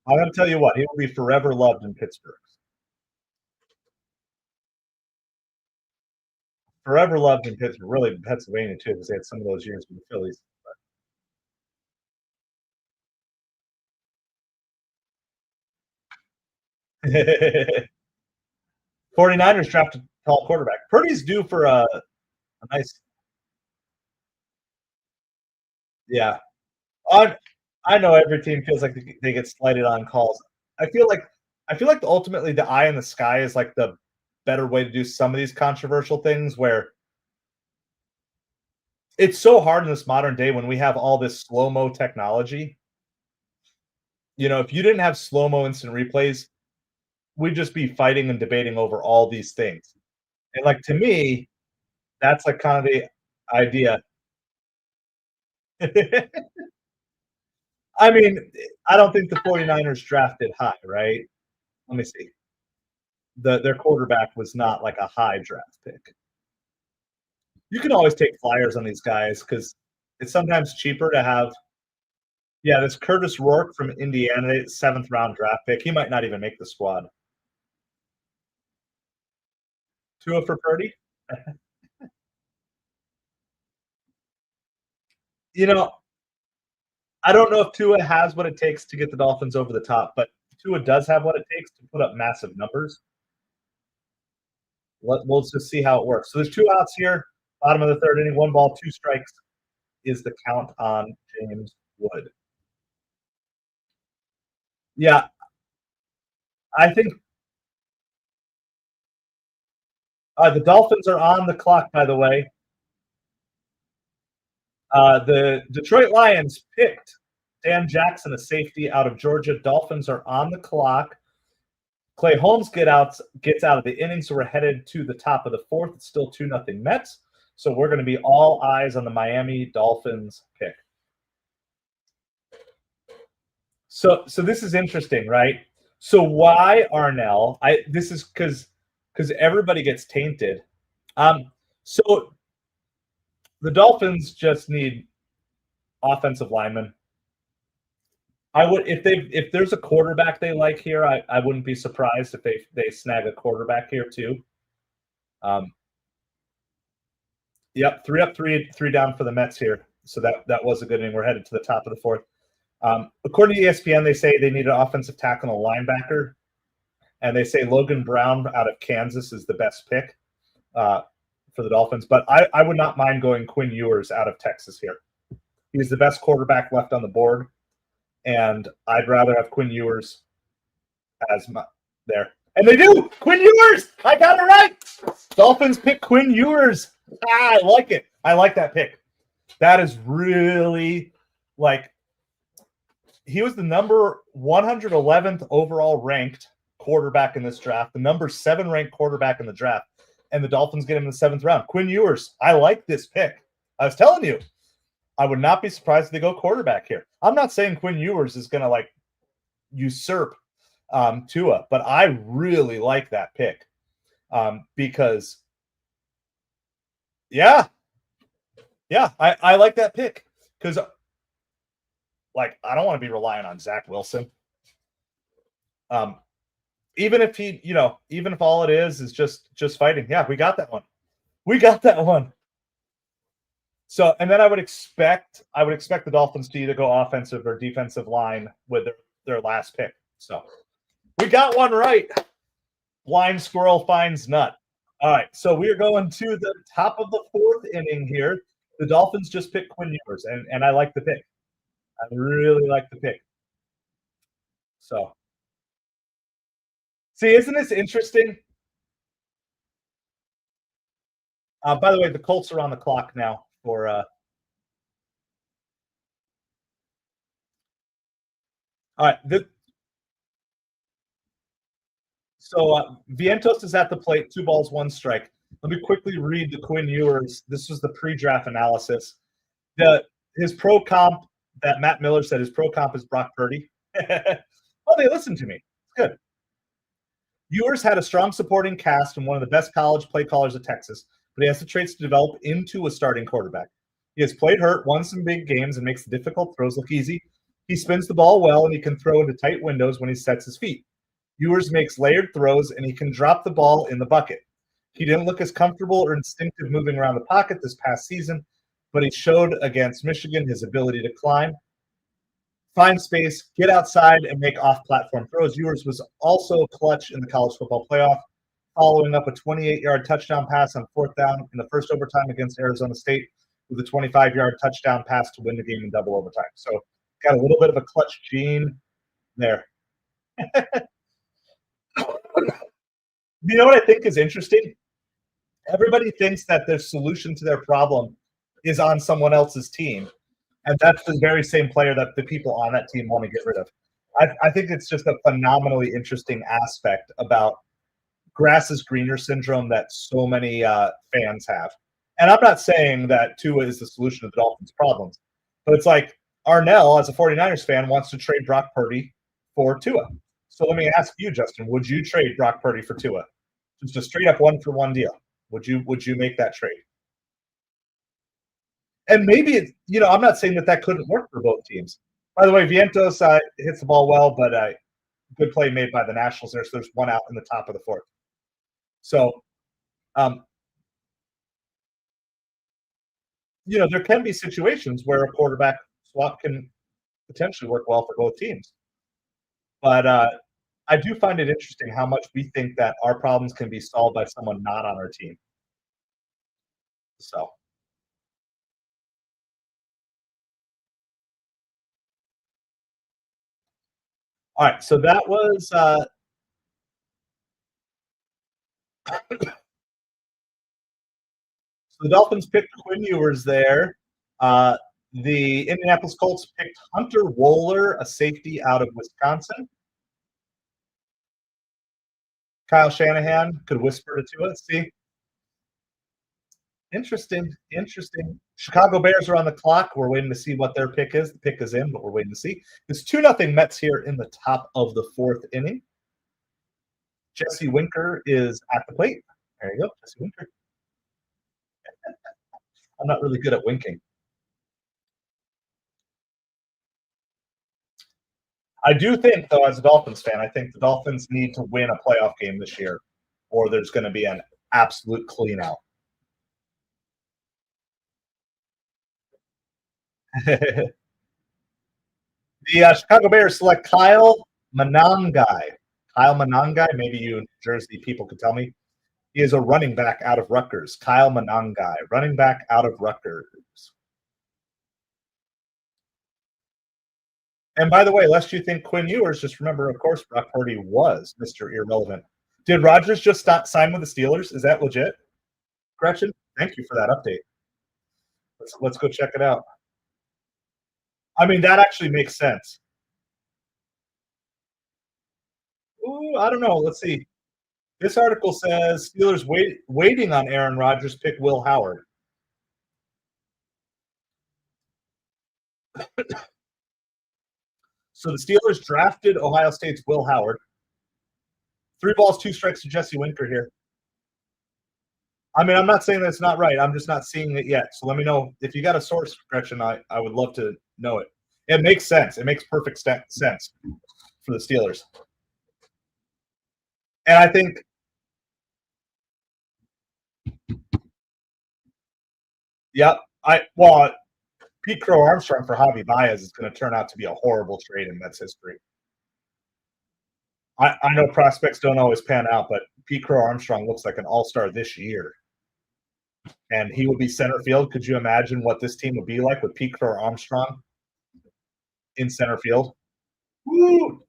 I'm going to tell you what, he will be forever loved in Pittsburgh. Forever loved in Pittsburgh, really in Pennsylvania too, because they had some of those years with the Phillies. 49ers drafted a tall quarterback. Purdy's due for a nice. Yeah. I know every team feels like they get slighted on calls. I feel like ultimately the eye in the sky is like the better way to do some of these controversial things, where it's so hard in this modern day when we have all this slow-mo technology. If you didn't have slow-mo instant replays, we'd just be fighting and debating over all these things. And like, to me, that's like kind of the idea. I mean, I don't think the 49ers drafted high, right? Let me see. Their quarterback was not like a high draft pick. You can always take flyers on these guys because it's sometimes cheaper to have. Yeah, this Curtis Rourke from Indiana, 7th round draft pick. He might not even make the squad. Tua for Purdy. I don't know if Tua has what it takes to get the Dolphins over the top, but Tua does have what it takes to put up massive numbers. We'll just see how it works. So there's 2 outs here, bottom of the 3rd inning, 1 ball, 2 strikes is the count on James Wood. Yeah, I think the Dolphins are on the clock, by the way. The Detroit Lions picked Dan Jackson, a safety out of Georgia. Dolphins are on the clock. Clay Holmes gets out of the inning, so we're headed to the top of the 4th. It's still 2-0 Mets. So we're going to be all eyes on the Miami Dolphins pick. So this is interesting, right? So why Arnell? This is because everybody gets tainted. So the Dolphins just need offensive linemen. I would if there's a quarterback they like here, I wouldn't be surprised if they snag a quarterback here too. Yep, 3 up, 3 down for the Mets here. So that was a good inning. We're headed to the top of the 4th. According to ESPN, they say they need an offensive tackle and a linebacker, and they say Logan Brown out of Kansas is the best pick. for the Dolphins, but I would not mind going Quinn Ewers out of Texas here. He's the best quarterback left on the board, and I'd rather have Quinn Ewers as my there. And they do! Quinn Ewers! I got it right! Dolphins pick Quinn Ewers. I like it. I like that pick. That is really, like, he was the number 111th overall ranked quarterback in this draft, the number 7 ranked quarterback in the draft, and the Dolphins get him in the 7th round. Quinn Ewers, I like this pick. I was telling you, I would not be surprised if they go quarterback here. I'm not saying Quinn Ewers is going to, like, usurp Tua, but I really like that pick because, I like that pick because, like, I don't want to be relying on Zach Wilson. Even if even if all it is just fighting. Yeah, we got that one. We got that one. So, and then I would expect the Dolphins to either go offensive or defensive line with their last pick. So we got one right. Blind squirrel finds nut. All right, so we are going to the top of the 4th inning here. The Dolphins just picked Quinn Ewers, and I like the pick. I really like the pick. So, see, isn't this interesting? By the way, the Colts are on the clock now for all right. Vientos is at the plate, 2 balls, 1 strike. Let me quickly read the Quinn Ewers. This was the pre-draft analysis. His pro comp that Matt Miller said his pro comp is Brock Purdy. Oh, they listened to me. Good. Ewers had a strong supporting cast and one of the best college play callers of Texas, but he has the traits to develop into a starting quarterback. He has played hurt, won some big games, and makes the difficult throws look easy. He spins the ball well, and he can throw into tight windows when he sets his feet. Ewers makes layered throws, and he can drop the ball in the bucket. He didn't look as comfortable or instinctive moving around the pocket this past season, but he showed against Michigan his ability to climb, find space, get outside, and make off-platform throws. Ewers was also clutch in the college football playoff, following up a 28-yard touchdown pass on 4th down in the first overtime against Arizona State with a 25-yard touchdown pass to win the game in double overtime. So got a little bit of a clutch gene there. You know what I think is interesting? Everybody thinks that their solution to their problem is on someone else's team. And that's the very same player that the people on that team want to get rid of. I think it's just a phenomenally interesting aspect about grass is greener syndrome that so many fans have. And I'm not saying that Tua is the solution to the Dolphins' problems, but it's like Arnell, as a 49ers fan, wants to trade Brock Purdy for Tua. So let me ask you, Justin, would you trade Brock Purdy for Tua? Just a straight up 1-for-1 deal. Would you make that trade? And maybe I'm not saying that couldn't work for both teams. By the way, Vientos hits the ball well, but good play made by the Nationals there. So there's 1 out in the top of the 4th. So, there can be situations where a quarterback swap can potentially work well for both teams. But I do find it interesting how much we think that our problems can be solved by someone not on our team. So. All right, so that was so the Dolphins picked Quinn Ewers there. The Indianapolis Colts picked Hunter Wohler, a safety out of Wisconsin. Kyle Shanahan could whisper to Tua. See? Interesting. Chicago Bears are on the clock. We're waiting to see what their pick is. The pick is in, but we're waiting to see. It's 2-0 Mets here in the top of the 4th inning. Jesse Winker is at the plate. There you go, Jesse Winker. I'm not really good at winking. I do think, though, as a Dolphins fan, I think the Dolphins need to win a playoff game this year, or there's going to be an absolute clean out. The Chicago Bears select Kyle Manangai. Maybe you New Jersey people could tell me. He is a running back out of Rutgers. Kyle Monangai, running back out of Rutgers. And by the way, lest you think Quinn Ewers, just remember, of course, Brock Purdy was Mr. Irrelevant. Did Rodgers just sign with the Steelers? Is that legit? Gretchen, thank you for that update. Let's go check it out. I mean, that actually makes sense. Ooh, I don't know. Let's see. This article says Steelers waiting on Aaron Rodgers pick Will Howard. So the Steelers drafted Ohio State's Will Howard. 3 balls, 2 strikes to Jesse Winker here. I mean, I'm not saying that's not right. I'm just not seeing it yet. So let me know if you got a source, Gretchen. I would love to know it. It makes sense. It makes perfect sense for the Steelers. And I think, yep. Pete Crow Armstrong for Javi Baez is going to turn out to be a horrible trade in Mets history. I know prospects don't always pan out, but Pete Crow Armstrong looks like an all-star this year. And he would be center field. Could you imagine what this team would be like with Pete Crow Armstrong in center field? Woo!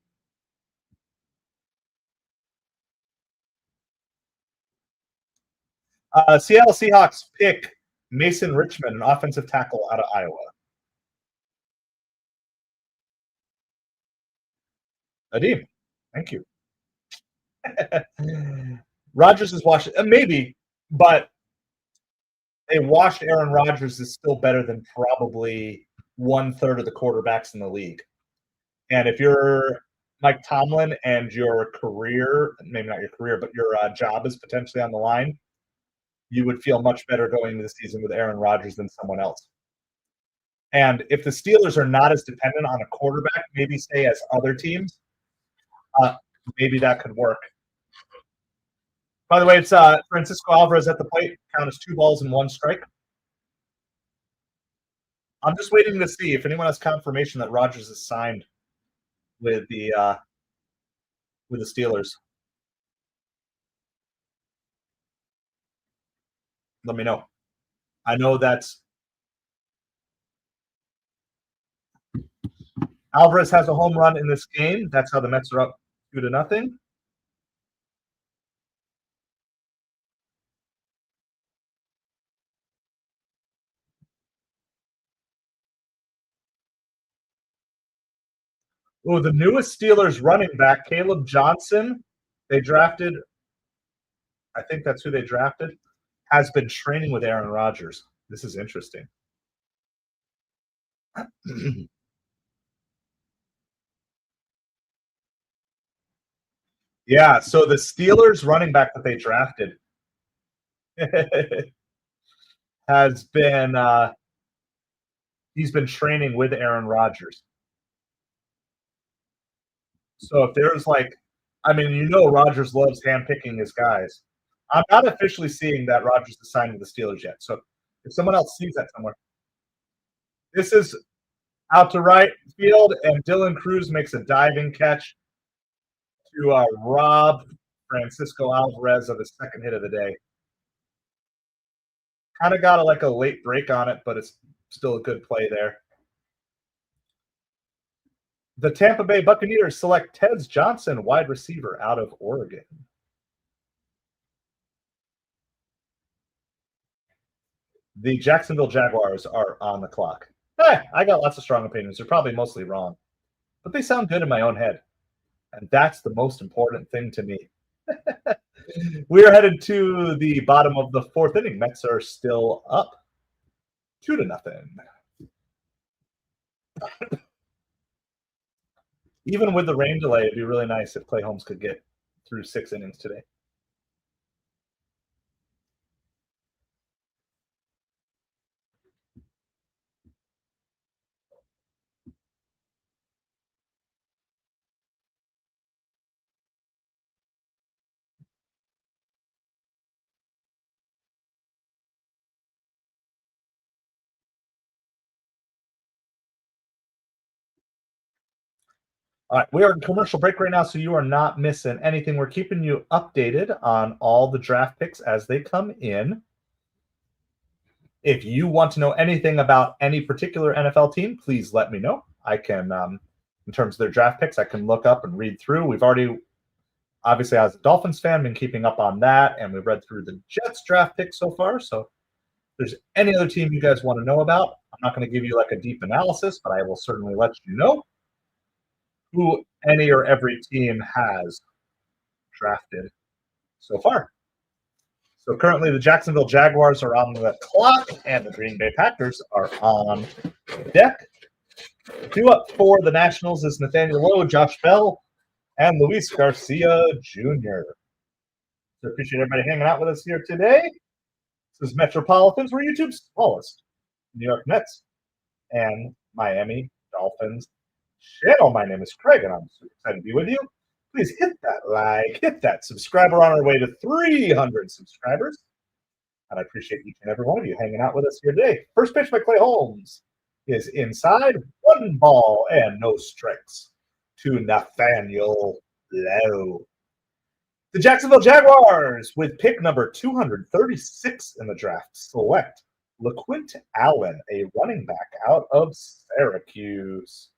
Seattle Seahawks pick Mason Richmond, an offensive tackle out of Iowa. Adeem, thank you. Rodgers is washed, maybe, but a washed Aaron Rodgers is still better than probably 1/3 of the quarterbacks in the league. And if you're Mike Tomlin and your career, maybe not your career, but your job is potentially on the line, you would feel much better going into the season with Aaron Rodgers than someone else. And if the Steelers are not as dependent on a quarterback, maybe say as other teams, maybe that could work. By the way, it's Francisco Alvarez at the plate. Count as 2 balls and 1 strike. I'm just waiting to see if anyone has confirmation that Rodgers is signed with the Steelers. Let me know. I know that's Alvarez has a home run in this game. That's how the Mets are up 2-0. Oh, the newest Steelers running back, Caleb Johnson, they drafted, I think that's who they drafted, has been training with Aaron Rodgers. This is interesting. Yeah, so the Steelers running back that they drafted has been he's been training with Aaron Rodgers. So if there's like, I mean, Rodgers loves handpicking his guys. I'm not officially seeing that Rodgers is signed to the Steelers yet. So if someone else sees that somewhere, this is out to right field, and Dylan Cruz makes a diving catch to rob Francisco Alvarez of his second hit of the day. Kind of got a late break on it, but it's still a good play there. The Tampa Bay Buccaneers select Tez Johnson, wide receiver out of Oregon. The Jacksonville Jaguars are on the clock. I got lots of strong opinions. They're probably mostly wrong, but they sound good in my own head. And that's the most important thing to me. We are headed to the bottom of the 4th inning. Mets are still up 2-0. Even with the rain delay, it'd be really nice if Clay Holmes could get through 6 innings today. All right, we are in commercial break right now, so you are not missing anything. We're keeping you updated on all the draft picks as they come in. If you want to know anything about any particular NFL team, please let me know. I can, in terms of their draft picks, I can look up and read through. We've already, obviously, as a Dolphins fan, been keeping up on that, and we've read through the Jets draft picks so far. So if there's any other team you guys want to know about, I'm not going to give you like a deep analysis, but I will certainly let you know who any or every team has drafted so far. So currently, the Jacksonville Jaguars are on the clock, and the Green Bay Packers are on deck. 2 up for the Nationals is Nathaniel Lowe, Josh Bell, and Luis Garcia Jr. So appreciate everybody hanging out with us here today. This is MetropoliFins, we're YouTube's smallest New York Mets and Miami Dolphins channel. My name is Craig, and I'm super excited to be with you. Please hit that like, hit that subscriber on our way to 300 subscribers. And I appreciate each and every one of you hanging out with us here today. First pitch by Clay Holmes is inside. 1 ball and no strikes to Nathaniel Lowe. The Jacksonville Jaguars, with pick number 236 in the draft, select LaQuint Allen, a running back out of Syracuse.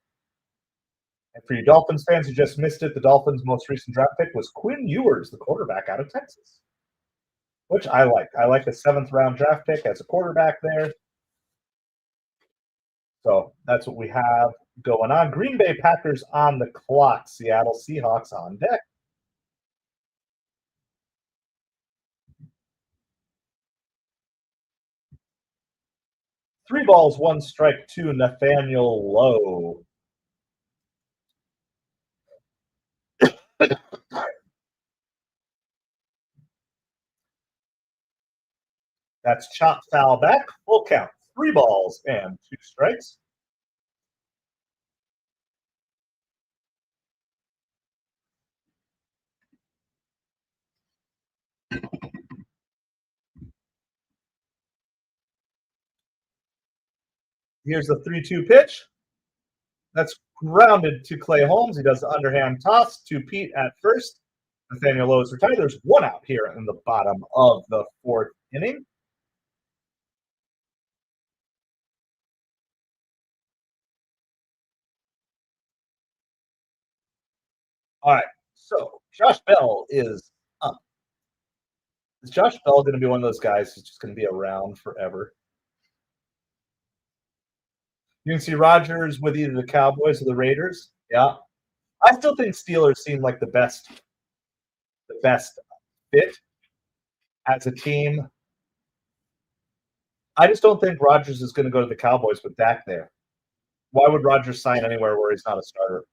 And for you Dolphins fans who just missed it, the Dolphins' most recent draft pick was Quinn Ewers, the quarterback out of Texas, which I like. I like a 7th-round draft pick as a quarterback there. So that's what we have going on. Green Bay Packers on the clock. Seattle Seahawks on deck. Three balls, 1 strike to Nathaniel Lowe. That's chop foul back. Full count. 3 balls and 2 strikes. Here's the 3-2 pitch. That's grounded to Clay Holmes. He does the underhand toss to Pete at first. Nathaniel Lowe is retired. There's 1 out here in the bottom of the 4th inning. All right, so Josh Bell is up. Is Josh Bell going to be one of those guys who's just going to be around forever? You can see Rodgers with either the Cowboys or the Raiders. Yeah. I still think Steelers seem like the best fit as a team. I just don't think Rodgers is going to go to the Cowboys with Dak there. Why would Rodgers sign anywhere where he's not a starter?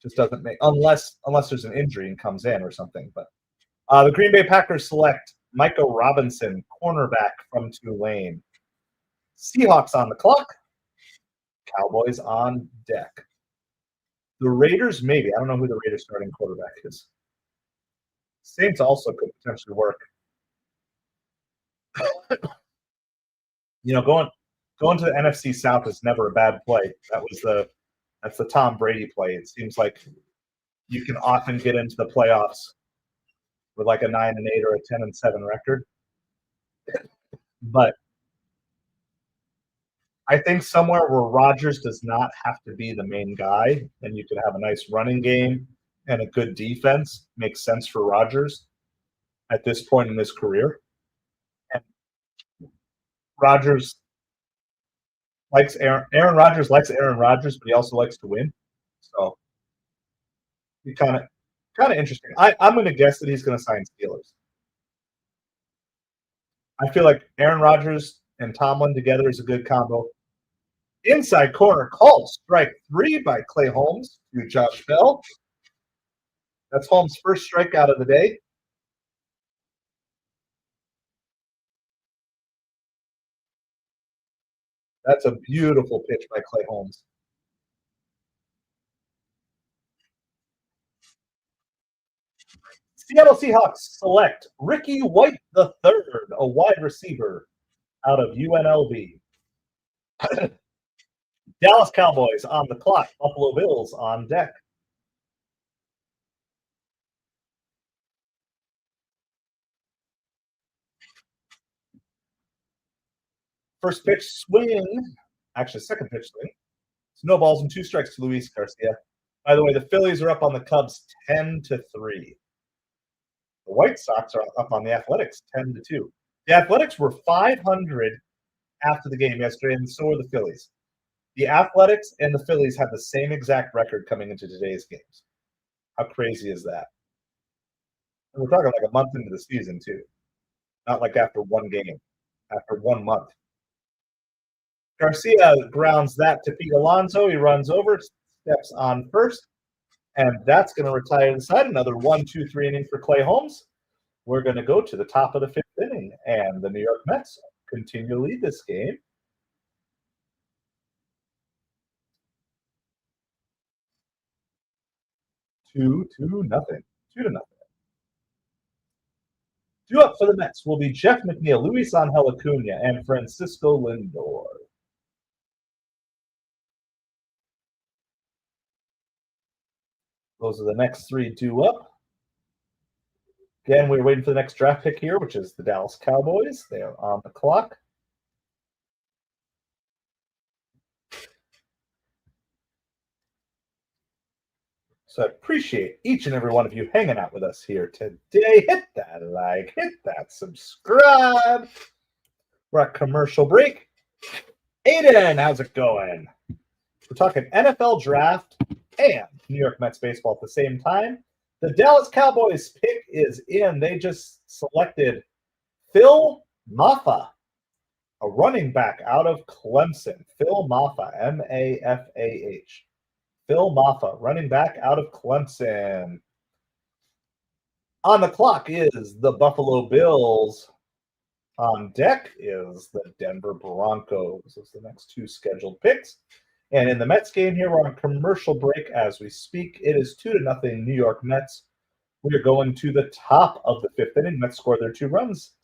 Just doesn't make unless there's an injury and comes in or something. But the Green Bay Packers select Micah Robinson, cornerback from Tulane. Seahawks on the clock. Cowboys on deck. The Raiders, maybe. I don't know who the Raiders starting quarterback is. Saints also could potentially work. Going to the NFC South is never a bad play. That's the Tom Brady play. It seems like you can often get into the playoffs with like a 9-8 or a 10-7 record. But I think somewhere where Rodgers does not have to be the main guy, and you could have a nice running game and a good defense makes sense for Rodgers at this point in his career. And Rodgers likes Aaron Rodgers likes Aaron Rodgers, but he also likes to win. So he kind of interesting. I'm going to guess that he's going to sign Steelers. I feel like Aaron Rodgers and Tomlin together is a good combo. Inside corner call, strike 3 by Clay Holmes to Josh Bell. That's Holmes' first strikeout of the day. That's a beautiful pitch by Clay Holmes. Seattle Seahawks select Ricky White III, a wide receiver out of UNLV. Dallas Cowboys on the clock. Buffalo Bills on deck. First pitch swing. Actually, second pitch swing. No balls and 2 strikes to Luis Garcia. By the way, the Phillies are up on the Cubs 10-3. The White Sox are up on the Athletics 10-2. The Athletics were 500 after the game yesterday, and so were the Phillies. The Athletics and the Phillies have the same exact record coming into today's games. How crazy is that? And we're talking like a month into the season, too. Not like after one game, after 1 month. Garcia grounds that to Pete Alonso. He runs over, steps on first, and that's going to retire the side. Another 1-2-3 inning for Clay Holmes. We're going to go to the top of the 5th inning, and the New York Mets continue to lead this game. 2-0. 2-0. Due up for the Mets will be Jeff McNeil, Luis Angel Acuna, and Francisco Lindor. Those are the next 3 due up. Again, we're waiting for the next draft pick here, which is the Dallas Cowboys. They are on the clock. So I appreciate each and every one of you hanging out with us here today. Hit that like, hit that subscribe. We're at commercial break. Aiden, how's it going? We're talking NFL draft and New York Mets baseball at the same time. The Dallas Cowboys pick is in. They just selected Phil Mafah, a running back out of Clemson. Phil Mafah, M-A-F-A-H. Phil Mafah, running back out of Clemson. On the clock is the Buffalo Bills. On deck is the Denver Broncos. Those are the next 2 scheduled picks. And in the Mets game here, we're on commercial break as we speak. It is 2-0 New York Mets. We are going to the top of the 5th inning. Mets score their 2 runs.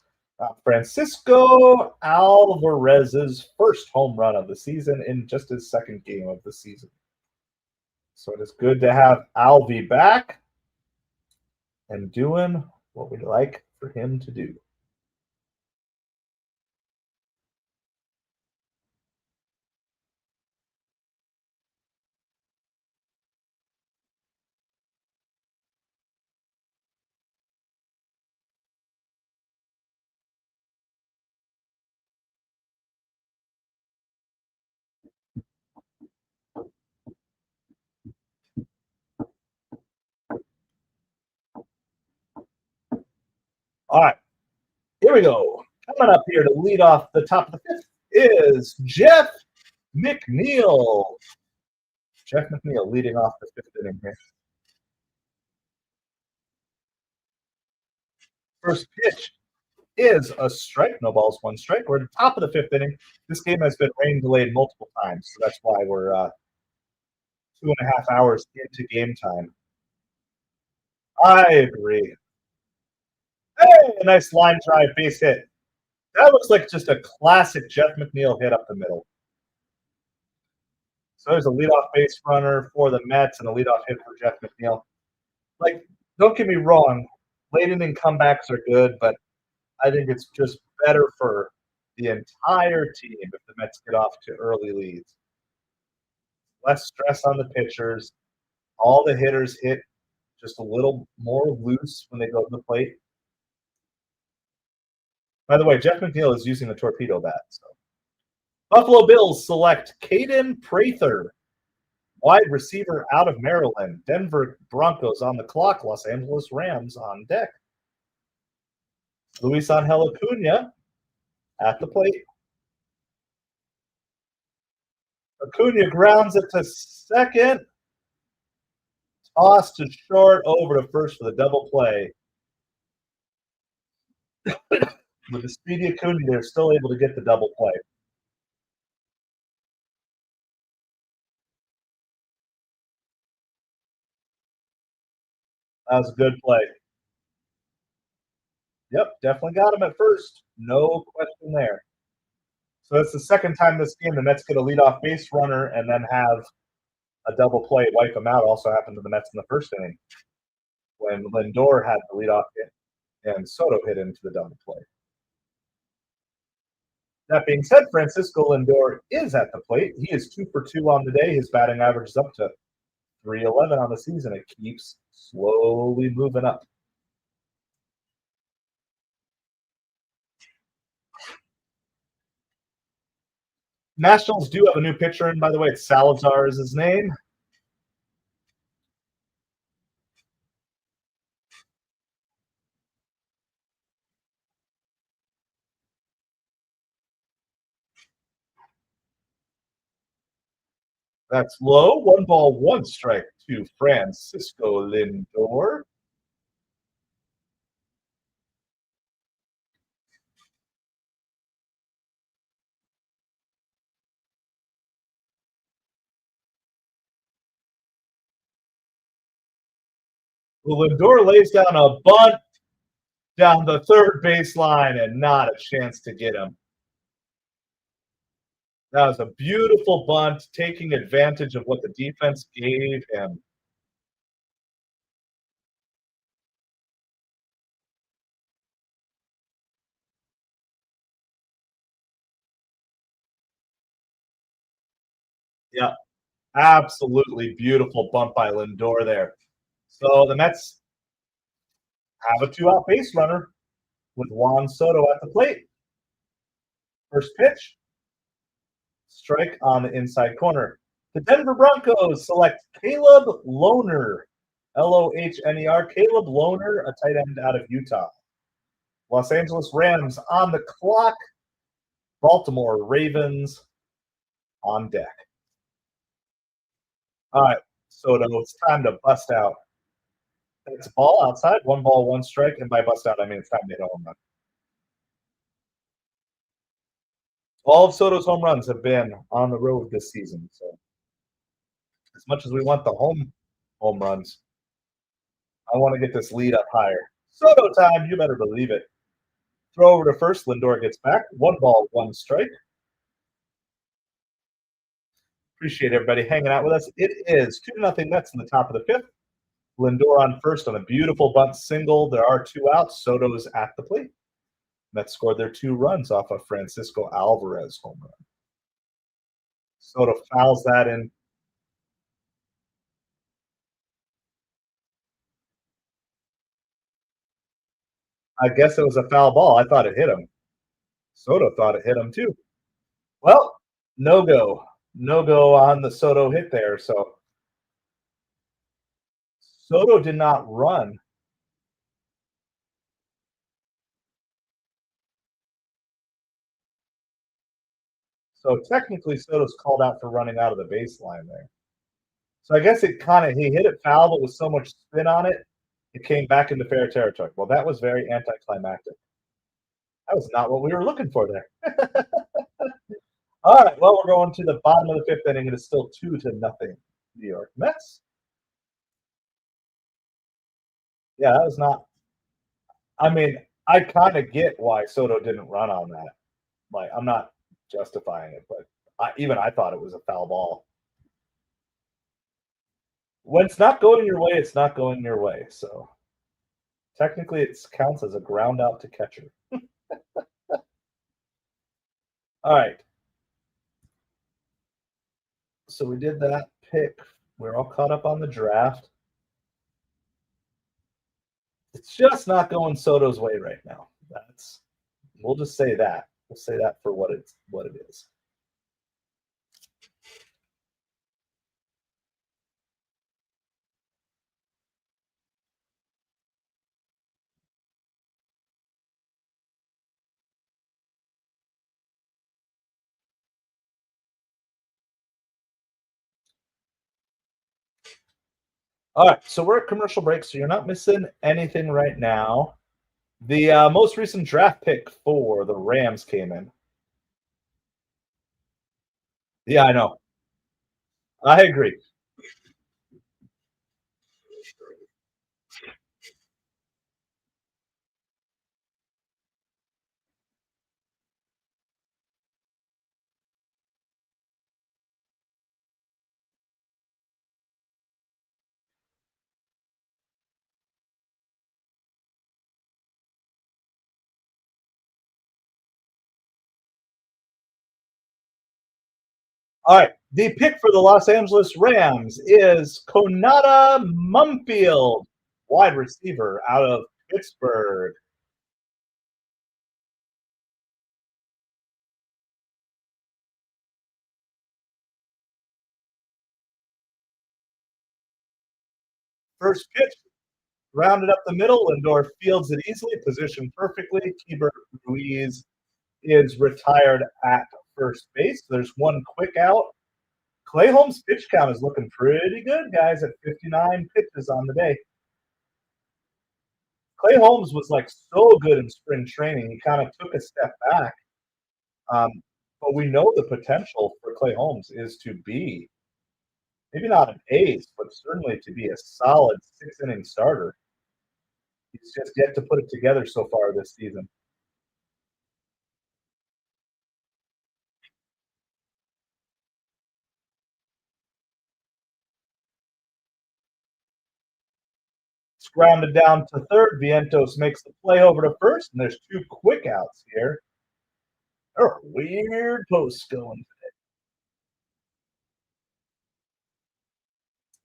Francisco Alvarez's first home run of the season in just his 2nd game of the season. So it is good to have Alvy back and doing what we'd like for him to do. All right, here we go. Coming up here to lead off the top of the 5th is Jeff McNeil. Jeff McNeil leading off the 5th inning here. First pitch is a strike. No balls, 1 strike. We're at the top of the 5th inning. This game has been rain delayed multiple times, so that's why we're 2.5 hours into game time. I agree. Hey, a nice line drive base hit. That looks like just a classic Jeff McNeil hit up the middle. So there's a leadoff base runner for the Mets and a leadoff hit for Jeff McNeil. Like, don't get me wrong, late inning comebacks are good, but I think it's just better for the entire team if the Mets get off to early leads. Less stress on the pitchers. All the hitters hit just a little more loose when they go to the plate. By the way, Jeff McNeil is using a torpedo bat. So, Buffalo Bills select Caden Prather, wide receiver out of Maryland. Denver Broncos on the clock. Los Angeles Rams on deck. Luis Angel Acuna at the plate. Acuna grounds it to second. Toss to short, over to first for the double play. With the speedy Acuna, they're still able to get the double play. That was a good play. Yep, definitely got him at first. No question there. So that's the second time this game the Mets get a leadoff base runner and then have a double play wipe them out. Also happened to the Mets in the first inning when Lindor had the leadoff hit and Soto hit into the double play. That being said, Francisco Lindor is at the plate. He is 2 for 2 on the day. His batting average is up to 311 on the season. It keeps slowly moving up. Nationals do have a new pitcher in, by the way. It's Salazar is his name. That's low. 1 ball, 1 strike to Francisco Lindor. Lindor lays down a bunt down the third baseline and not a chance to get him. That was a beautiful bunt, taking advantage of what the defense gave him. Yeah, absolutely beautiful bunt by Lindor there. So the Mets have a 2-out base runner with Juan Soto at the plate. First pitch, strike on the inside corner. The Denver Broncos select Caleb Lohner, Lohner, Caleb Lohner, a tight end out of Utah. Los Angeles Rams on the clock. Baltimore Ravens on deck. All right, Soto, it's time to bust out. It's a ball outside, 1 ball, 1 strike, and by bust out, I mean it's time to hit a home run. All of Soto's home runs have been on the road this season. So, as much as we want the home runs, I want to get this lead up higher. Soto time, you better believe it. Throw over to first. Lindor gets back. 1 ball, 1 strike. Appreciate everybody hanging out with us. It is 2-0 Mets in the top of the fifth. Lindor on first on a beautiful bunt single. There are 2 outs. Soto's at the plate. Mets scored their 2 runs off of Francisco Alvarez home run. Soto fouls that in. I guess it was a foul ball. I thought it hit him. Soto thought it hit him too. Well, no go. No go on the Soto hit there. So Soto did not run. So technically, Soto's called out for running out of the baseline there. So I guess it kind of, he hit it foul, but with so much spin on it, it came back into fair territory. Well, that was very anticlimactic. That was not what we were looking for there. All right, well, we're going to the bottom of the fifth inning. It is still 2-0 New York Mets. Yeah, that was not. I mean, I kind of get why Soto didn't run on that. Like, I'm not justifying it, but even I thought it was a foul ball. When it's not going your way, it's not going your way. So technically, it counts as a ground out to catcher. All right. So we did that pick. We're all caught up on the draft. It's just not going Soto's way right now. We'll just say that. We'll say that for what it is. All right, so we're at commercial break, so you're not missing anything right now. The most recent draft pick for the Rams came in. Yeah, I know. I agree. All right. The pick for the Los Angeles Rams is Konata Mumfield, wide receiver out of Pittsburgh. First pitch, rounded up the middle. Lindor fields it easily, positioned perfectly. Keeper Ruiz is retired at first base. There's one quick out. Clay Holmes' pitch count is looking pretty good, guys, at 59 pitches on the day. Clay Holmes was like so good in spring training. He kind of took a step back. Um, but we know the potential for Clay Holmes is to be maybe not an ace, but certainly to be a solid 6 inning starter. He's just yet to put it together so far this season. It's grounded down to third. Vientos makes the play over to first, and there's two quick outs here. There are weird posts going.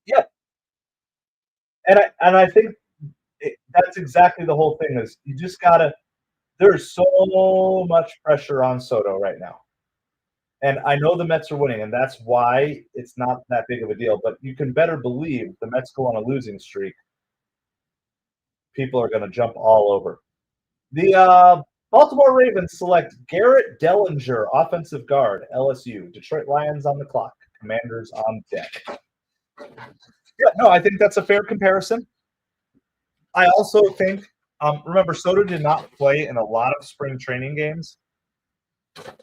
Yeah, and I think that's exactly the whole thing. Is you just gotta. There's so much pressure on Soto right now, and I know the Mets are winning, and that's why it's not that big of a deal. But you can better believe the Mets go on a losing streak. People are going to jump all over. The Baltimore Ravens select Garrett Dellinger, offensive guard, LSU. Detroit Lions on the clock. Commanders on deck. Yeah, no, I think that's a fair comparison. I also think, remember, Soto did not play in a lot of spring training games.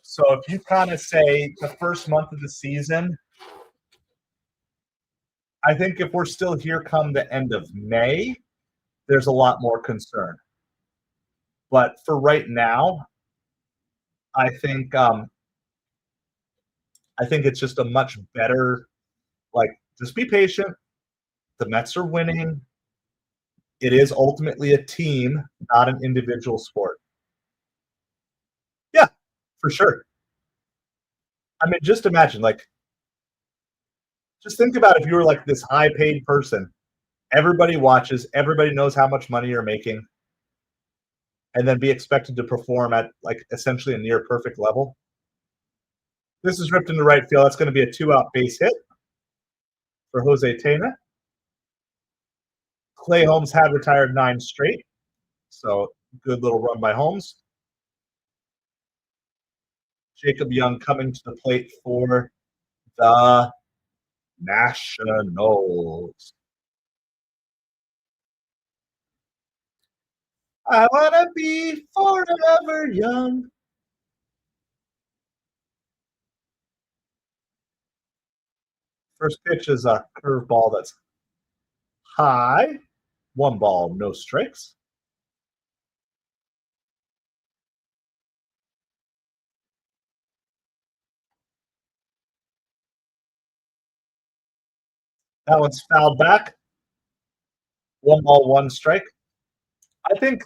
So if you kind of say the first month of the season, I think if we're still here come the end of May, there's a lot more concern. But for right now, I think it's just a much better, like, just be patient. The Mets are winning. It is ultimately a team, not an individual sport. Yeah, for sure. I mean, just imagine, like, just think about if you were like this high paid person. Everybody watches, everybody knows how much money you're making, and then be expected to perform at like essentially a near perfect level. This is ripped into right field. That's going to be a 2-out base hit for Jose Tena. Clay Holmes had retired 9 straight, so good little run by Holmes. Jacob Young coming to the plate for the Nationals. I want to be forever young. First pitch is a curveball that's high. 1 ball, no strikes. That one's fouled back. 1 ball, 1 strike. I think,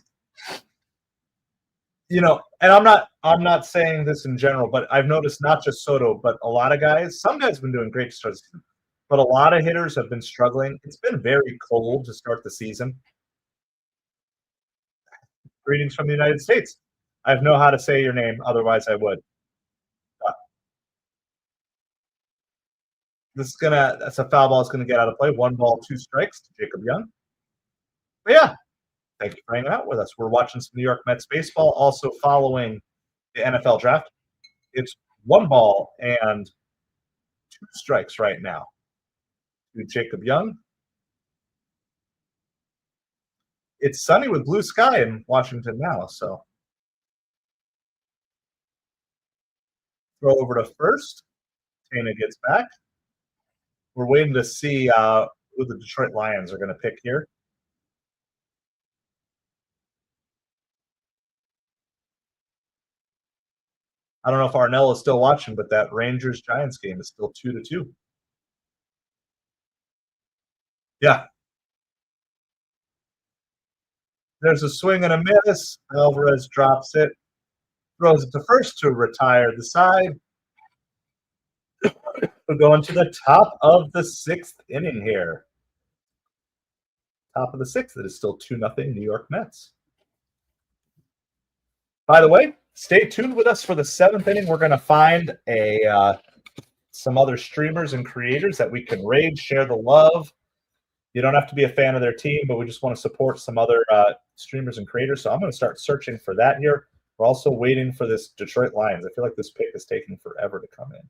and I'm not saying this in general, but I've noticed not just Soto, but a lot of guys. Some guys have been doing great to start the season, but a lot of hitters have been struggling. It's been very cold to start the season. Greetings from the United States. I know how to say your name, otherwise I would. That's a foul ball. It's gonna get out of play. 1 ball, 2 strikes to Jacob Young. But yeah, thank you for hanging out with us. We're watching some New York Mets baseball, also following the NFL draft. It's 1 ball and 2 strikes right now to Jacob Young. It's sunny with blue sky in Washington now, so throw over to first. Tana gets back. We're waiting to see who the Detroit Lions are going to pick here. I don't know if Arnell is still watching, but that Rangers-Giants game is still 2-2. Yeah. There's a swing and a miss. Alvarez drops it, throws it to first to retire the side. We're going to the top of the sixth inning here. Top of the sixth. It is still 2-0 New York Mets. By the way, stay tuned with us for the seventh inning. We're going to find some other streamers and creators that we can raid, share the love. You don't have to be a fan of their team, but we just want to support some other streamers and creators. So I'm going to start searching for that here. We're also waiting for this Detroit Lions. I feel like this pick is taking forever to come in.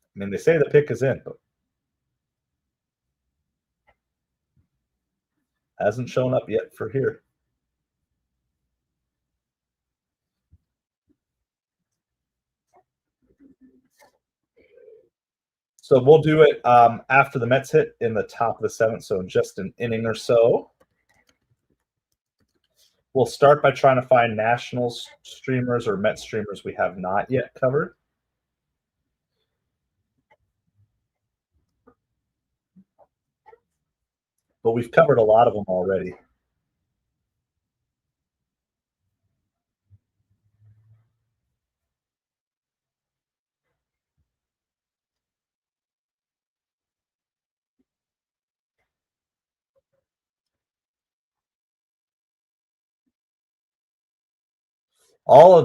I mean, they say the pick is in, but hasn't shown up yet for here. So we'll do it after the Mets hit in the top of the seventh, so in just an inning or so. We'll start by trying to find Nationals streamers or Mets streamers we have not yet covered. But we've covered a lot of them already.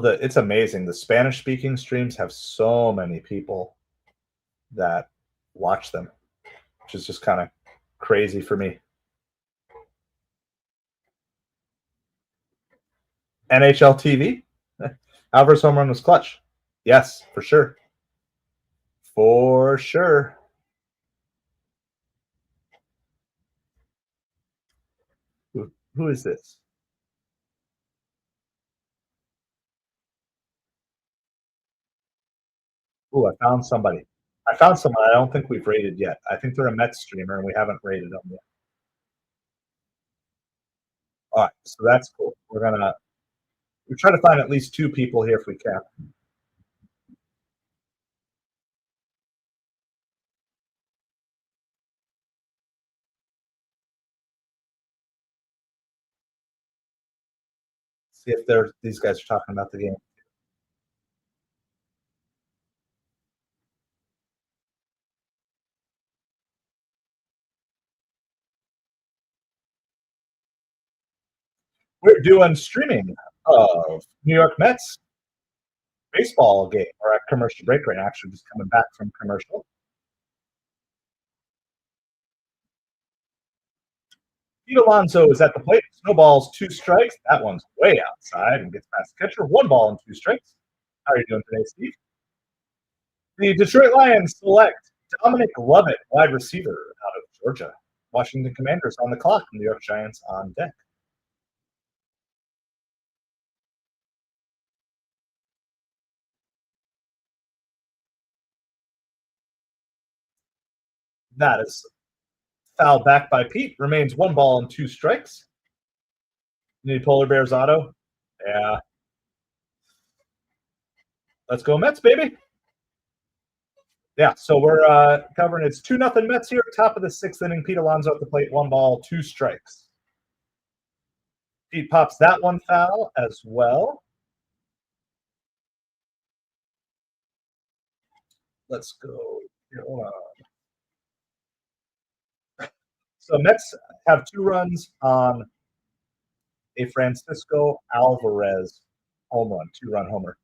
It's amazing. The Spanish speaking streams have so many people that watch them, which is just kind of crazy for me. NHL TV. Alvarez home run was clutch. Yes, for sure. For sure. Who is this? Oh, I found somebody. I don't think we've rated yet. I think they're a Mets streamer, and we haven't rated them yet. All right, so that's cool. We're trying to find at least two people here if we can. See if these guys are talking about the game. We're doing streaming of New York Mets baseball game. We're at commercial break right now, actually just coming back from commercial. Pete Alonso is at the plate. Snowballs, 2 strikes. That one's way outside and gets past the catcher. 1 ball and 2 strikes. How are you doing today, Steve? The Detroit Lions select Dominic Lovett, wide receiver out of Georgia. Washington Commanders on the clock. New York Giants on deck. That is fouled back by Pete. Remains 1 ball and 2 strikes. Need Polar Bears auto? Yeah. Let's go Mets, baby. Yeah, so we're covering. It's 2-0 Mets here. Top of the 6th inning. Pete Alonso at the plate. 1 ball, 2 strikes. Pete pops that one foul as well. Let's go. Here, hold on. So Mets have 2 runs on a Francisco Alvarez home run, 2-run homer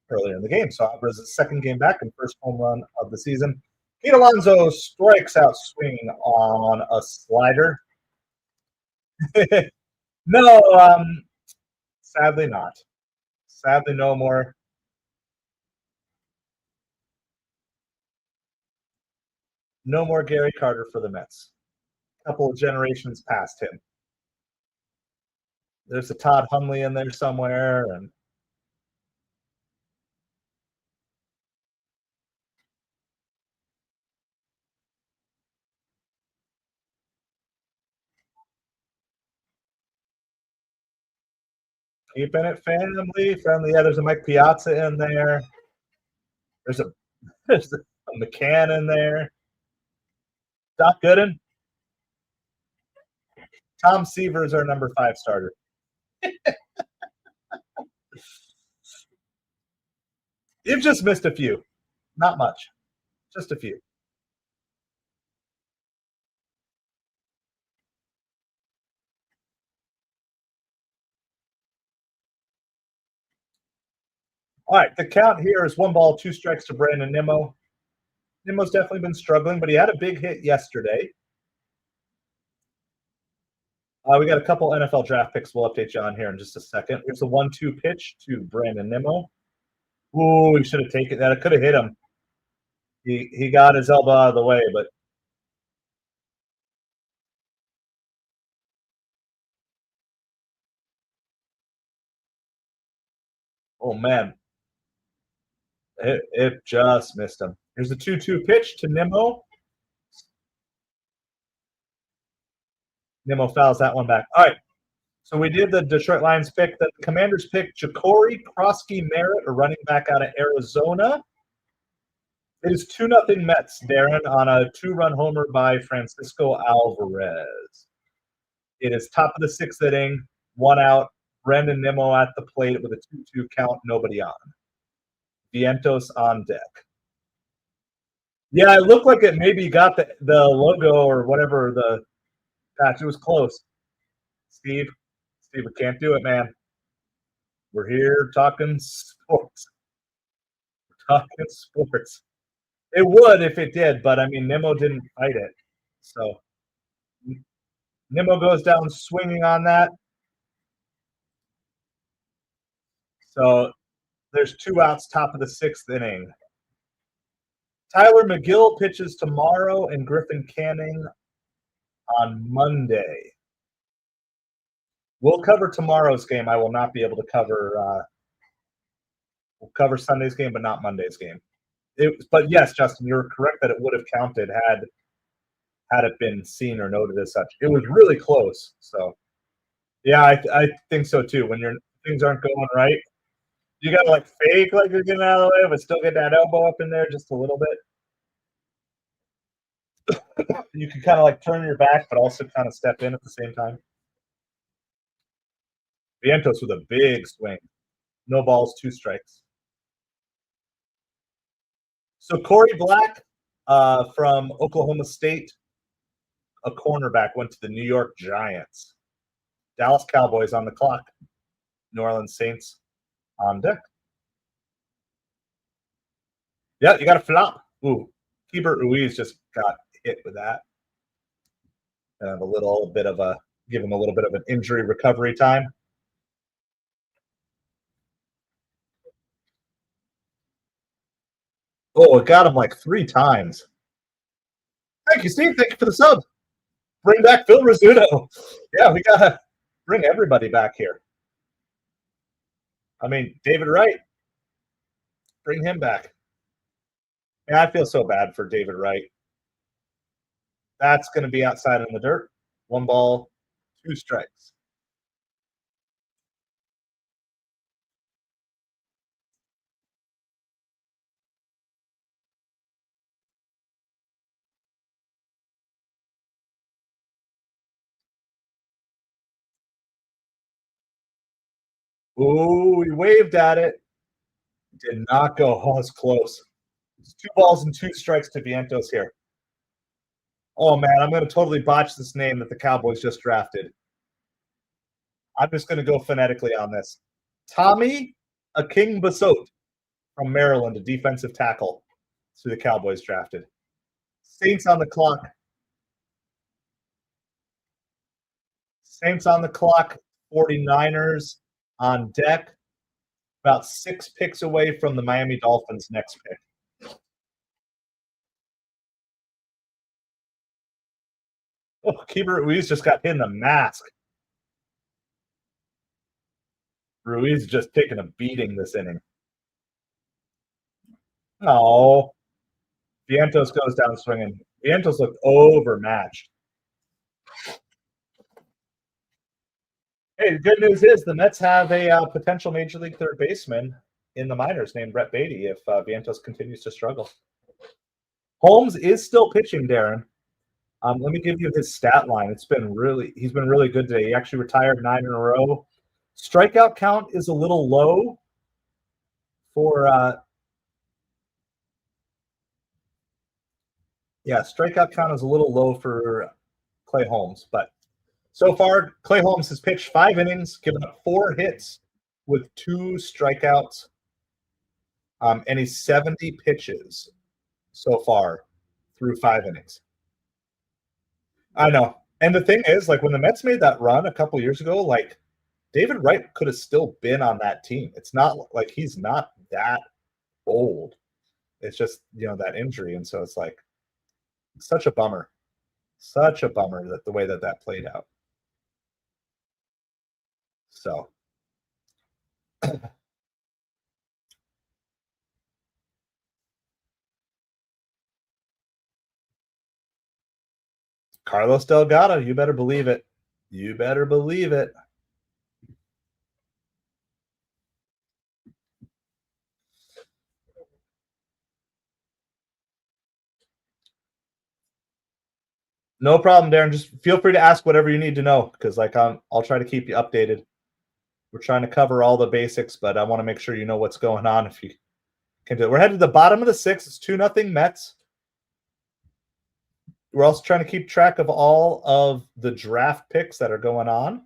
earlier in the game. So Alvarez's second game back and first home run of the season. Pete Alonso strikes out swinging on a slider. No, sadly not. Sadly, no more. No more Gary Carter for the Mets. A couple of generations past him. There's a Todd Hundley in there somewhere, and keeping it family friendly. Yeah, there's a Mike Piazza in there. There's a McCann in there. Doc Gooden. Tom Seaver is our number 5 starter. You've just missed a few. Not much. Just a few. All right, the count here is 1 ball, 2 strikes to Brandon Nimmo. Nimmo's definitely been struggling, but he had a big hit yesterday. We got a couple NFL draft picks we'll update you on here in just a second. Here's the 1-2 pitch to Brandon Nimmo. Ooh, he should have taken that. It could have hit him. He got his elbow out of the way, but oh man, it just missed him. Here's a 2-2 pitch to Nimmo. Nimmo fouls that one back. All right, so we did the Detroit Lions pick. The Commanders picked Ja'Cory Krosky-Merritt, a running back out of Arizona. It is 2-0 Mets, Darren, on a 2-run homer by Francisco Alvarez. It is top of the 6th inning, 1 out. Brandon Nimmo at the plate with a 2-2 count, nobody on. Vientos on deck. Yeah, it looked like it maybe got the logo or whatever the patch. It was close. Steve, we can't do it, man. We're here talking sports. We're talking sports. It would if it did, but I mean, Nimmo didn't fight it. So Nimmo goes down swinging on that. So there's 2 outs, top of the 6th inning. Tyler McGill pitches tomorrow and Griffin Canning on Monday. We'll cover tomorrow's game. I will not be able to cover. We'll cover Sunday's game, but not Monday's game. But yes, Justin, you're correct that it would have counted had it been seen or noted as such. It was really close. So, yeah, I think so too. When things aren't going right, you got to like fake like you're getting out of the way, but still get that elbow up in there just a little bit. You can kind of like turn your back, but also kind of step in at the same time. Vientos with a big swing. No balls, 2 strikes. So Corey Black from Oklahoma State, a cornerback, went to the New York Giants. Dallas Cowboys on the clock. New Orleans Saints on deck. Yeah, you got a flop. Ooh, Keibert Ruiz just got hit with that. Give him a little bit of an injury recovery time. Oh, it got him like 3 times. Thank you, Steve. Thank you for the sub. Bring back Phil Rizzuto. Yeah, we gotta bring everybody back here. I mean, David Wright. Bring him back. Yeah, I feel so bad for David Wright. That's going to be outside in the dirt. 1 ball, 2 strikes. Ooh, he waved at it. Did not go. Oh, it's close. It's 2 balls and 2 strikes to Vientos here. Oh, man, I'm going to totally botch this name that the Cowboys just drafted. I'm just going to go phonetically on this. Tommy Akingbasot from Maryland, a defensive tackle. That's who the Cowboys drafted. Saints on the clock. Saints on the clock. 49ers on deck. About 6 picks away from the Miami Dolphins' next pick. Oh, Keibert Ruiz just got hit in the mask. Ruiz just taking a beating this inning. Oh, Vientos goes down swinging. Vientos looked overmatched. Hey, the good news is the Mets have a potential Major League third baseman in the minors named Brett Beatty if Vientos continues to struggle. Holmes is still pitching, Darren. Let me give you his stat line. He's been really good today. He actually retired 9 in a row. Strikeout count is a little low for Yeah, strikeout count is a little low for Clay Holmes, but so far, Clay Holmes has pitched 5 innings, given up 4 hits with 2 strikeouts, and he's 70 pitches so far through 5 innings. I know. And the thing is, like when the Mets made that run a couple years ago, like David Wright could have still been on that team. It's not like he's not that old. It's just, that injury. And so it's like such a bummer. Such a bummer that the way that played out. So Carlos Delgado, you better believe it. You better believe it. No problem, Darren. Just feel free to ask whatever you need to know because, like, I'll try to keep you updated. We're trying to cover all the basics, but I want to make sure you know what's going on. If you can do it, we're headed to the bottom of the sixth. It's 2-0 Mets. We're also trying to keep track of all of the draft picks that are going on.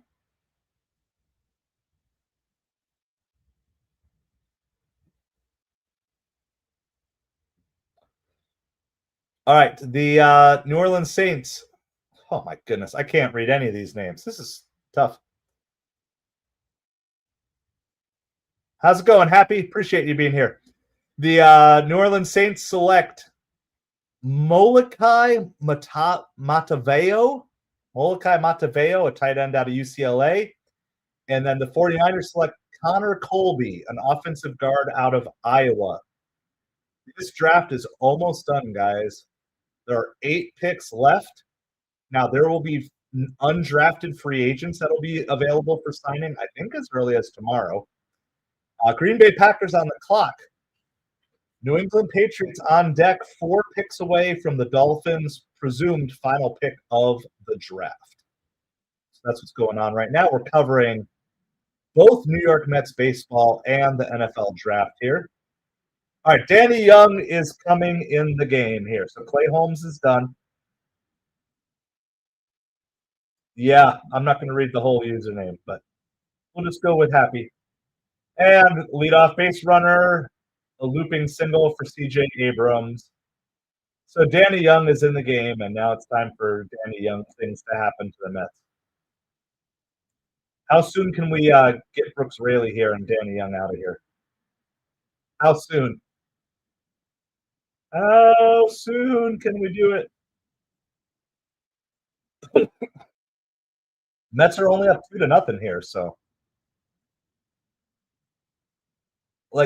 All right, the New Orleans Saints. Oh my goodness, I can't read any of these names. This is tough. How's it going? Happy? Appreciate you being here. The New Orleans Saints select Molokai Mataveo. Molokai Mataveo, a tight end out of UCLA. And then the 49ers select Connor Colby, an offensive guard out of Iowa. This draft is almost done, guys. There are 8 picks left. Now, there will be undrafted free agents that will be available for signing, I think, as early as tomorrow. Green Bay Packers on the clock. New England Patriots on deck, 4 picks away from the Dolphins' presumed final pick of the draft. So that's what's going on right now. We're covering both New York Mets baseball and the NFL draft here. All right, Danny Young is coming in the game here. So Clay Holmes is done. Yeah, I'm not going to read the whole username, but we'll just go with happy. And leadoff base runner, a looping single for CJ Abrams. So Danny Young is in the game, and now it's time for Danny Young things to happen to the Mets. How soon can we get Brooks Raley here and Danny Young out of here? How soon? How soon can we do it? Mets are only up 2-0 here, so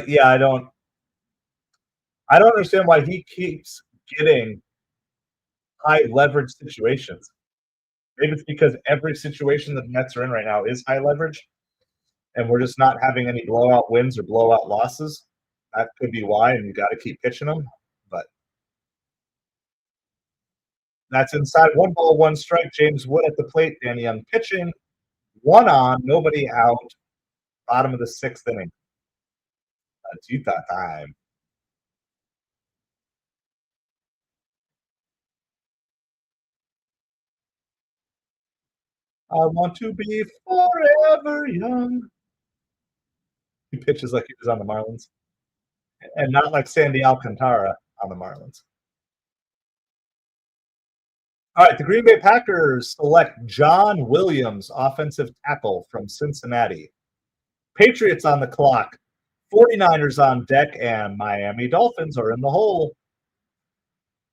yeah, I don't understand why he keeps getting high leverage situations. Maybe it's because every situation that the Mets are in right now is high leverage, and we're just not having any blowout wins or blowout losses. That could be why, and you got to keep pitching them. But that's inside 1-1 James Wood at the plate. Danny Young pitching. 1 on, nobody out. Bottom of the 6th inning. Utah time. I want to be forever young. He pitches like he was on the Marlins, and not like Sandy Alcantara on the Marlins. All right, the Green Bay Packers select John Williams, offensive tackle from Cincinnati. Patriots on the clock. 49ers on deck, and Miami Dolphins are in the hole.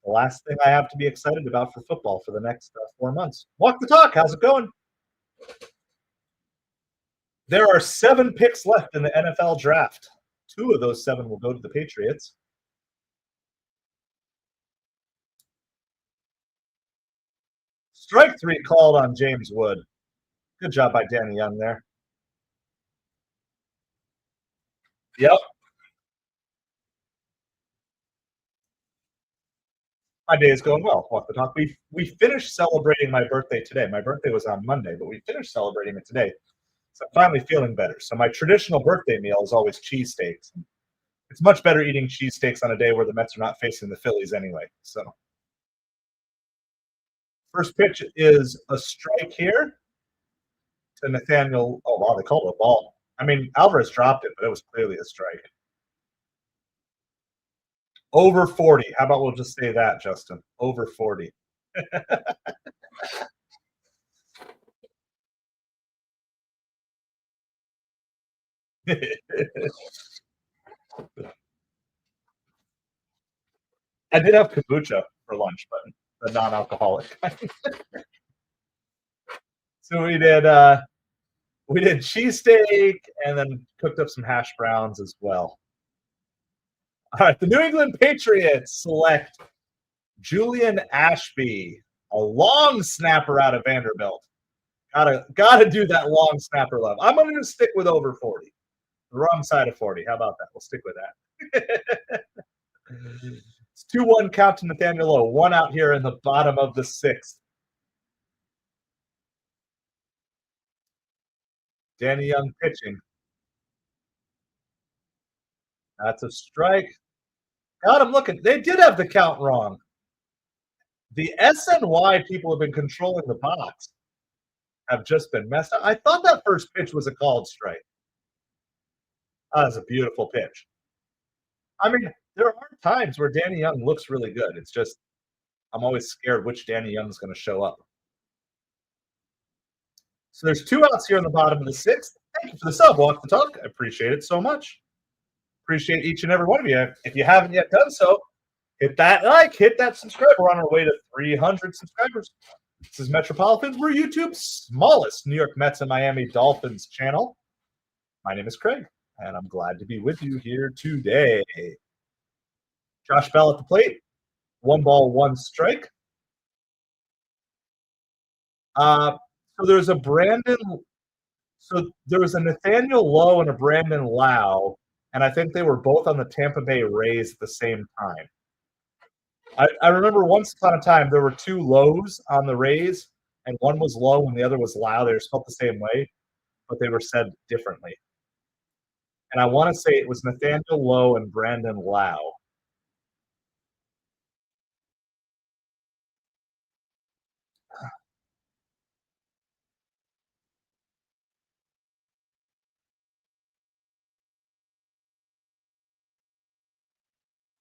The last thing I have to be excited about for football for the next 4 months. Walk the talk. How's it going? There are 7 picks left in the NFL draft. 2 of those 7 will go to the Patriots. Strike 3 called on James Wood. Good job by Danny Young there. Yep. My day is going well. Walk the talk. We finished celebrating my birthday today. My birthday was on Monday, but we finished celebrating it today. So I'm finally feeling better. So my traditional birthday meal is always cheesesteaks. It's much better eating cheesesteaks on a day where the Mets are not facing the Phillies anyway. So First pitch is a strike here to Nathaniel. Oh, wow, they called it a ball. I mean, Alvarez dropped it, but it was clearly a strike. Over 40. How about we'll just say that, Justin? Over 40. I did have kombucha for lunch, but the non-alcoholic. So we did cheesesteak and then cooked up some hash browns as well. All right, the New England Patriots select Julian Ashby, a long snapper out of Vanderbilt. Gotta do that long snapper love. I'm gonna stick with over 40. The wrong side of 40. How about that? We'll stick with that. It's 2-1 count to Nathaniel Lowe. One out here in the bottom of the sixth. Danny Young pitching. That's a strike. God, I'm looking. They did have the count wrong. The SNY people have been controlling the box. Have just been messed up. I thought that first pitch was a called strike. That was a beautiful pitch. I mean, there are times where Danny Young looks really good. It's just I'm always scared which Danny Young's going to show up. So there's 2 outs here in the bottom of the sixth. Thank you for the sub, Walk the Talk. I appreciate it so much. Appreciate each and every one of you. If you haven't yet done so, hit that like, hit that subscribe. We're on our way to 300 subscribers. This is MetropoliFins. We're YouTube's smallest New York Mets and Miami Dolphins channel. My name is Craig, and I'm glad to be with you here today. Josh Bell at the plate. 1 ball, 1 strike. So there's a Nathaniel Lowe and a Brandon Lau, and I think they were both on the Tampa Bay Rays at the same time. I remember once upon a time there were 2 Lows on the Rays, and one was Lowe and the other was Lau. They were spelled the same way, but they were said differently. And I want to say it was Nathaniel Lowe and Brandon Lau.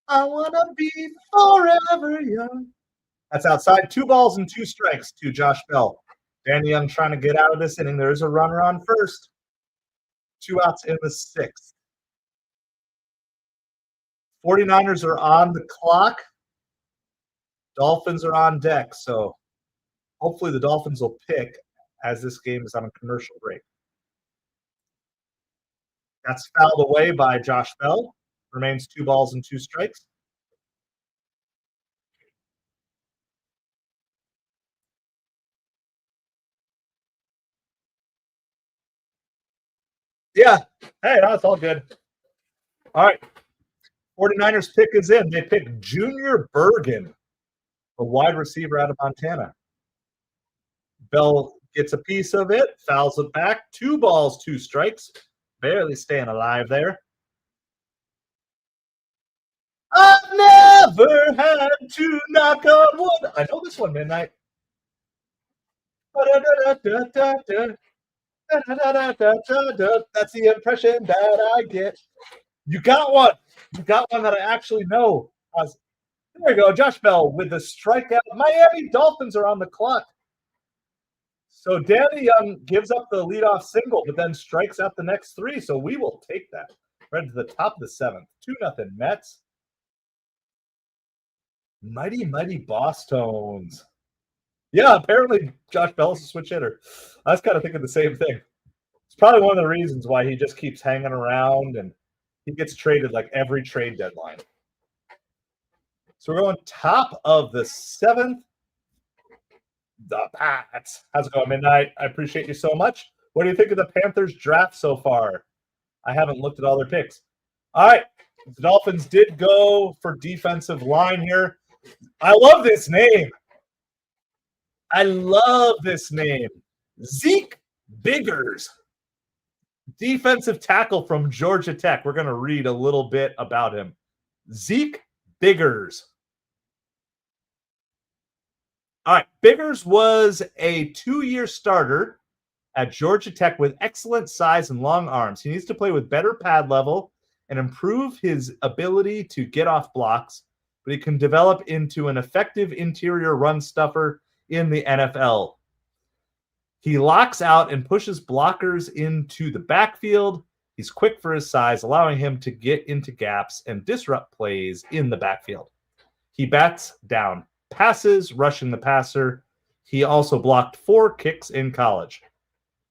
I want to be forever young. That's outside. 2 balls and 2 strikes to Josh Bell. Danny Young trying to get out of this inning. There's a runner on first. 2 outs in the sixth. 49ers are on the clock. Dolphins are on deck. So hopefully the Dolphins will pick as this game is on a commercial break. That's fouled away by Josh Bell. Remains 2 balls and 2 strikes. Yeah. Hey, that's all good. All right. 49ers pick is in. They pick Junior Bergen, a wide receiver out of Montana. Bell gets a piece of it, fouls it back. 2 balls, 2 strikes. Barely staying alive there. I've never had to knock on wood. I know this one, Midnight. That's the impression that I get. You got one. You got one that I actually know. There we go. Josh Bell with the strikeout. Miami Dolphins are on the clock. So Danny Young gives up the leadoff single, but then strikes out the next 3. So we will take that. Right to the top of the 7th. 2-0 Mets. Mighty, mighty Boss Tones. Yeah, apparently Josh Bell is a switch hitter. I was kind of thinking the same thing. It's probably one of the reasons why he just keeps hanging around and he gets traded like every trade deadline. So we're going top of the 7th. The Pats. How's it going, Midnight? I appreciate you so much. What do you think of the Panthers draft so far? I haven't looked at all their picks. All right. The Dolphins did go for defensive line here. I love this name. Zeke Biggers. Defensive tackle from Georgia Tech. We're going to read a little bit about him. Zeke Biggers. All right. Biggers was a 2-year starter at Georgia Tech with excellent size and long arms. He needs to play with better pad level and improve his ability to get off blocks, but he can develop into an effective interior run stuffer in the NFL. He locks out and pushes blockers into the backfield. He's quick for his size, allowing him to get into gaps and disrupt plays in the backfield. He bats down passes, rushing the passer. He also blocked 4 kicks in college.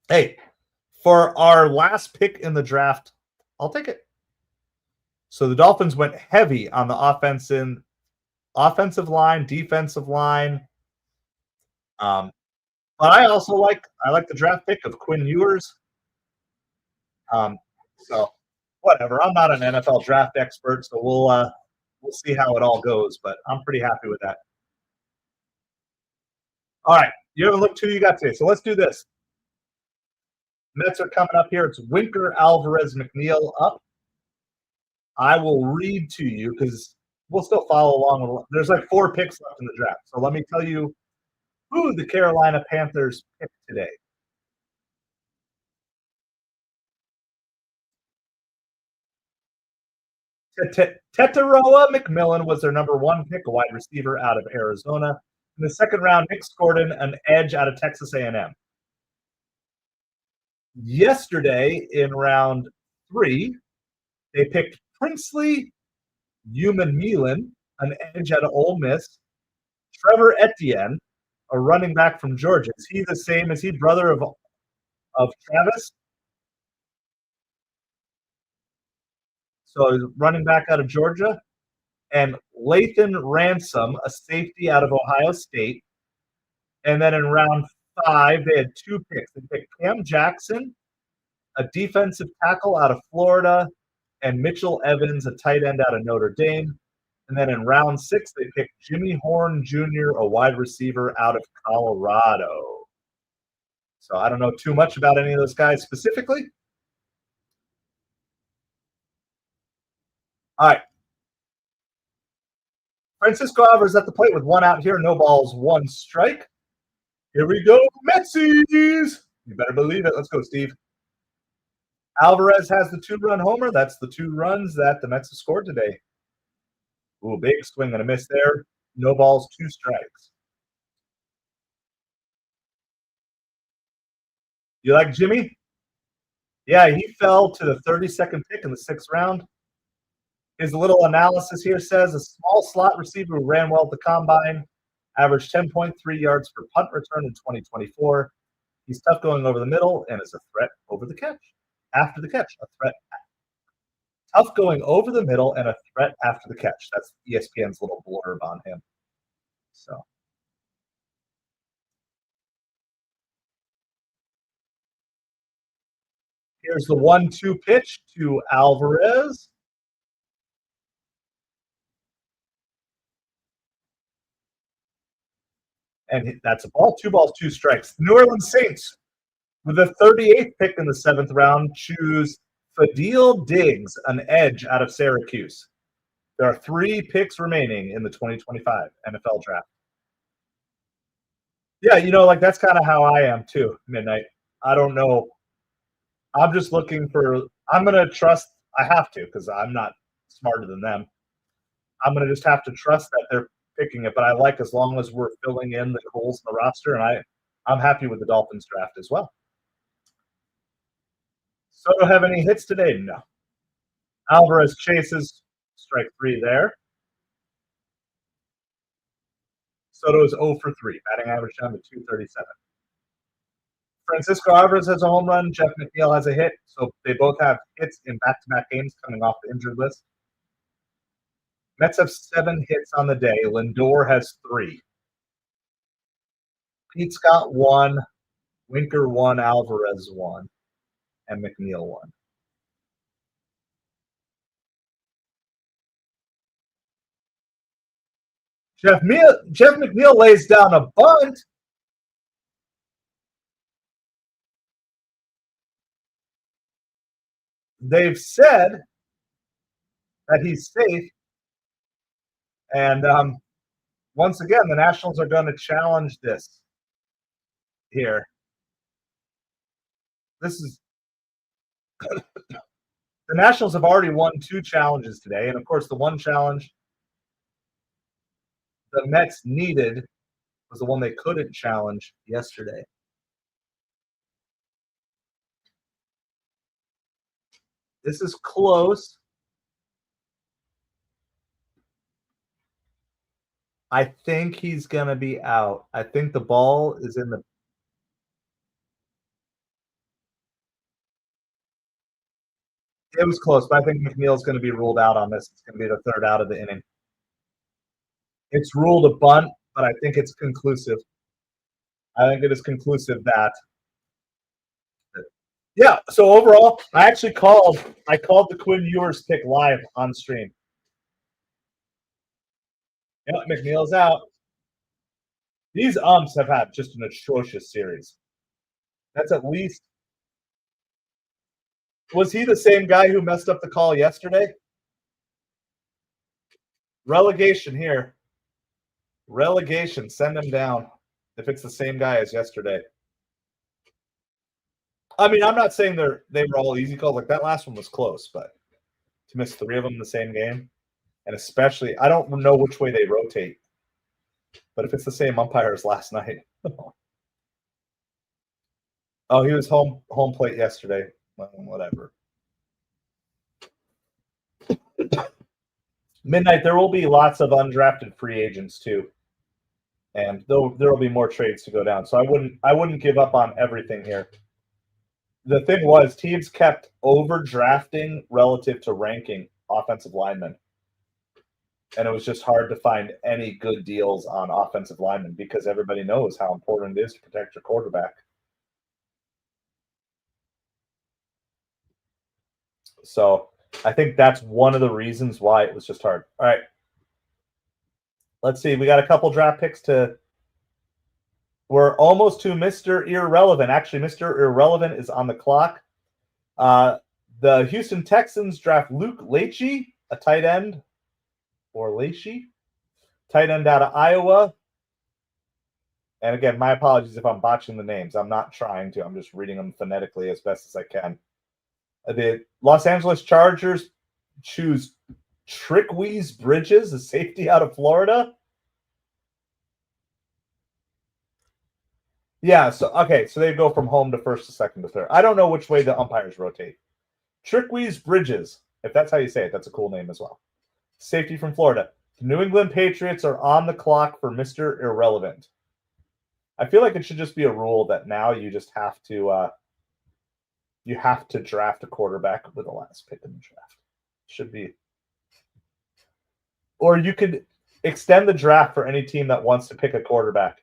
Hey, for our last pick in the draft, I'll take it. So the Dolphins went heavy on the offensive line, defensive line. But I also like the draft pick of Quinn Ewers. So whatever. I'm not an NFL draft expert, so we'll see how it all goes. But I'm pretty happy with that. All right, you haven't looked who you got today, so let's do this. Mets are coming up here. It's Winker, Alvarez, McNeil up. I will read to you because we'll still follow along. There's like 4 picks left in the draft. So let me tell you who the Carolina Panthers picked today. Tetaroa McMillan was their number 1 pick, a wide receiver out of Arizona. In the second round, Nick Gordon, an edge out of Texas A&M. Yesterday, in round 3, they picked Princely Umanmielen, an edge out of Ole Miss. Trevor Etienne, a running back from Georgia. Is he the same? Is he brother of Travis? So he's running back out of Georgia. And Lathan Ransom, a safety out of Ohio State. And then in round 5, they had 2 picks. They picked Cam Jackson, a defensive tackle out of Florida, and Mitchell Evans, a tight end out of Notre Dame. And then in round 6, they picked Jimmy Horn Jr., a wide receiver out of Colorado. So I don't know too much about any of those guys specifically. All right. Francisco Alvarez at the plate with 1 out here. No balls, 1 strike. Here we go, Metsies. You better believe it. Let's go, Steve. Alvarez has the 2-run homer. That's the 2 runs that the Mets have scored today. Ooh, big swing and a miss there. No balls, 2 strikes. You like Jimmy? Yeah, he fell to the 32nd pick in the 6th round. His little analysis here says a small slot receiver who ran well at the combine, averaged 10.3 yards per punt return in 2024. He's tough going over the middle and is a threat over the catch. After the catch, a threat. Tough going over the middle and a threat after the catch. That's ESPN's little blurb on him. So here's the 1-2 pitch to Alvarez. And that's a ball. 2 balls, 2 strikes. New Orleans Saints, with the 38th pick in the 7th round, choose Fadil Diggs, an edge out of Syracuse. There are 3 picks remaining in the 2025 NFL draft. Yeah, like that's kind of how I am too, Midnight. I don't know. I'm just looking for – I'm going to trust – I have to because I'm not smarter than them. I'm going to just have to trust that they're picking it. But I like as long as we're filling in the holes in the roster, and I'm happy with the Dolphins draft as well. Soto have any hits today? No. Alvarez chases strike 3 there. Soto is 0 for 3, batting average down to 237. Francisco Alvarez has a home run. Jeff McNeil has a hit. So they both have hits in back-to-back games coming off the injured list. Mets have 7 hits on the day. Lindor has 3. Pete's got 1. Winker 1. Alvarez 1. And McNeil 1. Jeff McNeil lays down a bunt. They've said that he's safe. And Once again, the Nationals are going to challenge this here. This is the Nationals have already won 2 challenges today, and of course, the one challenge the Mets needed was the one they couldn't challenge yesterday. This is close. I think he's going to be out. I think the ball is in the. It was close, but I think McNeil's going to be ruled out on this. It's going to be the 3rd out of the inning. It's ruled a bunt, but I think it's conclusive. I think it is conclusive that. Yeah. So overall, I called the Quinn Ewers pick live on stream. Yeah, McNeil's out. These umps have had just an atrocious series. That's at least. Was he the same guy who messed up the call yesterday? Relegation here. Relegation. Send him down if it's the same guy as yesterday. I mean, I'm not saying they were all easy calls. Like that last one was close, but to miss 3 of them in the same game, and especially, I don't know which way they rotate, but if it's the same umpire as last night. Oh, he was home plate yesterday. Well, whatever. Midnight, there will be lots of undrafted free agents too, and there will be more trades to go down. So I wouldn't give up on everything here. The thing was, teams kept overdrafting relative to ranking offensive linemen, and it was just hard to find any good deals on offensive linemen because everybody knows how important it is to protect your quarterback. So I think that's one of the reasons why it was just hard. All right. Let's see. We got a couple draft picks to. We're almost to Mr. Irrelevant. Actually, Mr. Irrelevant is on the clock. The Houston Texans draft Luke Leachy, a tight end, or Leachy, tight end out of Iowa. And again, my apologies if I'm botching the names. I'm not trying to. I'm just reading them phonetically as best as I can. The Los Angeles Chargers choose Trickwise Bridges, a safety out of Florida. Yeah, so they go from home to first to second to third. I don't know which way the umpires rotate. Trickwise Bridges, if that's how you say it, that's a cool name as well. Safety from Florida. The New England Patriots are on the clock for Mr. Irrelevant. I feel like it should just be a rule that now you just have to draft a quarterback with the last pick in the draft. Should be. Or you could extend the draft for any team that wants to pick a quarterback.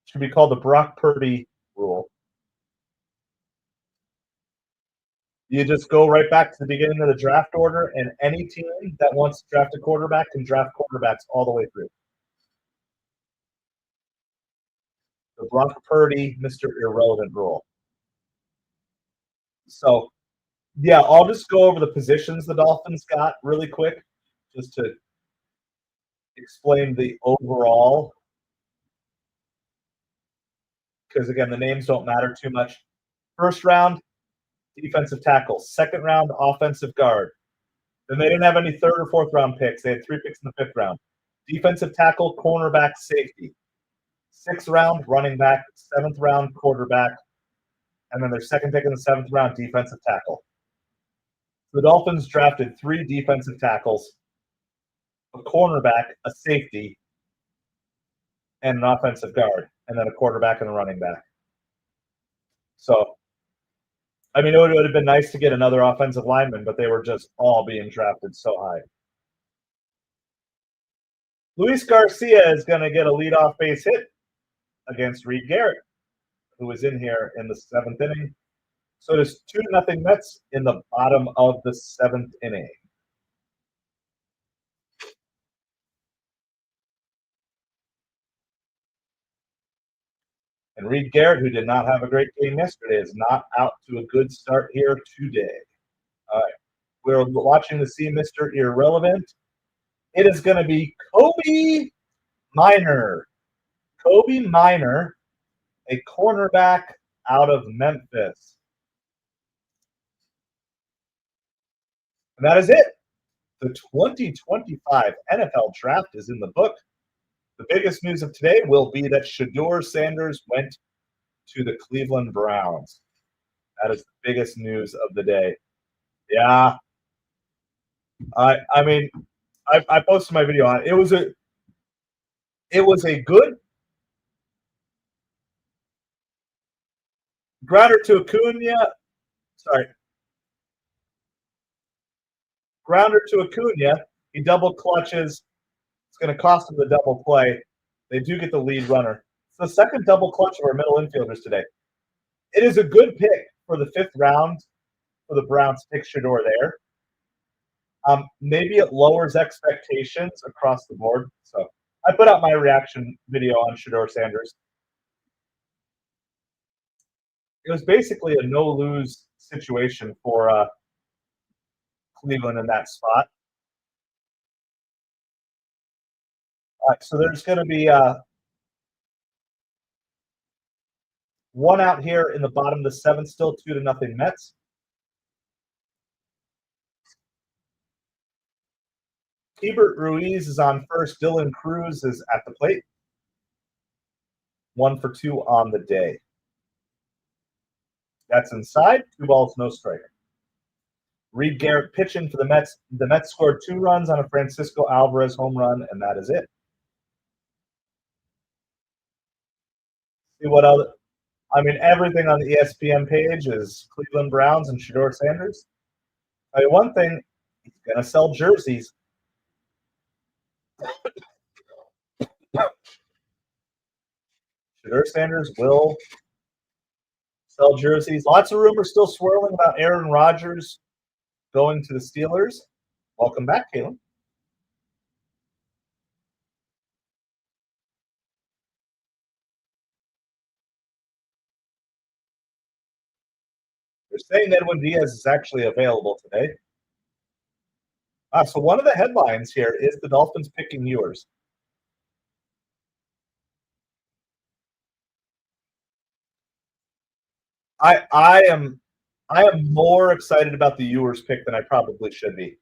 It should be called the Brock Purdy rule. You just go right back to the beginning of the draft order, and any team that wants to draft a quarterback can draft quarterbacks all the way through. The Brock Purdy, Mr. Irrelevant rule. So, yeah, I'll just go over the positions the Dolphins got really quick, just to explain the overall. Because, again, the names don't matter too much. First round, defensive tackle. Second round, offensive guard. Then they didn't have any 3rd or 4th round picks. They had 3 picks in the 5th round. Defensive tackle, cornerback, safety. 6th round, running back. 7th round, quarterback. And then their second pick in the 7th round, defensive tackle. The Dolphins drafted 3 defensive tackles, a cornerback, a safety, and an offensive guard, and then a quarterback and a running back. So, I mean, it would have been nice to get another offensive lineman, but they were just all being drafted so high. Luis Garcia is going to get a leadoff base hit against Reed Garrett, who was in here in the 7th inning. So it is 2-0 Mets in the bottom of the 7th inning. And Reed Garrett, who did not have a great game yesterday, is not out to a good start here today. All right. We're watching to see Mr. Irrelevant. It is going to be Kobe Minor. Kobe Minor, a cornerback out of Memphis. And that is it. The 2025 NFL Draft is in the book. The biggest news of today will be that Shedeur Sanders went to the Cleveland Browns. That is the biggest news of the day. Yeah. I mean, I posted my video on it. It was a good grounder to Acuna. Sorry. Grounder to Acuna. He double clutches. It's going to cost them the double play. They do get the lead runner. It's the second double clutch of our middle infielders today. It is a good pick for the 5th round for the Browns to pick Shedeur there. Maybe it lowers expectations across the board. So I put out my reaction video on Shedeur Sanders. It was basically a no-lose situation for Cleveland in that spot. All right, so there's going to be one out here in the bottom of the 7th, still 2-0 Mets. Hebert Ruiz is on first. Dylan Cruz is at the plate. 1 for 2 on the day. That's inside. 2 balls, no strike. Reed Garrett pitching for the Mets. The Mets scored 2 runs on a Francisco Alvarez home run, and that is it. See what other? I mean, everything on the ESPN page is Cleveland Browns and Shedeur Sanders. I mean, one thing, he's going to sell jerseys. Shedeur Sanders will sell jerseys. Lots of rumors still swirling about Aaron Rodgers going to the Steelers. Welcome back, Caitlin. They're saying Edwin Diaz is actually available today. So one of the headlines here is the Dolphins picking Ewers. I am more excited about the Ewers pick than I probably should be.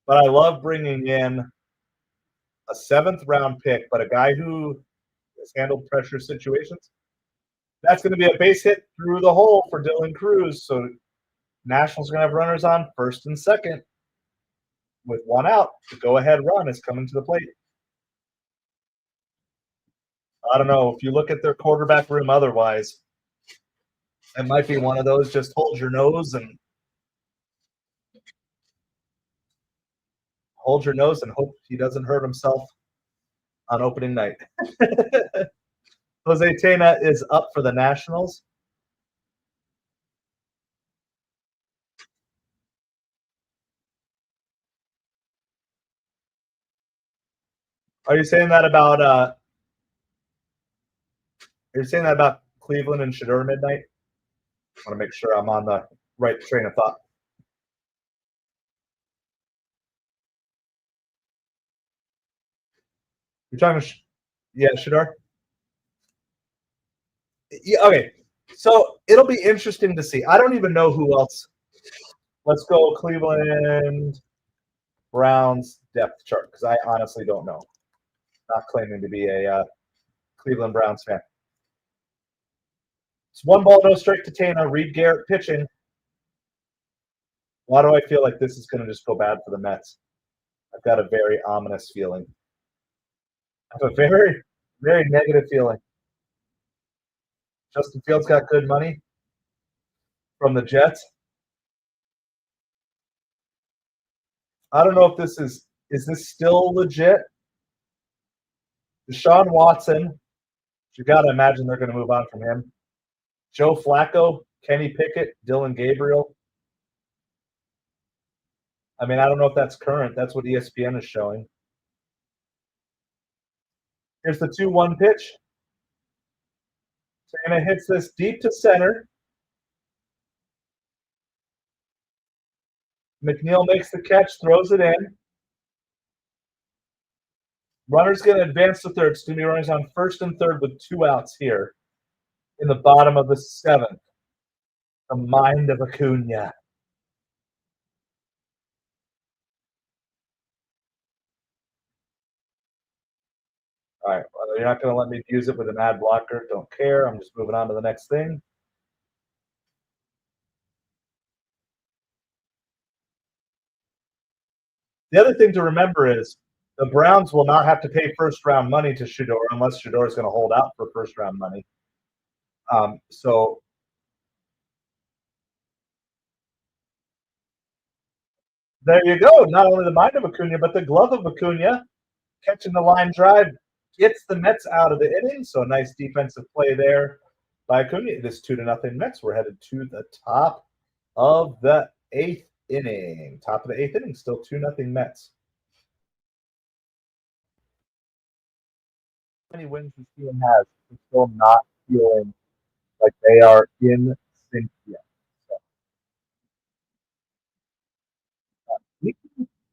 But I love bringing in a 7th round pick, but a guy who has handled pressure situations. That's going to be a base hit through the hole for Dylan Cruz. So Nationals are going to have runners on 1st and 2nd with 1 out. The go-ahead run is coming to the plate. I don't know. If you look at their quarterback room otherwise, it might be one of those just hold your nose and hope he doesn't hurt himself on opening night. Jose Tena is up for the Nationals. Are you saying that about Cleveland and Shedeur midnight? I want to make sure I'm on the right train of thought. You're talking, Shedeur? Yeah, okay. So it'll be interesting to see. I don't even know who else. Let's go Cleveland Browns depth chart because I honestly don't know. Not claiming to be a Cleveland Browns fan. It's 1 ball, no strike to Tana. Reed Garrett pitching. Why do I feel like this is going to just go bad for the Mets? I've got a very ominous feeling. I have a very, very negative feeling. Justin Fields got good money from the Jets. I don't know if this is this still legit? Deshaun Watson, you got to imagine they're going to move on from him. Joe Flacco, Kenny Pickett, Dylan Gabriel. I mean, I don't know if that's current. That's what ESPN is showing. Here's the 2-1 pitch. Tana hits this deep to center. McNeil makes the catch, throws it in. Runner's going to advance to third. It's going to be runners on first and third with 2 outs here in the bottom of the 7th. The mind of Acuna. All right, well, you're not going to let me use it with an ad blocker. Don't care. I'm just moving on to the next thing. The other thing to remember is the Browns will not have to pay first-round money to Shedeur unless Shedeur is going to hold out for first-round money. So there you go. Not only the mind of Acuna, but the glove of Acuna, catching the line drive, gets the Mets out of the inning. So a nice defensive play there by Acuna. It is 2-0 Mets. We're headed to the top of the 8th inning. Top of the 8th inning, still 2-0 Mets. How many wins this team has? We're still not feeling like they are in sync yet.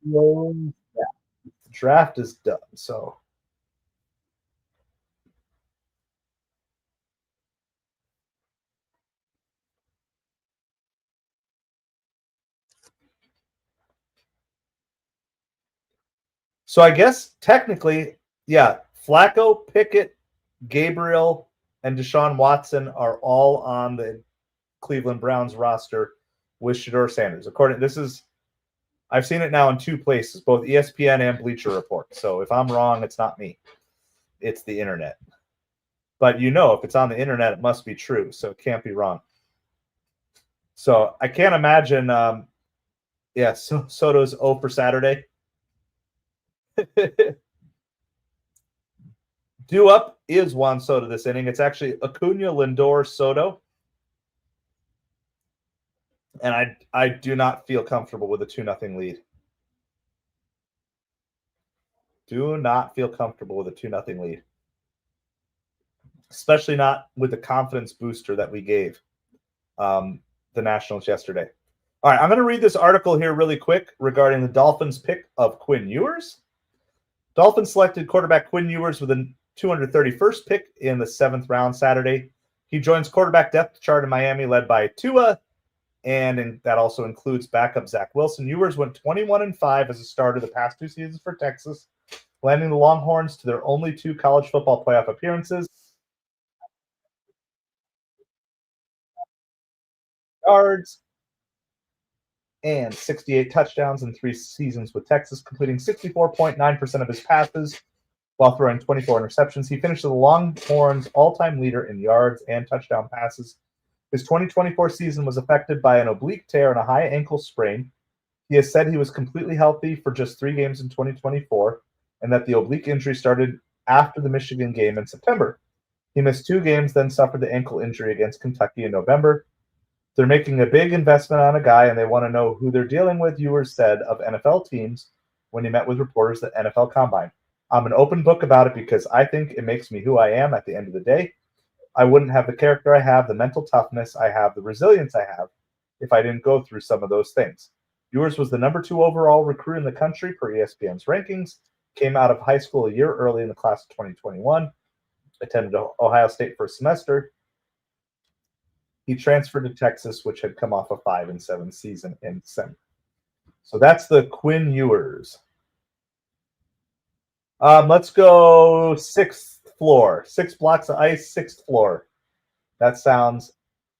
So, yeah, the draft is done. So I guess technically, yeah, Flacco, Pickett, Gabriel, and Deshaun Watson are all on the Cleveland Browns roster with Shedeur Sanders. I've seen it now in 2 places, both ESPN and Bleacher Report. So if I'm wrong, it's not me. It's the internet. But if it's on the internet, it must be true. So it can't be wrong. So I can't imagine. Soto's 0 for Saturday. Due up is Juan Soto this inning. It's actually Acuna, Lindor, Soto. And I do not feel comfortable with a 2-0 lead. Do not feel comfortable with a 2-0 lead. Especially not with the confidence booster that we gave the Nationals yesterday. All right, I'm going to read this article here really quick regarding the Dolphins' pick of Quinn Ewers. Dolphins selected quarterback Quinn Ewers with a 231st pick in the 7th round Saturday. He joins quarterback depth chart in Miami led by Tua, and that also includes backup Zach Wilson. Ewers went 21-5 as a starter the past 2 seasons for Texas, landing the Longhorns to their only 2 college football playoff appearances. Yards and 68 touchdowns in 3 seasons with Texas, completing 64.9% of his passes while throwing 24 interceptions. He finished the Longhorns' all-time leader in yards and touchdown passes. His 2024 season was affected by an oblique tear and a high ankle sprain. He has said he was completely healthy for just 3 games in 2024, and that the oblique injury started after the Michigan game in September. He missed 2 games, then suffered the ankle injury against Kentucky in November. They're making a big investment on a guy, and they want to know who they're dealing with, Ewers said of NFL teams when he met with reporters at NFL Combine. I'm an open book about it because I think it makes me who I am at the end of the day. I wouldn't have the character I have, the mental toughness I have, the resilience I have, if I didn't go through some of those things. Ewers was the number 2 overall recruit in the country per ESPN's rankings, came out of high school a year early in the class of 2021, attended Ohio State for a semester. He transferred to Texas, which had come off a 5-7 season in December. So that's the Quinn Ewers. Let's go 6th floor. 6 blocks of ice, 6th floor. That sounds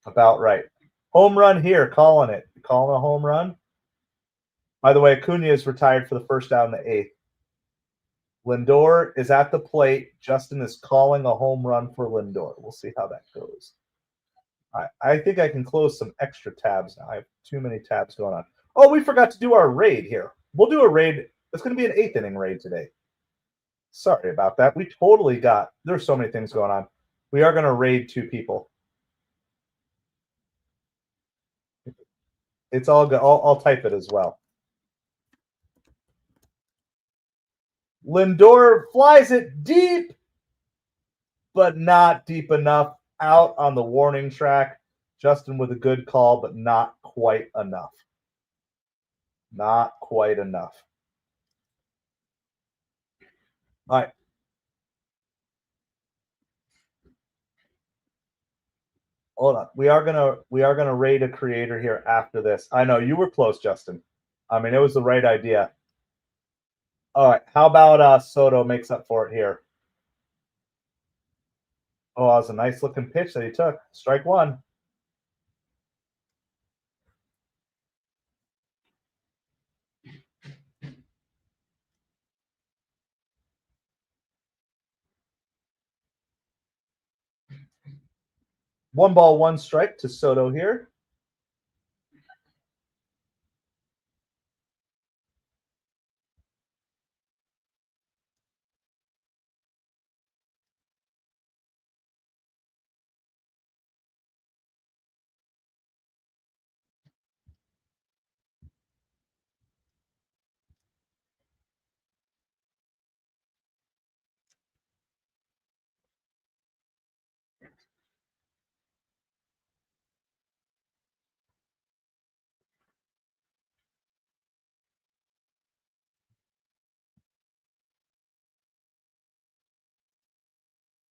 about right. Home run here, calling it. Calling a home run. By the way, Acuna is retired for the first out in the 8th. Lindor is at the plate. Justin is calling a home run for Lindor. We'll see how that goes. I think I can close some extra tabs now. I have too many tabs going on. Oh, we forgot to do our raid here. We'll do a raid. It's going to be an 8th inning raid today. Sorry about that. We totally there's so many things going on. We are going to raid 2 people. It's all good. I'll type it as well. Lindor flies it deep, but not deep enough. Out on the warning track. Justin with a good call, but not quite enough. Not quite enough. All right. Hold on. We are gonna raid a creator here after this. I know you were close, Justin. I mean, it was the right idea. All right. How about Soto makes up for it here? Oh, that was a nice looking pitch that he took. Strike one. One ball, one strike to Soto here.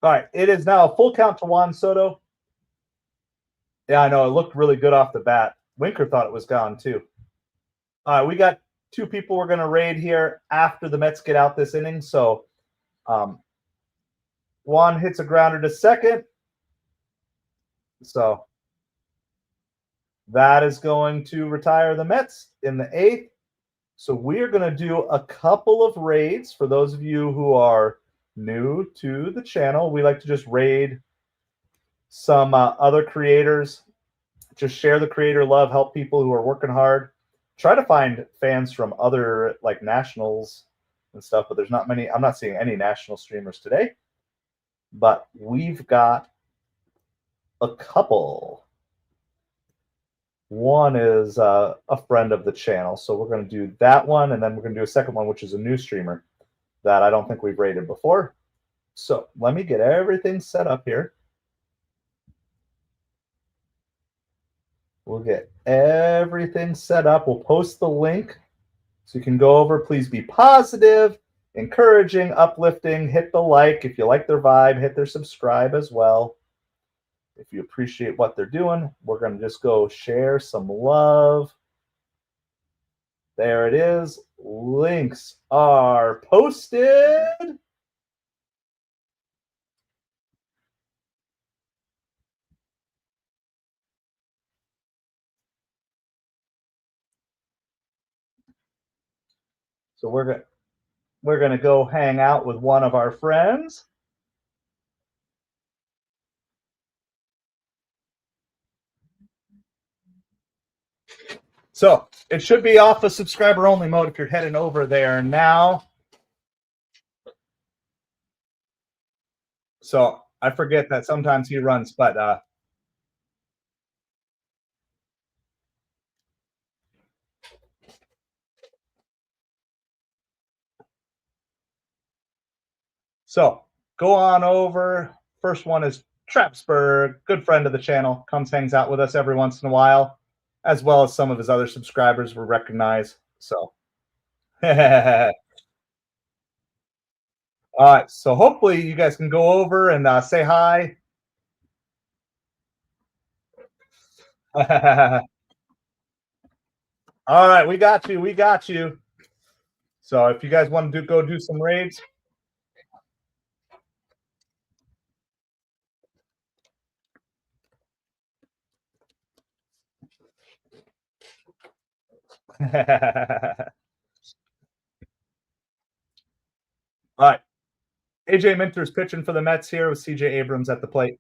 All right. It is now a full count to Juan Soto. Yeah, I know. It looked really good off the bat. Winker thought it was gone too. All right. We got two people we're going to raid here after the Mets get out this inning. So Juan hits a grounder to second. So that is going to retire the Mets in the eighth. So we're going to do a couple of raids for those of you who are new to the channel. We like to just raid some other creators, just share the creator love, help people who are working hard. Try to find fans from other like nationals and stuff, but there's not many. I'm not seeing any national streamers today, but we've got a couple. One is a friend of the channel, so we're going to do that one, and then we're going to do a second one, which is a new streamer that I don't think we've rated before. So let me get everything set up here. We'll get everything set up. We'll post the link so you can go over. Please be positive, encouraging, uplifting. Hit the like. If you like their vibe, hit their subscribe as well. If you appreciate what they're doing, we're going to just go share some love. There it is. Links are posted. So we're going to go hang out with one of our friends. So it should be off of subscriber only mode if you're heading over there now. So I forget that sometimes he runs, but so go on over. First one is Trapsburg, good friend of the channel, comes hangs out with us every once in a while, as well as some of his other subscribers we recognize. So all right, so hopefully you guys can go over and say hi. All right, we got you. We got you. So if you guys want to go do some raids. All right. AJ Minter's pitching for the Mets here with CJ Abrams at the plate.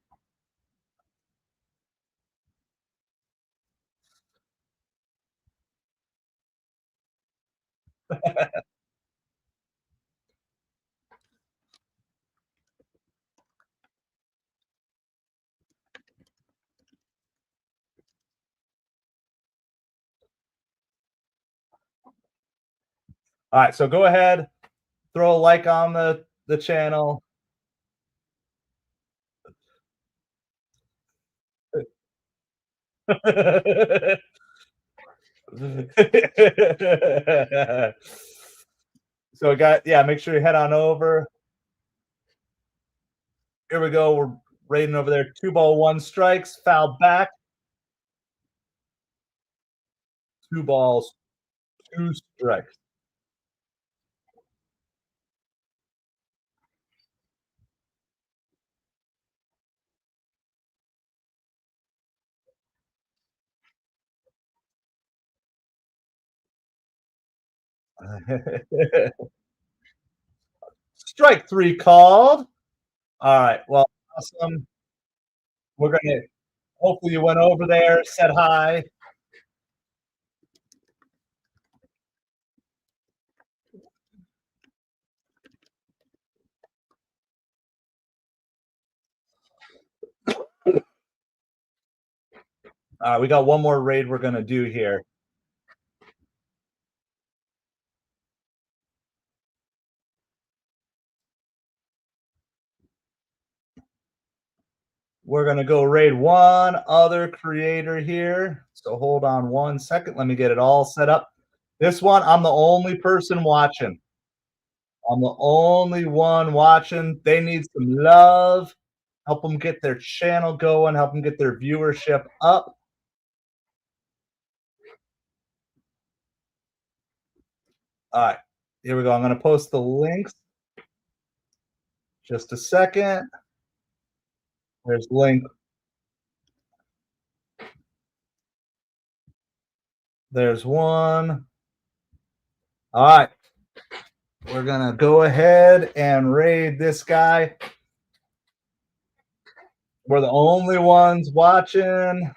All right, so go ahead, throw a like on the channel. So, make sure you head on over. Here we go. We're raiding over there. 2-1 strikes. Foul back. 2 balls, 2 strikes. Strike 3 called. All right. Well, awesome. We're gonna hopefully you went over there, said hi. We got one more raid we're gonna do here. We're gonna go raid one other creator here. So hold on 1 second. Let me get it all set up. This one, I'm the only person watching. I'm the only one watching. They need some love. Help them get their channel going. Help them get their viewership up. All right, here we go. I'm going to post the links. Just a second. There's link. There's one. All right. We're going to go ahead and raid this guy. We're the only ones watching.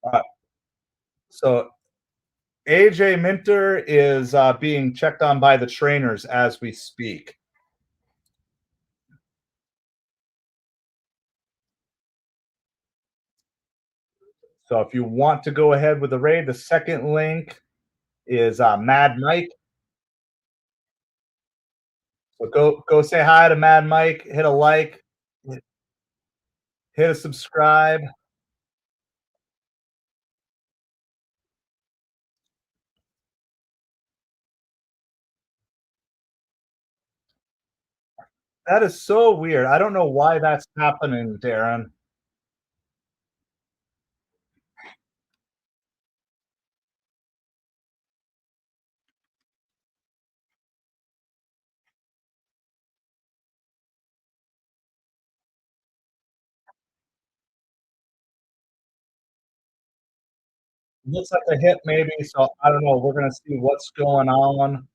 All right. So AJ Minter is being checked on by the trainers as we speak. So if you want to go ahead with the raid, the second link is Mad Mike. So go say hi to Mad Mike. Hit a like. Hit a subscribe. That is so weird. I don't know why that's happening, Darren. Looks like a hit, maybe. So I don't know. We're gonna see what's going on.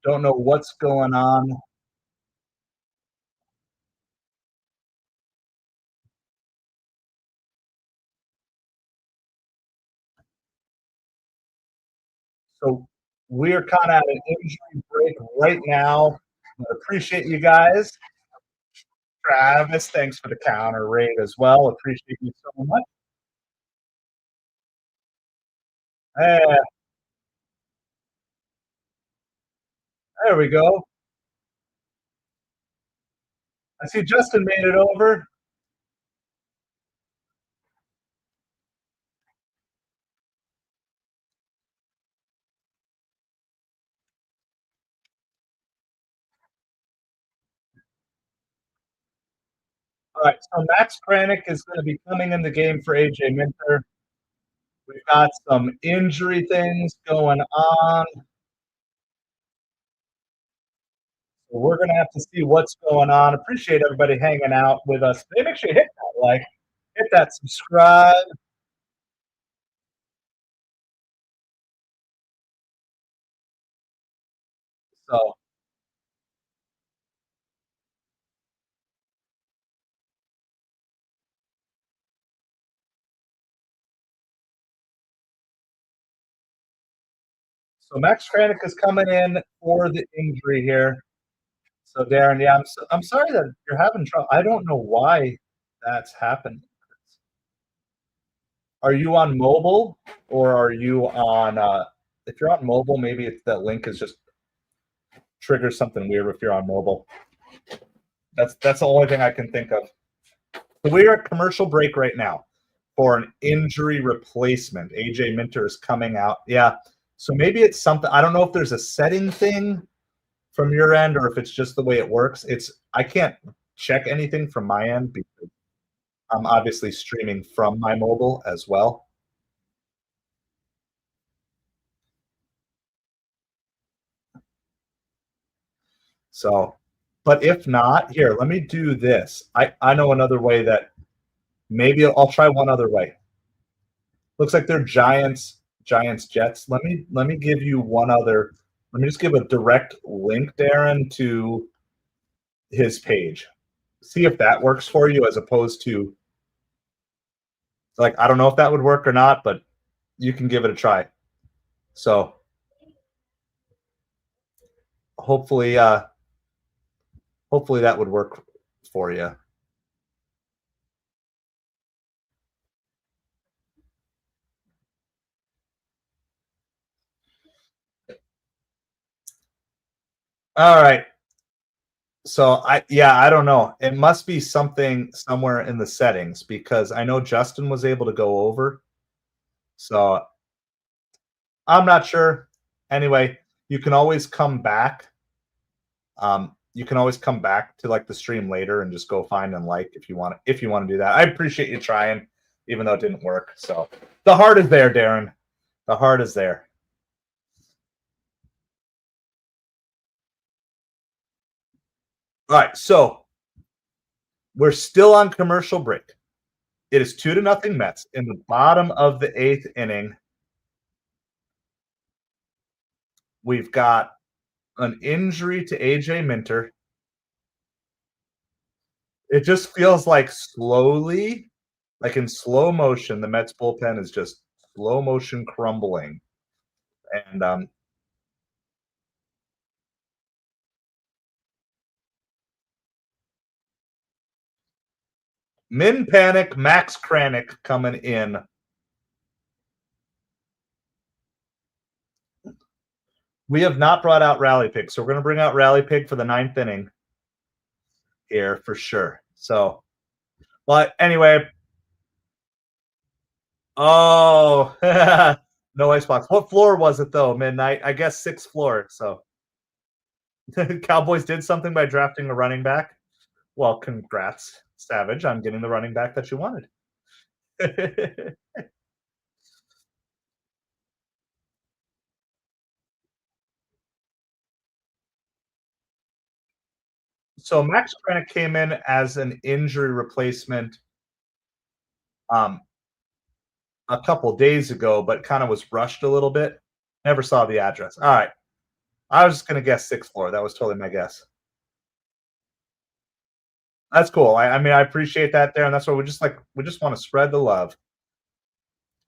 Don't know what's going on. So we're kind of at an injury break right now. I appreciate you guys. Travis, thanks for the counter raid as well. Appreciate you so much. Hey, there we go. I see Justin made it over. All right, so Max Kranick is going to be coming in the game for AJ Minter. We've got some injury things going on. So we're going to have to see what's going on. Appreciate everybody hanging out with us. Make sure you hit that like, hit that subscribe. So Max Kranick is coming in for the injury here. So Darren, yeah, I'm sorry that you're having trouble. I don't know why that's happened. Are you on mobile or are you on? If you're on mobile, maybe it's that link is just triggers something weird if you're on mobile. That's the only thing I can think of. So we are at commercial break right now. for an injury replacement. AJ Minter is coming out. Yeah. So maybe it's something. I don't know if there's a setting thing from your end or if it's just the way it works. I can't check anything from my end because I'm obviously streaming from my mobile as well. So, but if not, here, let me do this. I know another way that maybe I'll try one other way. Looks like they're Giants Jets. Let me give you one other. Let me just give a direct link, Darren, to his page. See if that works for you as opposed to like I don't know if that would work or not, but you can give it a try. So hopefully hopefully that would work for you. All right. So I don't know. It must be something somewhere in the settings because I know Justin was able to go over. So I'm not sure. Anyway, you can always come back. You can always come back to like the stream later and just go find and like if you want to do that. I appreciate you trying, even though it didn't work. So the heart is there, Darren. The heart is there. All right, so we're still on commercial break. It is 2-0 Mets in the bottom of the 8th inning. We've got an injury to AJ Minter. It just feels like slowly, like in slow motion, the Mets bullpen is just slow motion crumbling. And Min Panic, Max Kranick coming in. We have not brought out Rally Pig, so we're going to bring out Rally Pig for the 9th inning here for sure. So, but anyway. Oh, no icebox. What floor was it though? Midnight. I guess 6th floor. So, Cowboys did something by drafting a running back. Well, congrats, Savage, on getting the running back that you wanted. So Max Kranick came in as an injury replacement a couple days ago, but kind of was rushed a little bit. Never saw the address. All right. I was just going to guess 6th floor. That was totally my guess. That's cool. I mean, I appreciate that there, and that's why we just want to spread the love.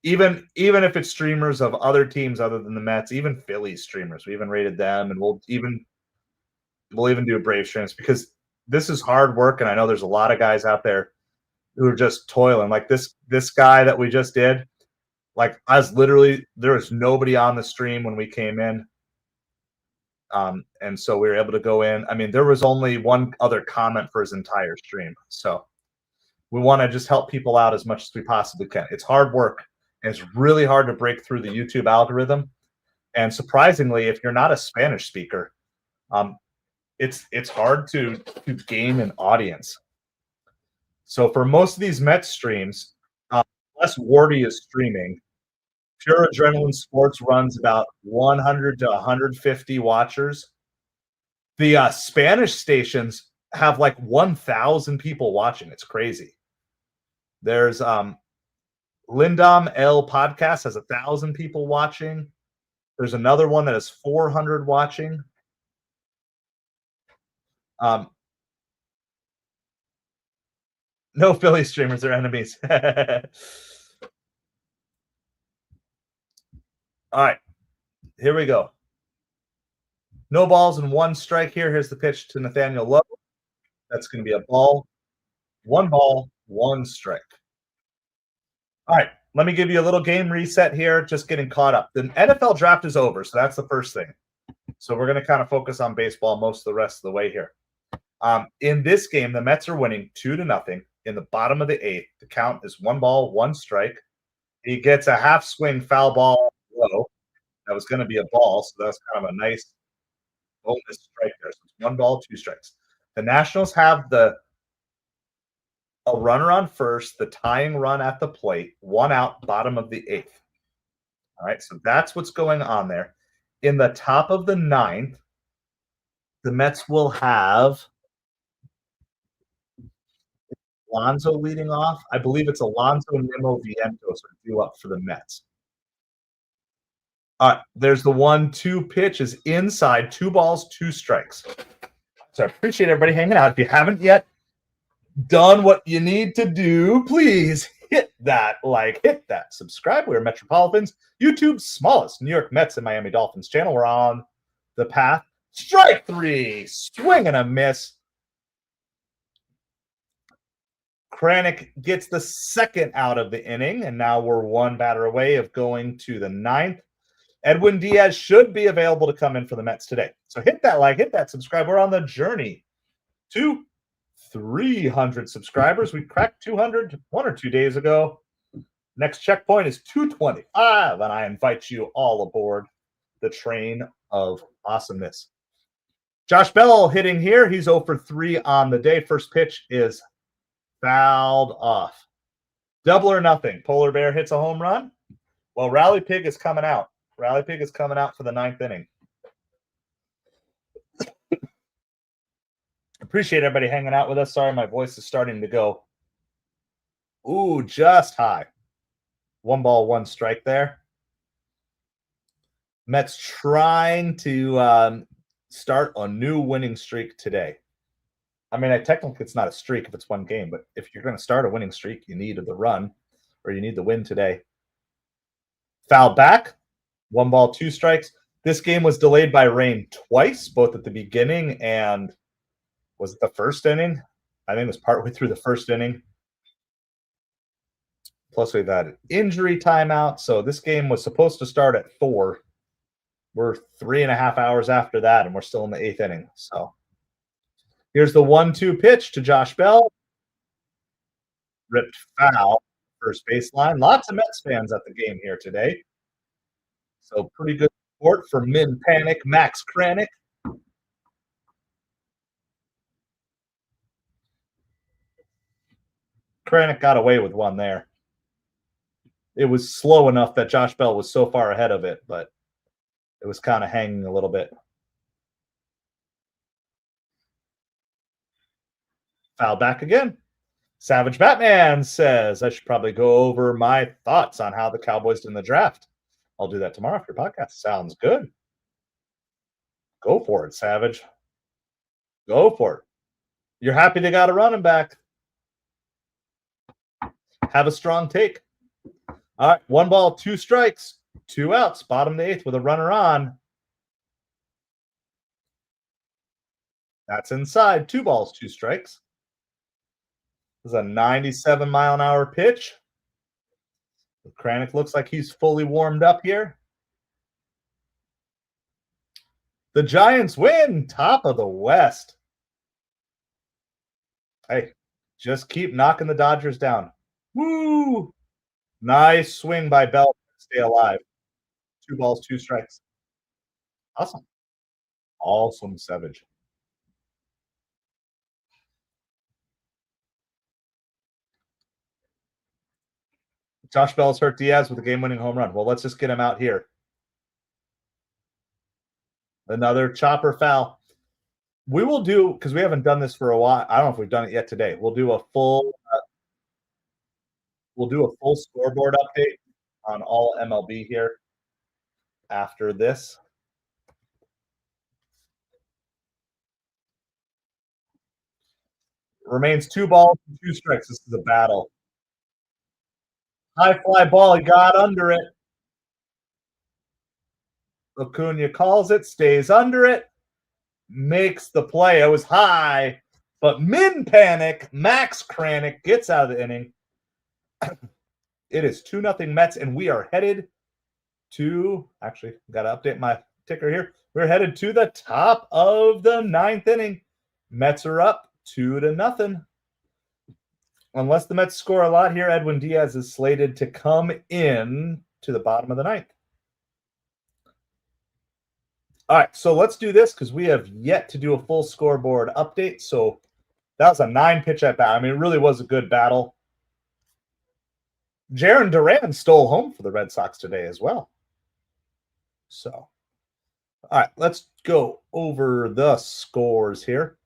Even if it's streamers of other teams other than the Mets, even Phillies streamers, we even rated them, and we'll even do Brave streams because this is hard work, and I know there's a lot of guys out there who are just toiling. Like this guy that we just did, like I was literally there was nobody on the stream when we came in. And so we were able to go in. I mean, there was only one other comment for his entire stream. So we want to just help people out as much as we possibly can. It's hard work, and it's really hard to break through the YouTube algorithm. And surprisingly, if you're not a Spanish speaker, it's hard to gain an audience. So for most of these Mets streams, unless Wardy is streaming, Pure Adrenaline Sports runs about 100 to 150 watchers. The Spanish stations have like 1,000 people watching. It's crazy. There's Lindom L podcast has 1,000 people watching. There's another one that has 400 watching. No Philly streamers are enemies. All right, here we go. No balls and 1 strike here. Here's the pitch to Nathaniel Lowe. That's going to be a ball. 1 ball, 1 strike. All right, let me give you a little game reset here, just getting caught up. The NFL draft is over, so that's the first thing. So we're going to kind of focus on baseball most of the rest of the way here. In this game, the Mets are winning 2-0 in the bottom of the eighth. The count is 1 ball, 1 strike. He gets a half swing foul ball low. That was going to be a ball, so that's kind of a nice bonus strike there. So it's 1 ball, 2 strikes. The Nationals have a runner on first, the tying run at the plate, 1 out, bottom of the eighth. All right, so that's what's going on there. In the top of the ninth, the Mets will have Alonso leading off. I believe it's Alonso and Nemo Vientos are due up for the Mets. All right, there's the 1-2 pitch is inside, 2 balls, 2 strikes. So I appreciate everybody hanging out. If you haven't yet done what you need to do, please hit that like, hit that subscribe. We're MetropoliFins, YouTube's smallest New York Mets and Miami Dolphins channel. We're on the path. Strike 3, swing and a miss. Kranick gets the second out of the inning, and now we're 1 batter away of going to the ninth. Edwin Diaz should be available to come in for the Mets today. So hit that like, hit that subscribe. We're on the journey to 300 subscribers. We cracked 200 1 or 2 days ago. Next checkpoint is 225, and I invite you all aboard the train of awesomeness. Josh Bell hitting here. He's 0 for 3 on the day. First pitch is fouled off. Double or nothing. Polar Bear hits a home run. Well, Rally Pig is coming out. Rally Pig is coming out for the 9th inning. Appreciate everybody hanging out with us. Sorry, my voice is starting to go. Ooh, just high. 1 ball, 1 strike there. Mets trying to start a new winning streak today. I mean, technically it's not a streak if it's 1 game, but if you're going to start a winning streak, you need the run or you need the win today. Foul back. 1 ball, 2 strikes. This game was delayed by rain twice, both at the beginning and was it the first inning? I think it was partway through the first inning. Plus, we've had an injury timeout. So this game was supposed to start at 4. We're 3.5 hours after that, and we're still in the 8th inning. So here's the 1-2 pitch to Josh Bell. Ripped foul, first baseline. Lots of Mets fans at the game here today. So pretty good support for Min Panic, Max Kranick. Kranick got away with 1 there. It was slow enough that Josh Bell was so far ahead of it, but it was kind of hanging a little bit. Foul back again. Savage Batman says, I should probably go over my thoughts on how the Cowboys did in the draft. I'll do that tomorrow after your podcast. Sounds good. Go for it, Savage. Go for it. You're happy they got a running back. Have a strong take. All right, 1 ball, 2 strikes, 2 outs, bottom of the 8th with a runner on. That's inside. 2 balls, 2 strikes. This is a 97-mile-an-hour pitch. Kranick looks like he's fully warmed up here. The Giants win, top of the West. Hey, just keep knocking the Dodgers down. Woo! Nice swing by Bell to stay alive. 2 balls, 2 strikes. Awesome. Awesome, Savage. Josh Bell's hurt Diaz with a game-winning home run. Well, let's just get him out here. Another chopper foul. We will do, because we haven't done this for a while. I don't know if we've done it yet today. We'll do a full scoreboard update on all MLB here after this. Remains 2 balls, 2 strikes. This is a battle. High fly ball. He got under it. Acuna calls it, stays under it, makes the play. It was high, but Min Panic, Max Kranick gets out of the inning. It is 2-0 Mets, and we are headed to, actually, got to update my ticker here. We're headed to the top of the 9th inning. Mets are up 2-0. Unless the Mets score a lot here, Edwin Diaz is slated to come in to the bottom of the ninth. All right, so let's do this because we have yet to do a full scoreboard update. So that was a 9-pitch at bat. I mean, it really was a good battle. Jarren Duran stole home for the Red Sox today as well. So, all right, let's go over the scores here.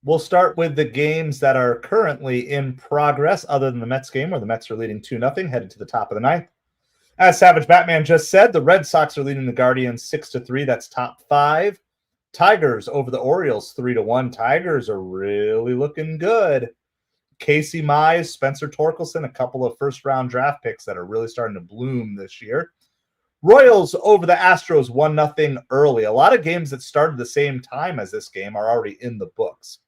We'll start with the games that are currently in progress, other than the Mets game where the Mets are leading 2-0, headed to the top of the ninth. As Savage Batman just said, the Red Sox are leading the Guardians 6-3. That's top 5. Tigers over the Orioles 3-1. Tigers are really looking good. Casey Mize, Spencer Torkelson, a couple of first-round draft picks that are really starting to bloom this year. Royals over the Astros 1-0 early. A lot of games that started the same time as this game are already in the books.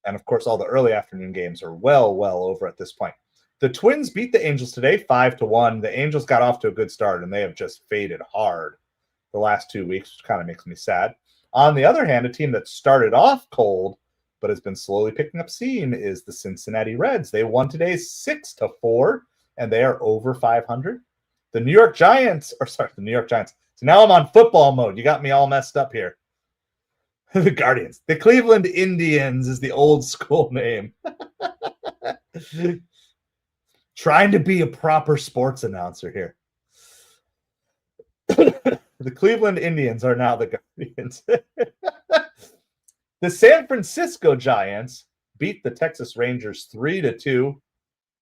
And, of course, all the early afternoon games are well over at this point. The Twins beat the Angels today 5-1. The Angels got off to a good start, and they have just faded hard the last 2 weeks, which kind of makes me sad. On the other hand, a team that started off cold but has been slowly picking up steam is the Cincinnati Reds. They won today 6-4, and they are over 500. The New York Giants. So now I'm on football mode. You got me all messed up here. The Guardians. The Cleveland Indians is the old school name. Trying to be a proper sports announcer here. The Cleveland Indians are now the Guardians. The San Francisco Giants beat the Texas Rangers 3-2.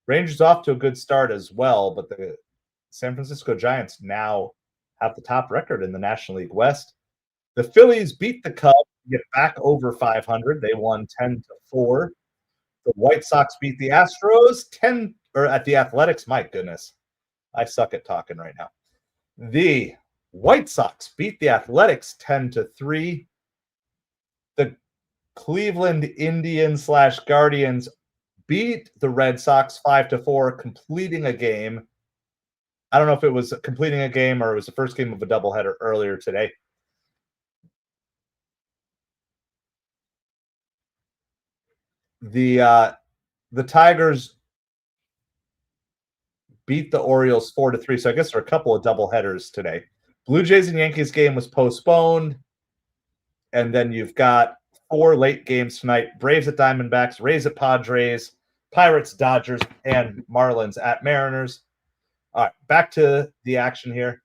Rangers off to a good start as well, but the San Francisco Giants now have the top record in the National League West. The Phillies beat the Cubs to get back over 500. They won 10-4. The White Sox beat the Astros at the Athletics. My goodness, I suck at talking right now. The White Sox beat the Athletics 10-3. The Cleveland Indians / Guardians beat the Red Sox 5-4, completing a game. I don't know if it was completing a game or it was the first game of a doubleheader earlier today. The Tigers beat the Orioles 4-3, so I guess there are a couple of doubleheaders today. Blue Jays and Yankees game was postponed, and then you've got 4 late games tonight. Braves at Diamondbacks, Rays at Padres, Pirates, Dodgers, and Marlins at Mariners. All right, back to the action here.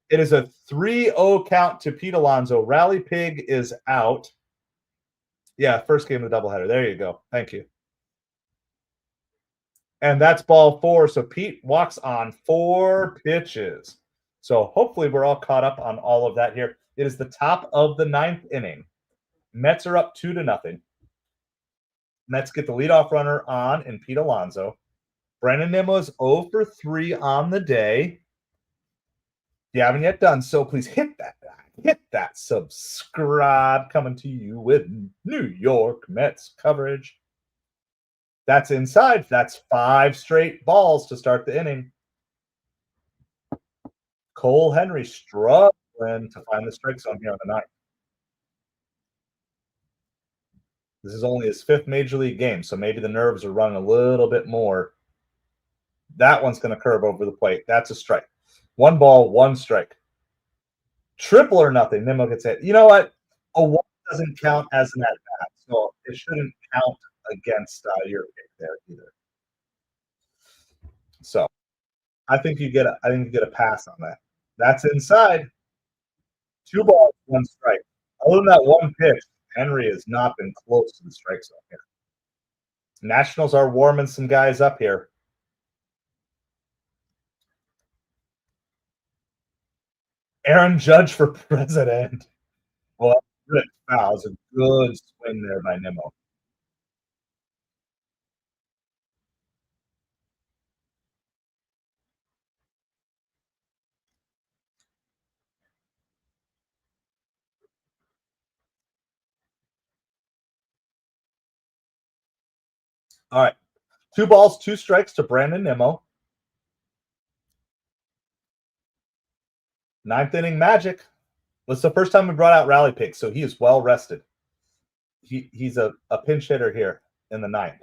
It is a 3-0 count to Pete Alonso. Rally Pig is out. Yeah, first game of the doubleheader. There you go. Thank you. And that's ball 4. So Pete walks on 4 pitches. So hopefully we're all caught up on all of that here. It is the top of the 9th inning. Mets are up 2-0. Mets get the leadoff runner on in Pete Alonso. Brandon Nimmo is 0 for 3 on the day. If you haven't yet done so, please hit that subscribe. Coming to you with New York Mets coverage. That's inside. That's 5 straight balls to start the inning. Cole Henry struggling to find the strike zone here on the 9th. This is only his 5th major league game, so maybe the nerves are running a little bit more. That one's going to curve over the plate. That's a strike. 1 ball, 1 strike. Triple or nothing. Nimmo gets hit. You know what? A 1 doesn't count as an at-bat, so it shouldn't count against your pick there either. So I think you get a pass on that. That's inside. 2 balls, 1 strike. Other than that 1 pitch, Henry has not been close to the strike zone here. Nationals are warming some guys up here. Aaron Judge for president. Well, that was a good swing there by Nimmo. All right. 2 balls, 2 strikes to Brandon Nimmo. 9th inning magic. It's the first time we brought out Rally Pig, so he is well rested. He's a pinch hitter here. in the ninth.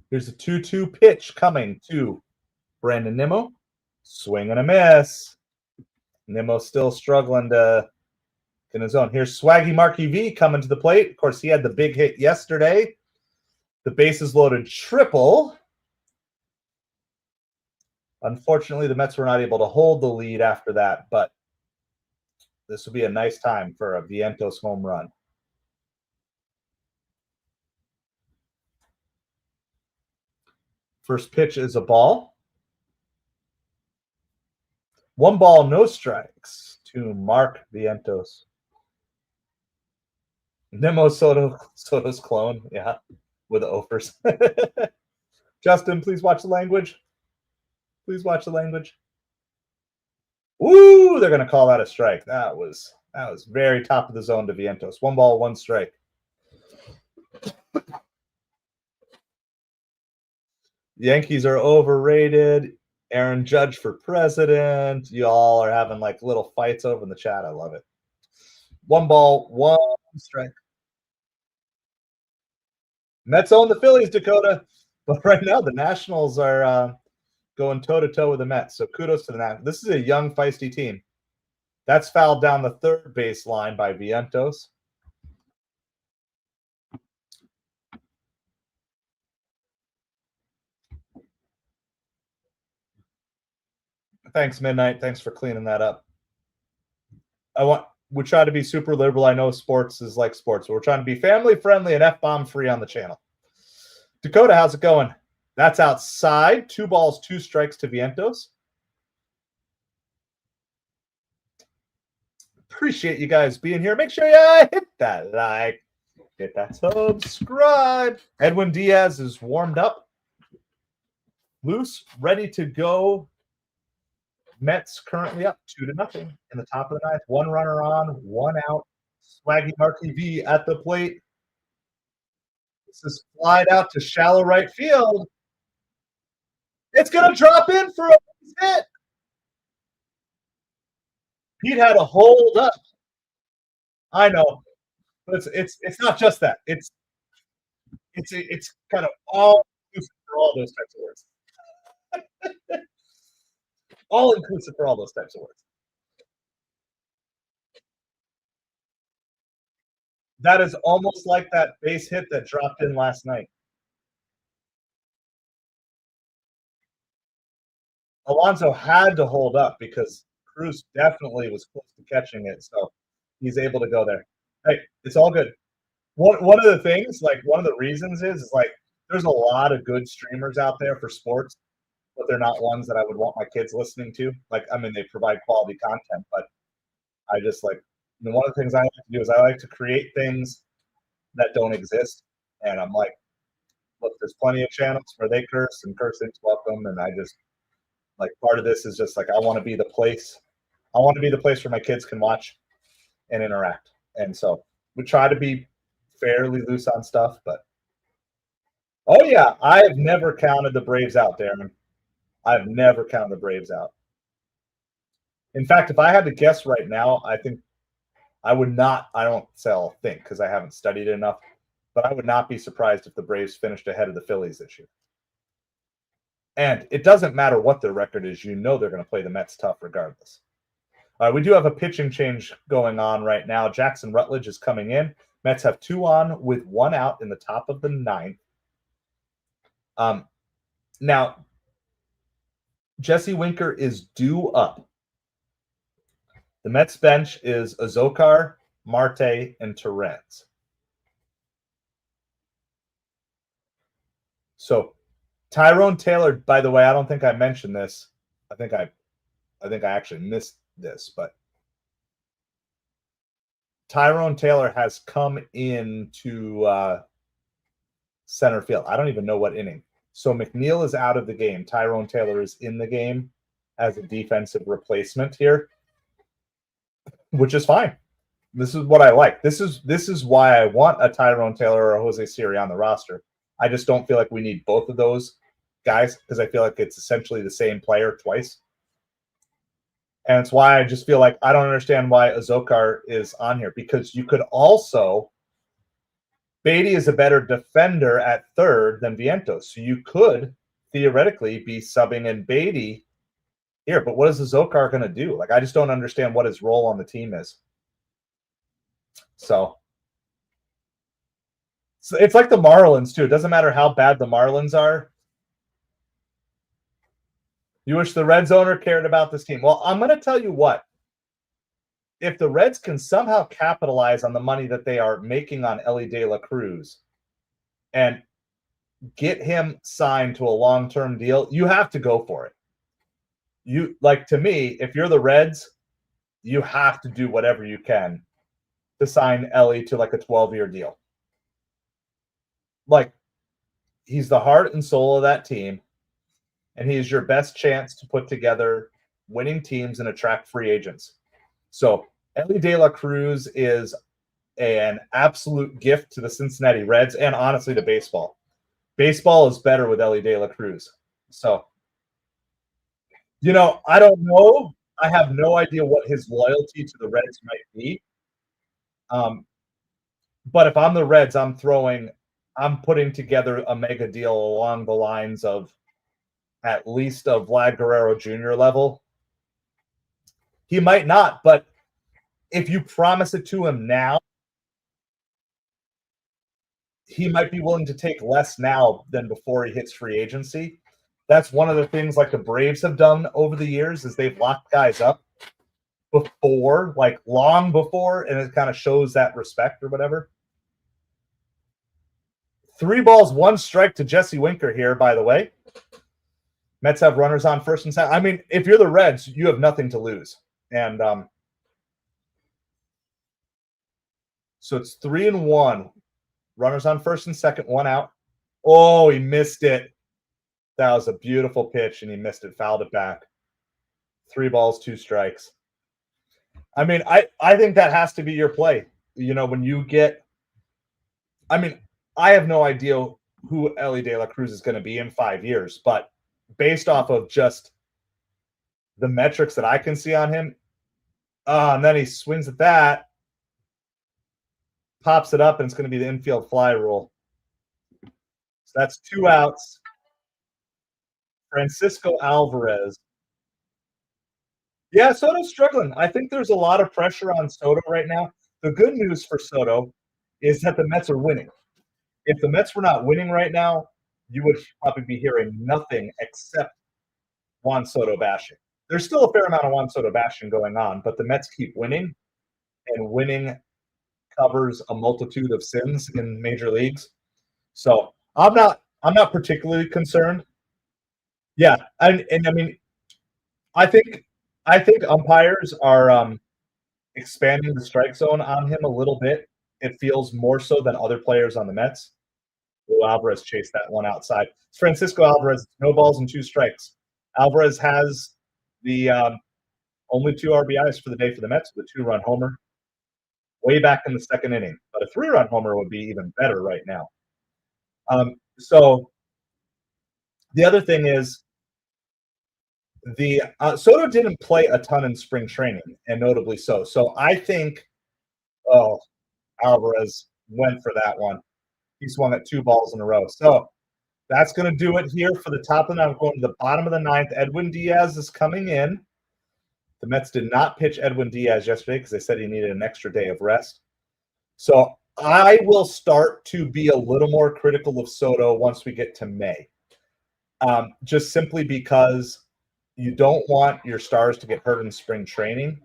Here's a 2-2 pitch coming to Brandon Nimmo. Swing and a miss. Nimmo still struggling to in his own. Here's Swaggy Marky V coming to the plate. Of course, he had the big hit yesterday. The bases loaded triple. Unfortunately, the Mets were not able to hold the lead after that, but this would be a nice time for a Vientos home run. First pitch is a ball. 1 ball, no strikes to Mark Vientos. Nimmo Soto's clone, yeah, with the offers. Justin, please watch the language. Please watch the language. Ooh, they're going to call that a strike. That was very top of the zone to Vientos. 1 ball, 1 strike. Yankees are overrated. Aaron Judge for president. You all are having like little fights over in the chat. I love it. 1 ball, 1 strike. Mets own the Phillies, Dakota. But right now, the Nationals are going toe-to-toe with the Mets. So kudos to the Nationals. This is a young, feisty team. That's fouled down the third base line by Vientos. Thanks, Midnight. Thanks for cleaning that up. We try to be super liberal. I know sports is like sports, but we're trying to be family friendly and F-bomb free on the channel. Dakota, how's it going? That's outside. 2 balls, 2 strikes to Vientos. Appreciate you guys being here. Make sure you hit that like, hit that subscribe. Edwin Diaz is warmed up. Loose, ready to go. Mets currently up 2-0 in the top of the ninth. 1 runner on, 1 out. Swaggy Marky V at the plate. This is flied out to shallow right field. It's going to drop in for a hit. Pete had a hold up. I know, but it's not just that. It's kind of all inclusive for all those types of words. All inclusive for all those types of words. That is almost like that base hit that dropped in last night. Alonso had to hold up because Cruz definitely was close to catching it, so he's able to go there. Hey, it's all good. One of the things, like one of the reasons is like there's a lot of good streamers out there for sports, but they're not ones that I would want my kids listening to. Like, I mean, they provide quality content, but I just like, you know, one of the things I like to do is I like to create things that don't exist. And I'm like, look, there's plenty of channels where they curse and cursing's welcome. And I just like part of this is just like I want to be the place. I want to be the place where my kids can watch and interact. And so we try to be fairly loose on stuff, but oh yeah, I've never counted the Braves out, Darren. I've never counted the Braves out. In fact, if I had to guess right now, I think I would not. I don't say I'll think because I haven't studied it enough, but I would not be surprised if the Braves finished ahead of the Phillies this year. And it doesn't matter what their record is. You know they're going to play the Mets tough regardless. We do have a pitching change going on right now. Jackson Rutledge is coming in. Mets have 2 on with 1 out in the top of the ninth. Now, Jesse Winker is due up. The Mets bench is Azokar, Marte, and Torrens. So Tyrone Taylor, by the way, I don't think I mentioned this. I think I actually missed this, but Tyrone Taylor has come into center field. I don't even know what inning. So McNeil is out of the game. Tyrone Taylor is in the game as a defensive replacement here, which is fine. This is what I like. This is why I want a Tyrone Taylor or a Jose Siri on the roster. I just don't feel like we need both of those guys because I feel like it's essentially the same player twice. And it's why I just feel like I don't understand why Azokar is on here, because you could also Beatty is a better defender at third than Vientos. So you could theoretically be subbing in Beatty here, but what is Azokar going to do? Like, I just don't understand what his role on the team is. So it's like the Marlins, too. It doesn't matter how bad the Marlins are. You wish the Reds owner cared about this team. Well, I'm going to tell you what. If the Reds can somehow capitalize on the money that they are making on Elly De La Cruz and get him signed to a long-term deal, you have to go for it. To me, if you're the Reds, you have to do whatever you can to sign Elly to like a 12-year deal. Like, he's the heart and soul of that team, and he's your best chance to put together winning teams and attract free agents. So Elly De La Cruz is an absolute gift to the Cincinnati Reds and honestly to baseball. Baseball is better with Elly De La Cruz. So, I don't know. I have no idea what his loyalty to the Reds might be. But if I'm the Reds, I'm putting together a mega deal along the lines of at least a Vlad Guerrero Jr. level. He might not, but if you promise it to him now, he might be willing to take less now than before he hits free agency. That's one of the things like the Braves have done over the years is they've locked guys up before, like long before, and it kind of shows that respect or whatever. 3 balls, 1 strike to Jesse Winker here, by the way. Mets have runners on first and second. I mean, if you're the Reds, you have nothing to lose. And so it's 3-1. Runners on first and second, 1 out. Oh, he missed it. That was a beautiful pitch, and he missed it, fouled it back. 3 balls, 2 strikes. I mean, I think that has to be your play. When you get – I mean, I have no idea who Elly De La Cruz is going to be in 5 years, but based off of just the metrics that I can see on him, and then he swings at that, pops it up, and it's going to be the infield fly rule. So that's 2 outs. Francisco Alvarez. Yeah, Soto's struggling. I think there's a lot of pressure on Soto right now. The good news for Soto is that the Mets are winning. If the Mets were not winning right now, you would probably be hearing nothing except Juan Soto bashing. There's still a fair amount of Juan Soto bashing going on, but the Mets keep winning, and winning covers a multitude of sins in major leagues. So I'm not particularly concerned. Yeah, and I mean, I think umpires are expanding the strike zone on him a little bit. It feels more so than other players on the Mets. Alvarez chased that one outside. Francisco Alvarez, no balls and 2 strikes. Alvarez has the only 2 RBIs for the day for the Mets with a 2-run homer way back in the 2nd inning. But a 3-run homer would be even better right now. So the other thing is the Soto didn't play a ton in spring training, and notably so. So I think, Alvarez went for that one. He swung at 2 balls in a row. So that's going to do it here for the top of the 9th. Going to the bottom of the 9th. Edwin Diaz is coming in. The Mets did not pitch Edwin Diaz yesterday because they said he needed an extra day of rest. So I will start to be a little more critical of Soto once we get to May. Just simply because you don't want your stars to get hurt in spring training.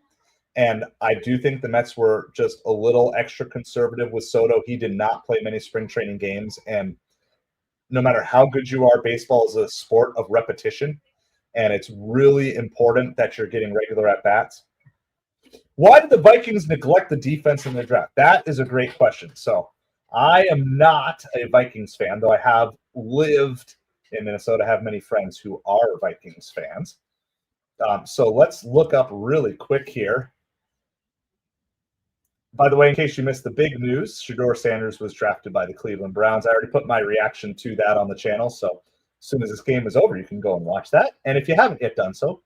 And I do think the Mets were just a little extra conservative with Soto. He did not play many spring training games. And no matter how good you are, baseball is a sport of repetition. And it's really important that you're getting regular at-bats. Why did the Vikings neglect the defense in the draft? That is a great question. So I am not a Vikings fan, though I have lived in Minnesota, have many friends who are Vikings fans. So let's look up really quick here. By the way, in case you missed the big news, Shedeur Sanders was drafted by the Cleveland Browns. I already put my reaction to that on the channel, so as soon as this game is over, you can go and watch that. And if you haven't yet done so,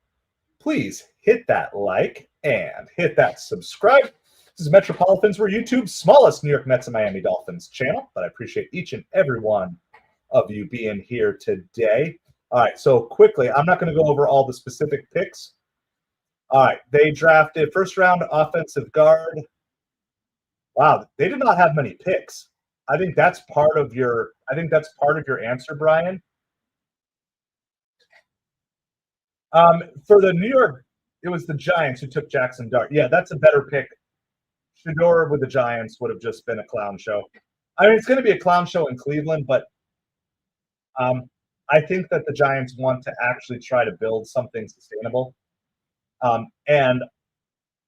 please hit that like and hit that subscribe. This is MetropoliFins, we're YouTube's smallest New York Mets and Miami Dolphins channel, but I appreciate each and every one of you being here today. All right, so quickly, I'm not going to go over all the specific picks. All right, they drafted first round offensive guard. Wow, they did not have many picks. I think that's part of your answer, Brian. For the New York, it was the Giants who took Jackson Dart. Yeah, that's a better pick. Shedeur with the Giants would have just been a clown show. I mean, it's going to be a clown show in Cleveland, but I think that the Giants want to actually try to build something sustainable. And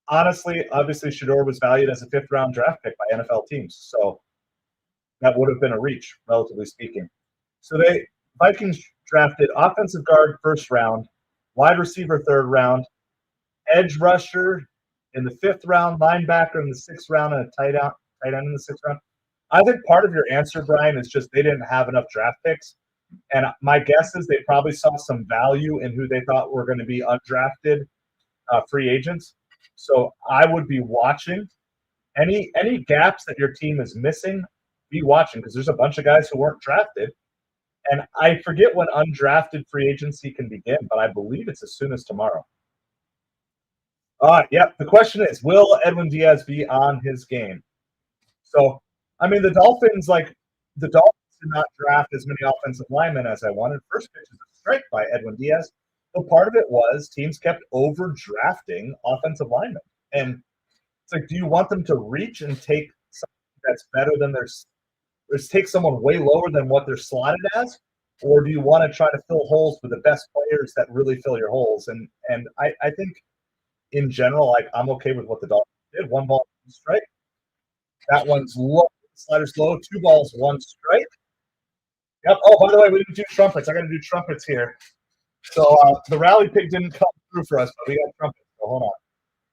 honestly, obviously, Shedeur was valued as a fifth-round draft pick by NFL teams, so that would have been a reach, relatively speaking. So Vikings drafted offensive guard first round, wide receiver third round, edge rusher in the fifth round, linebacker in the sixth round, and a tight end in the sixth round. I think part of your answer, Brian, is just they didn't have enough draft picks. And my guess is they probably saw some value in who they thought were going to be undrafted free agents. So I would be watching any gaps that your team is missing. Be watching because there's a bunch of guys who weren't drafted. And I forget when undrafted free agency can begin, but I believe it's as soon as tomorrow. The question is, will Edwin Diaz be on his game? So, I mean, the Dolphins did not draft as many offensive linemen as I wanted. First pitch is a strike by Edwin Diaz. But part of it was teams kept overdrafting offensive linemen. And it's like, do you want them to reach and take something that's better than take someone way lower than what they're slotted as? Or do you want to try to fill holes with the best players that really fill your holes? And I think in general, I'm okay with what the Dolphins did. 1 ball, 1 strike. That one's low. Slider's low. 2 balls, 1 strike. Yep. Oh, by the way, we didn't do trumpets. I got to do trumpets here. So the rally pick didn't come through for us, but we got trumpets. So hold on.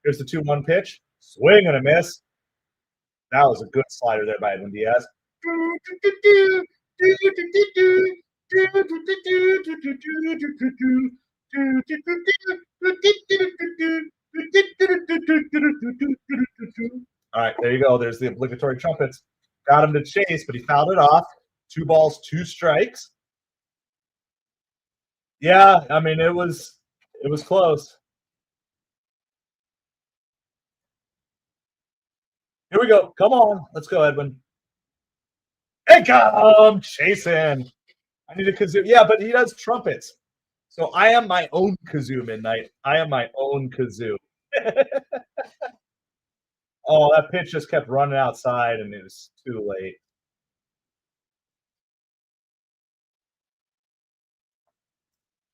Here's the 2-1 pitch. Swing and a miss. That was a good slider there by Edwin Diaz. All right, there you go. There's the obligatory trumpets. Got him to chase, but he fouled it off. 2 balls, 2 strikes. Yeah, I mean, it was close. Here we go. Come on. Let's go, Edwin. Hey, come chasing. I need a kazoo. Yeah, but he does trumpets. So I am my own kazoo, Midnight. I am my own kazoo. Oh, that pitch just kept running outside, and it was too late.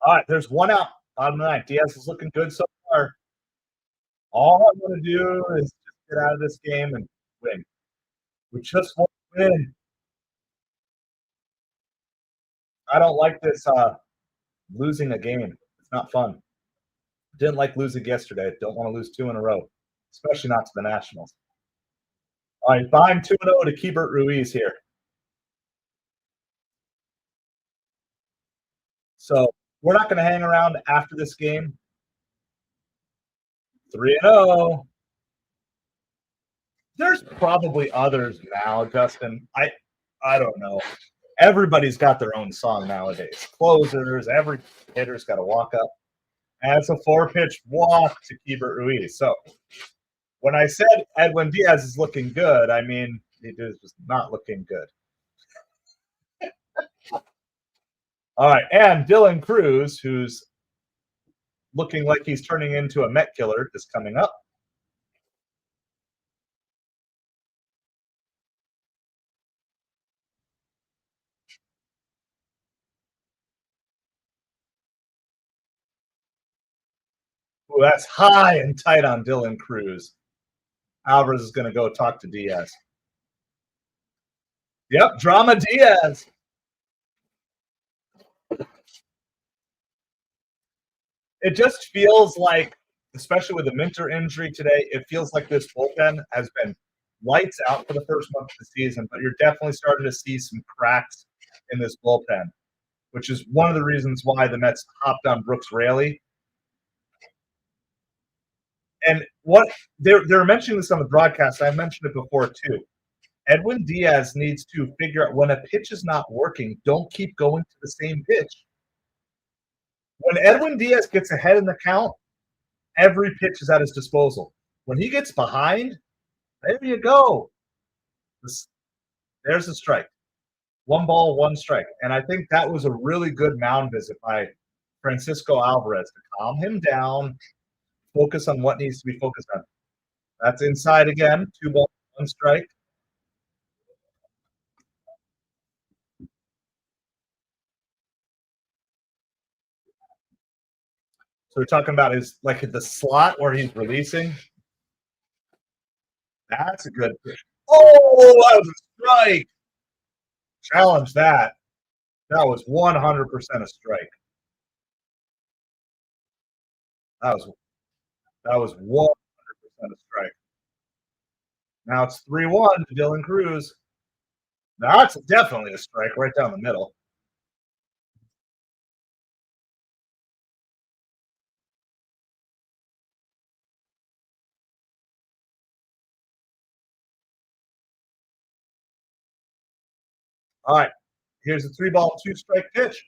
All right, there's 1 out. Bottom of the 9th. Diaz is looking good so far. All I want to do is just get out of this game and win. We just want to win. I don't like this losing a game. It's not fun. Didn't like losing yesterday. Don't want to lose 2 in a row, especially not to the Nationals. All right, behind 2-0 to Keibert Ruiz here. So we're not going to hang around after this game. 3-0. There's probably others now, Justin. I don't know. Everybody's got their own song nowadays. Closers, every hitter's got to walk up. And it's a 4-pitch walk to Keibert Ruiz. So when I said Edwin Diaz is looking good, I mean he was not looking good. All right, and Dylan Cruz, who's looking like he's turning into a Met killer, is coming up. Ooh, that's high and tight on Dylan Cruz. Alvarez is going to go talk to Diaz. Yep, drama Diaz. It just feels like, especially with the Minter injury today, it feels like this bullpen has been lights out for the first month of the season, but you're definitely starting to see some cracks in this bullpen, which is one of the reasons why the Mets hopped on Brooks Raley. And what they're mentioning this on the broadcast. I mentioned it before too. Edwin Diaz needs to figure out when a pitch is not working, don't keep going to the same pitch. When Edwin Diaz gets ahead in the count, every pitch is at his disposal. When he gets behind, there you go. There's a strike. 1 ball, 1 strike. And I think that was a really good mound visit by Francisco Alvarez to calm him down, focus on what needs to be focused on. That's inside again. 2 balls, 1 strike. So we're talking about his like the slot where he's releasing. That's a good pitch. Oh, that was a strike. Challenge that. That was 100% a strike. That was 100% a strike. Now it's 3-1 to Dylan Cruz. That's definitely a strike right down the middle. All right, here's a 3-ball, 2-strike pitch.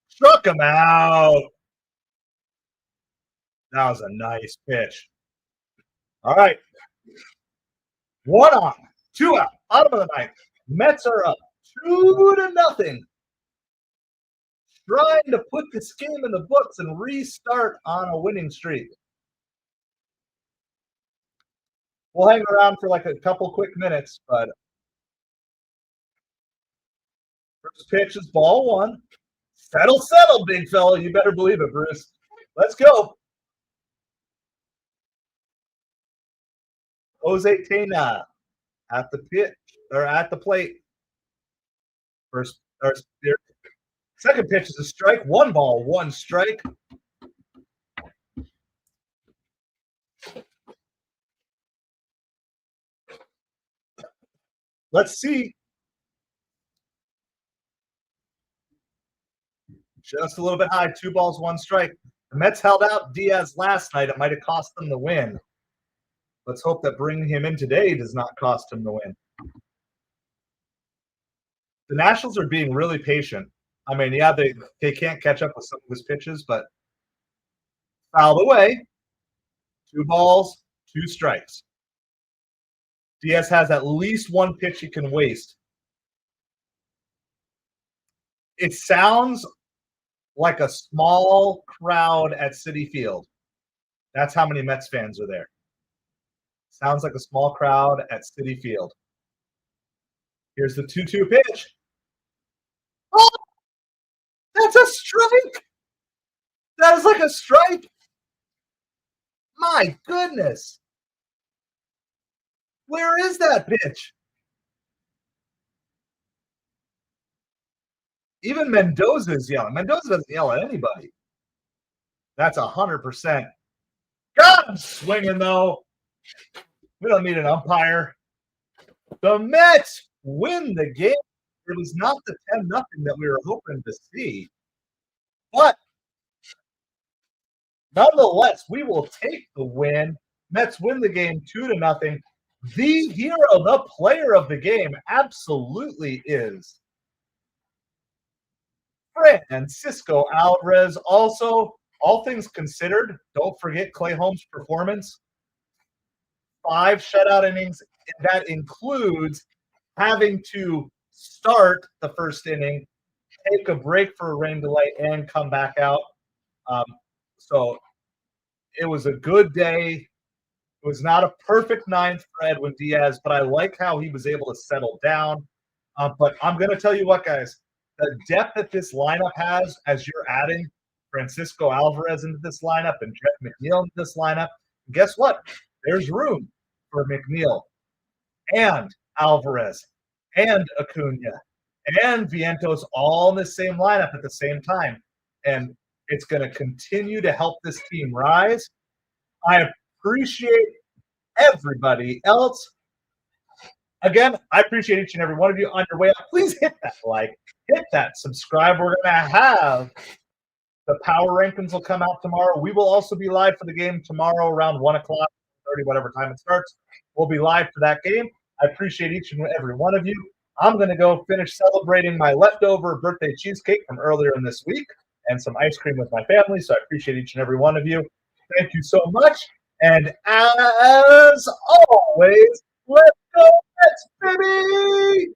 Struck him out. That was a nice pitch. All right, 1 on, 2 out, bottom of the ninth. Mets are up 2-0. Trying to put this game in the books and restart on a winning streak. We'll hang around for like a couple quick minutes, but first pitch is ball 1. Settle, big fella. You better believe it, Bruce. Let's go. Jose Tena at the pitch or at the plate. Second pitch is a strike. 1 ball, 1 strike. Let's see. Just a little bit high. 2 balls, 1 strike. The Mets held out Diaz last night. It might have cost them the win. Let's hope that bringing him in today does not cost him the win. The Nationals are being really patient. I mean, yeah, they can't catch up with some of his pitches, but fouled away. 2 balls, 2 strikes. Diaz has at least 1 pitch he can waste. It sounds like a small crowd at Citi Field. That's how many Mets fans are there. Sounds like a small crowd at Citi Field. Here's the 2-2 pitch. Oh, that's a strike. That is like a strike. My goodness. Where is that pitch? Even Mendoza is yelling. Mendoza doesn't yell at anybody. That's 100%. Got him swinging, though. We don't need an umpire. The Mets win the game. It was not the 10-0 that we were hoping to see. But nonetheless, we will take the win. Mets win the game 2-0. The hero, the player of the game, absolutely is Francisco Alvarez. Also, all things considered, don't forget Clay Holmes' performance. 5 shutout innings. That includes having to start the first inning, take a break for a rain delay, and come back out. So it was a good day. It was not a perfect ninth for Edwin Diaz, but I like how he was able to settle down. But I'm going to tell you what, guys, the depth that this lineup has as you're adding Francisco Alvarez into this lineup and Jeff McNeil into this lineup, guess what? There's room for McNeil and Alvarez and Acuna and Vientos all in the same lineup at the same time. And it's going to continue to help this team rise. I appreciate everybody else. Again, I appreciate each and every one of you. On your way up, please hit that like, hit that subscribe. We're going to have The power rankings will come out tomorrow. We will also be live for the game tomorrow around 1 o'clock, 30, whatever time it starts. We'll be live for that game. I appreciate each and every one of you. I'm going to go finish celebrating my leftover birthday cheesecake from earlier in this week and some ice cream with my family. So I appreciate each and every one of you. Thank you so much. And as always, let's go, Mets, baby!